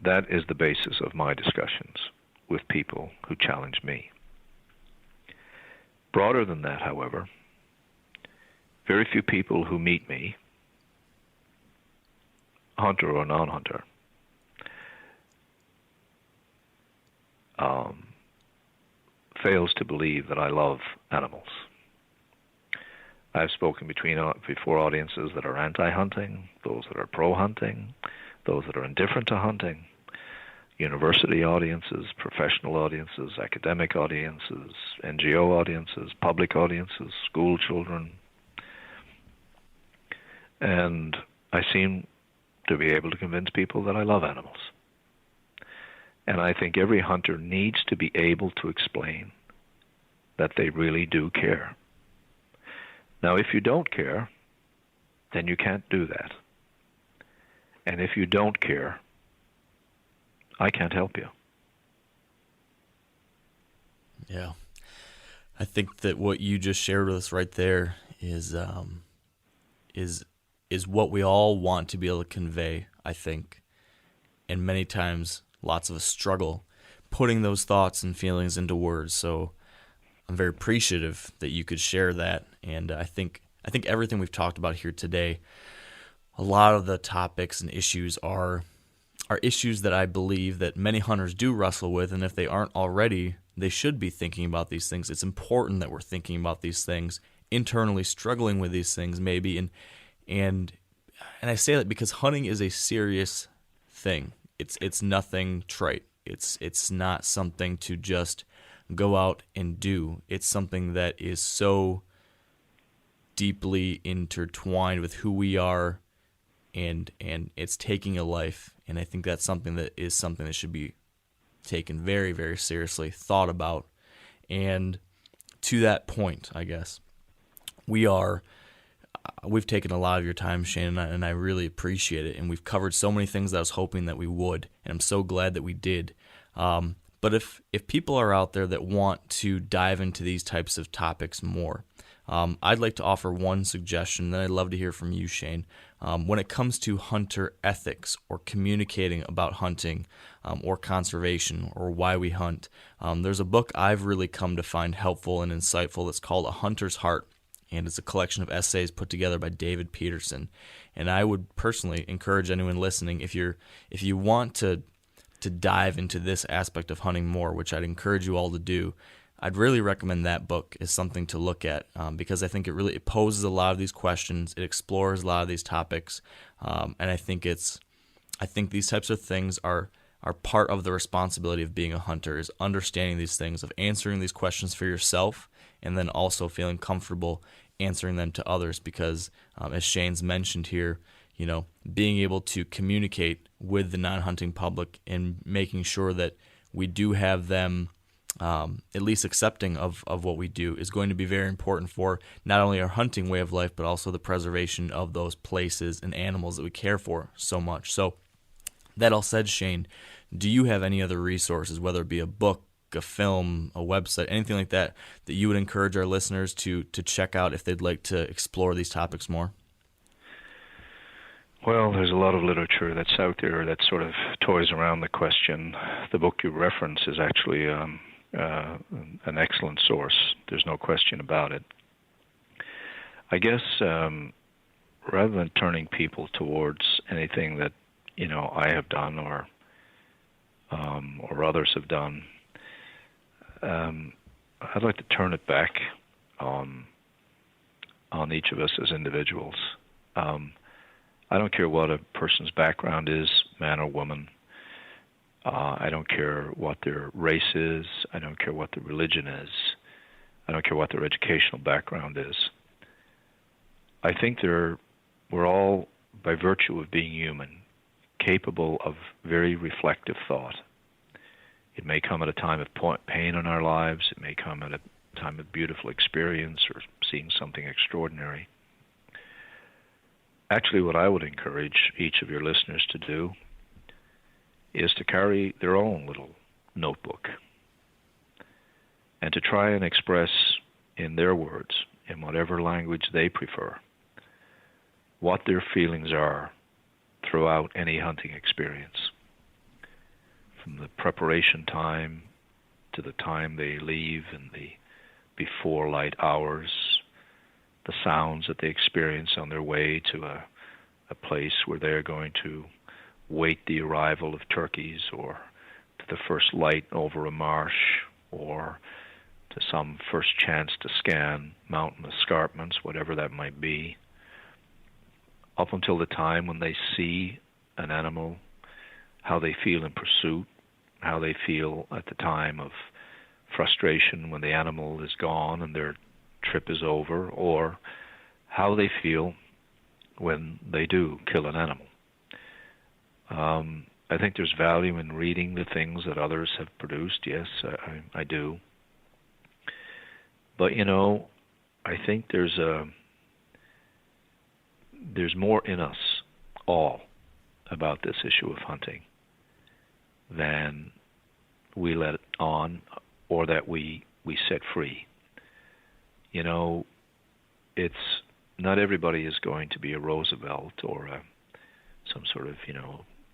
[SPEAKER 6] That is the basis of my discussions with people who challenge me. Broader than that, however, very few people who meet me, hunter or non-hunter, fails to believe that I love animals. I've spoken before audiences that are anti-hunting, those that are pro-hunting, those that are indifferent to hunting, university audiences, professional audiences, academic audiences, NGO audiences, public audiences, school children. And I seem to be able to convince people that I love animals. And I think every hunter needs to be able to explain that they really do care. Now, if you don't care, then you can't do that. And if you don't care, I can't help you.
[SPEAKER 3] Yeah. I think that what you just shared with us right there is what we all want to be able to convey, I think. And many times, lots of us struggle putting those thoughts and feelings into words. So I'm very appreciative that you could share that. And I think everything we've talked about here today, a lot of the topics and issues are issues that I believe that many hunters do wrestle with, and if they aren't already, they should be thinking about these things. It's important that we're thinking about these things, internally struggling with these things maybe, and I say that because hunting is a serious thing. It's nothing trite. It's not something to just go out and do. It's something that is so deeply intertwined with who we are, and it's taking a life. And I think that's something that should be taken very, very seriously, thought about. And to that point, I guess, we've taken a lot of your time, Shane, and I really appreciate it. And we've covered so many things that I was hoping that we would, and I'm so glad that we did. But if people are out there that want to dive into these types of topics more, I'd like to offer one suggestion, then I'd love to hear from you, Shane. When it comes to hunter ethics or communicating about hunting or conservation or why we hunt, there's a book I've really come to find helpful and insightful that's called A Hunter's Heart, and it's a collection of essays put together by David Peterson. And I would personally encourage anyone listening, if you want to dive into this aspect of hunting more, which I'd encourage you all to do, I'd really recommend that book as something to look at, because I think it poses a lot of these questions, it explores a lot of these topics, and I think these types of things are part of the responsibility of being a hunter, is understanding these things, of answering these questions for yourself, and then also feeling comfortable answering them to others, because as Shane's mentioned here, being able to communicate with the non-hunting public and making sure that we do have them at least accepting of what we do is going to be very important for not only our hunting way of life, but also the preservation of those places and animals that we care for so much. So that all said, Shane, do you have any other resources, whether it be a book, a film, a website, anything like that you would encourage our listeners to check out if they'd like to explore these topics more?
[SPEAKER 6] Well, there's a lot of literature that's out there that sort of toys around the question. The book you reference is actually an excellent source. There's no question about it. I guess rather than turning people towards anything that I have done or others have done, I'd like to turn it back on each of us as individuals. I don't care what a person's background is, man or woman. I don't care what their race is. I don't care what their religion is. I don't care what their educational background is. I think we're all, by virtue of being human, capable of very reflective thought. It may come at a time of pain in our lives. It may come at a time of beautiful experience or seeing something extraordinary. Actually, what I would encourage each of your listeners to do is to carry their own little notebook and to try and express in their words, in whatever language they prefer, what their feelings are throughout any hunting experience. From the preparation time to the time they leave in the before light hours, the sounds that they experience on their way to a place where they're going to wait the arrival of turkeys, or to the first light over a marsh, or to some first chance to scan mountain escarpments, whatever that might be, up until the time when they see an animal, how they feel in pursuit, how they feel at the time of frustration when the animal is gone and their trip is over, or how they feel when they do kill an animal. I think there's value in reading the things that others have produced. Yes, I do. But, I think there's more in us all about this issue of hunting than we let on or that we set free. It's not everybody is going to be a Roosevelt or some sort of,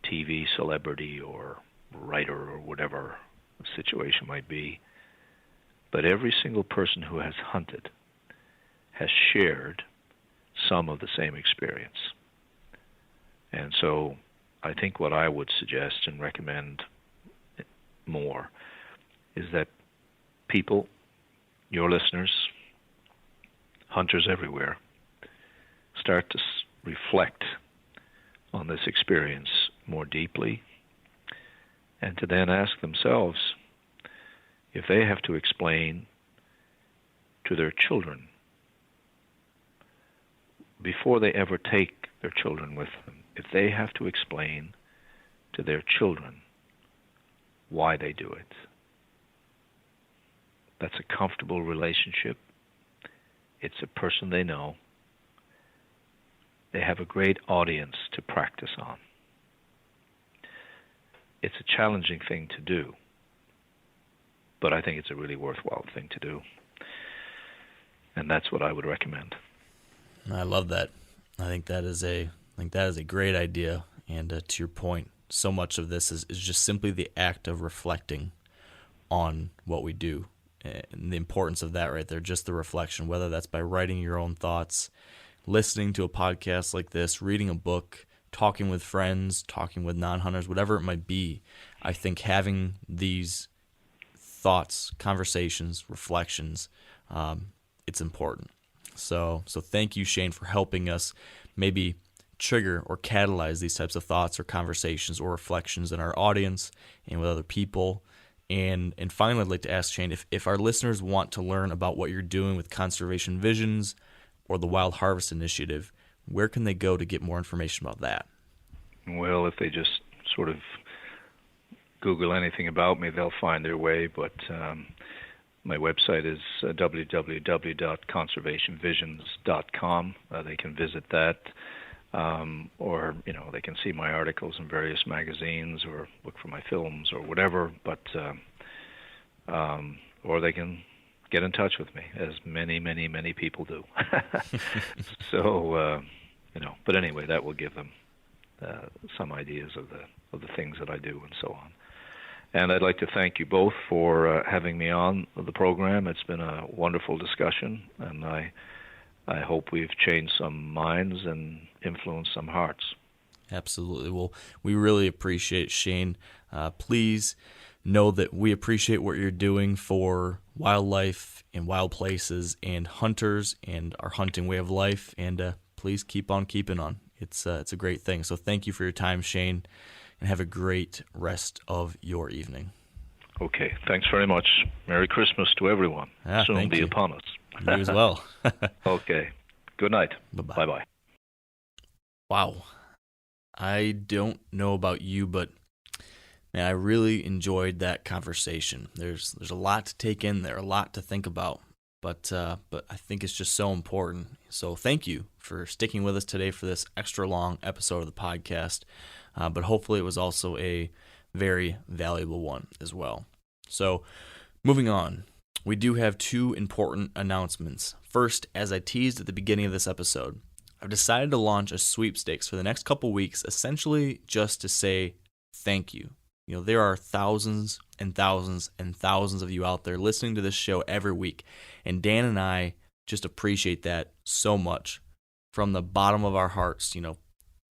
[SPEAKER 6] TV celebrity or writer or whatever the situation might be. But every single person who has hunted has shared some of the same experience. And so I think what I would suggest and recommend more is that people, your listeners, hunters everywhere, start to reflect on this experience more deeply, and to then ask themselves if they have to explain to their children before they ever take their children with them, if they have to explain to their children why they do it. That's a comfortable relationship. It's a person they know. They have a great audience to practice on. It's a challenging thing to do, but I think it's a really worthwhile thing to do. And that's what I would recommend.
[SPEAKER 3] I love that. I think that is a great idea. And to your point, so much of this is just simply the act of reflecting on what we do, and the importance of that right there, just the reflection, whether that's by writing your own thoughts, listening to a podcast like this, reading a book, talking with friends, talking with non-hunters, whatever it might be. I think having these thoughts, conversations, reflections, it's important. So thank you, Shane, for helping us maybe trigger or catalyze these types of thoughts or conversations or reflections in our audience and with other people. And finally, I'd like to ask Shane, if our listeners want to learn about what you're doing with Conservation Visions or the Wild Harvest Initiative, where can they go to get more information about that?
[SPEAKER 6] Well, if they just sort of Google anything about me, they'll find their way. But my website is www.conservationvisions.com. They can visit that, or they can see my articles in various magazines or look for my films or whatever. But or they can get in touch with me, as many people do. So but anyway, that will give them some ideas of the things that I do and so on. And I'd like to thank you both for having me on the program. It's been a wonderful discussion, and I hope we've changed some minds and influenced some hearts.
[SPEAKER 3] Absolutely. Well, we really appreciate it, Shane. Please know that we appreciate what you're doing for wildlife and wild places and hunters and our hunting way of life. And please keep on keeping on. It's a great thing. So thank you for your time, Shane, and have a great rest of your evening.
[SPEAKER 6] Okay. Thanks very much. Merry Christmas to everyone. Soon be upon us.
[SPEAKER 3] You as well.
[SPEAKER 6] Okay. Good night.
[SPEAKER 3] Bye-bye.
[SPEAKER 6] Bye-bye.
[SPEAKER 3] Wow. I don't know about you, but And I really enjoyed that conversation. There's a lot to take in there, a lot to think about, but I think it's just so important. So thank you for sticking with us today for this extra long episode of the podcast, but hopefully it was also a very valuable one as well. So moving on, we do have two important announcements. First, as I teased at the beginning of this episode, I've decided to launch a sweepstakes for the next couple weeks, essentially just to say thank you. You know, there are thousands and thousands and thousands of you out there listening to this show every week, and Dan and I just appreciate that so much from the bottom of our hearts. You know,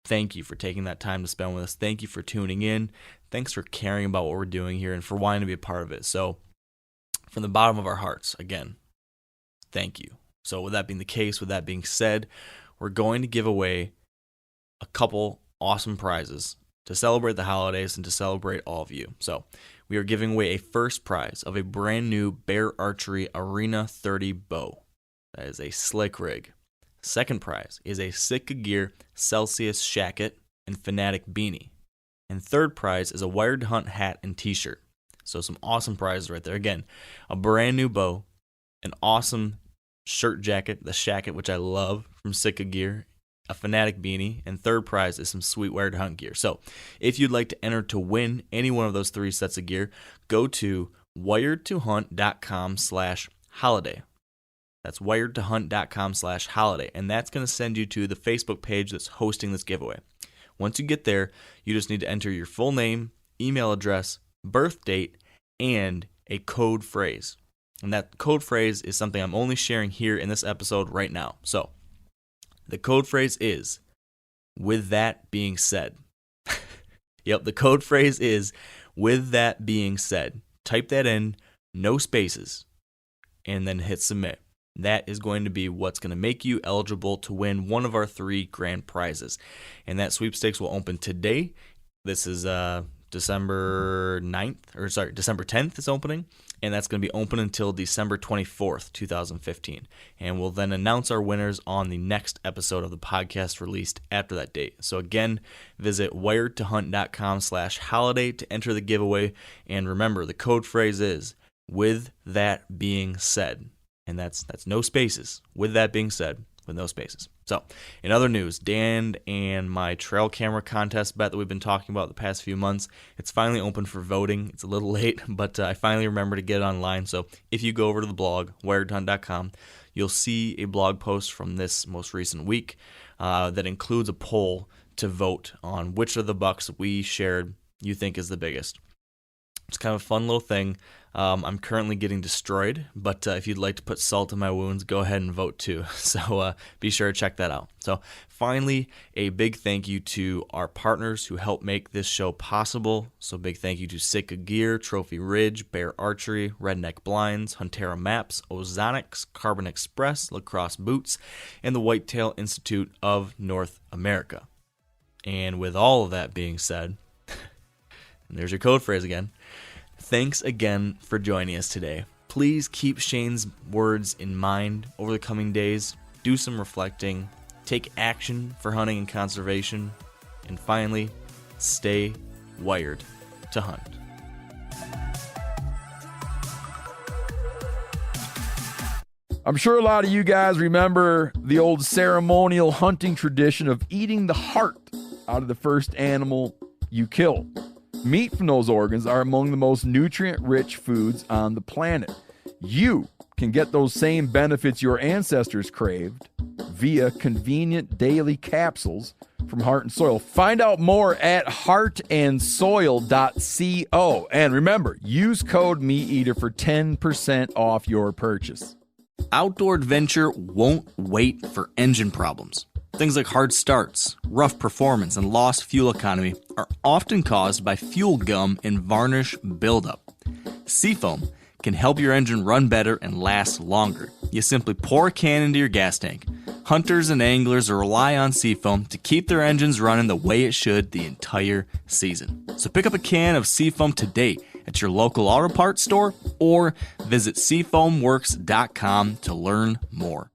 [SPEAKER 3] thank you for taking that time to spend with us. Thank you for tuning in. Thanks for caring about what we're doing here and for wanting to be a part of it. So from the bottom of our hearts, again, thank you. So with that being the case, with that being said, we're going to give away a couple awesome prizes to celebrate the holidays and to celebrate all of you. So we are giving away a first prize of a brand new Bear Archery Arena 30 bow. That is a slick rig. Second prize is a Sitka Gear Celsius shacket and Fanatic beanie. And third prize is a Wired to Hunt hat and t-shirt. So some awesome prizes right there. Again, a brand new bow, an awesome shirt jacket, the shacket, which I love, from Sitka Gear, a Fanatic beanie, and third prize is some sweet Wired to Hunt gear. So if you'd like to enter to win any one of those three sets of gear, go to wiredtohunt.com/holiday. That's wiredtohunt.com/holiday, and that's going to send you to the Facebook page that's hosting this giveaway. Once you get there, you just need to enter your full name, email address, birth date, and a code phrase. And that code phrase is something I'm only sharing here in this episode right now. So the code phrase is, with that being said. Yep, the code phrase is, with that being said. Type that in, no spaces, and then hit submit. That is going to be what's going to make you eligible to win one of our three grand prizes. And that sweepstakes will open today. This is December 10th is opening. And that's going to be open until December 24th, 2015. And we'll then announce our winners on the next episode of the podcast released after that date. So again, visit wiredtohunt.com/holiday to enter the giveaway. And remember, the code phrase is, with that being said. And that's no spaces. With that being said, with no spaces. So, in other news, Dan and my trail camera contest bet that we've been talking about the past few months, it's finally open for voting. It's a little late, but I finally remembered to get it online. So, if you go over to the blog, wiredhunt.com, you'll see a blog post from this most recent week that includes a poll to vote on which of the bucks we shared you think is the biggest. It's kind of a fun little thing. I'm currently getting destroyed, but if you'd like to put salt in my wounds, go ahead and vote too. So be sure to check that out. So finally, a big thank you to our partners who help make this show possible. So big thank you to Sitka Gear, Trophy Ridge, Bear Archery, Redneck Blinds, Huntera Maps, Ozonics, Carbon Express, Lacrosse Boots, and the Whitetail Institute of North America. And with all of that being said, and there's your code phrase again, thanks again for joining us today. Please keep Shane's words in mind over the coming days. Do some reflecting. Take action for hunting and conservation. And finally, stay wired to hunt.
[SPEAKER 1] I'm sure a lot of you guys remember the old ceremonial hunting tradition of eating the heart out of the first animal you kill. Meat from those organs are among the most nutrient-rich foods on the planet. You can get those same benefits your ancestors craved via convenient daily capsules from Heart and Soil. Find out more at heartandsoil.co. And remember, use code MeatEater for 10% off your purchase.
[SPEAKER 3] Outdoor adventure won't wait for engine problems. Things like hard starts, rough performance, and lost fuel economy are often caused by fuel gum and varnish buildup. Seafoam can help your engine run better and last longer. You simply pour a can into your gas tank. Hunters and anglers rely on Seafoam to keep their engines running the way it should the entire season. So pick up a can of Seafoam today at your local auto parts store or visit seafoamworks.com to learn more.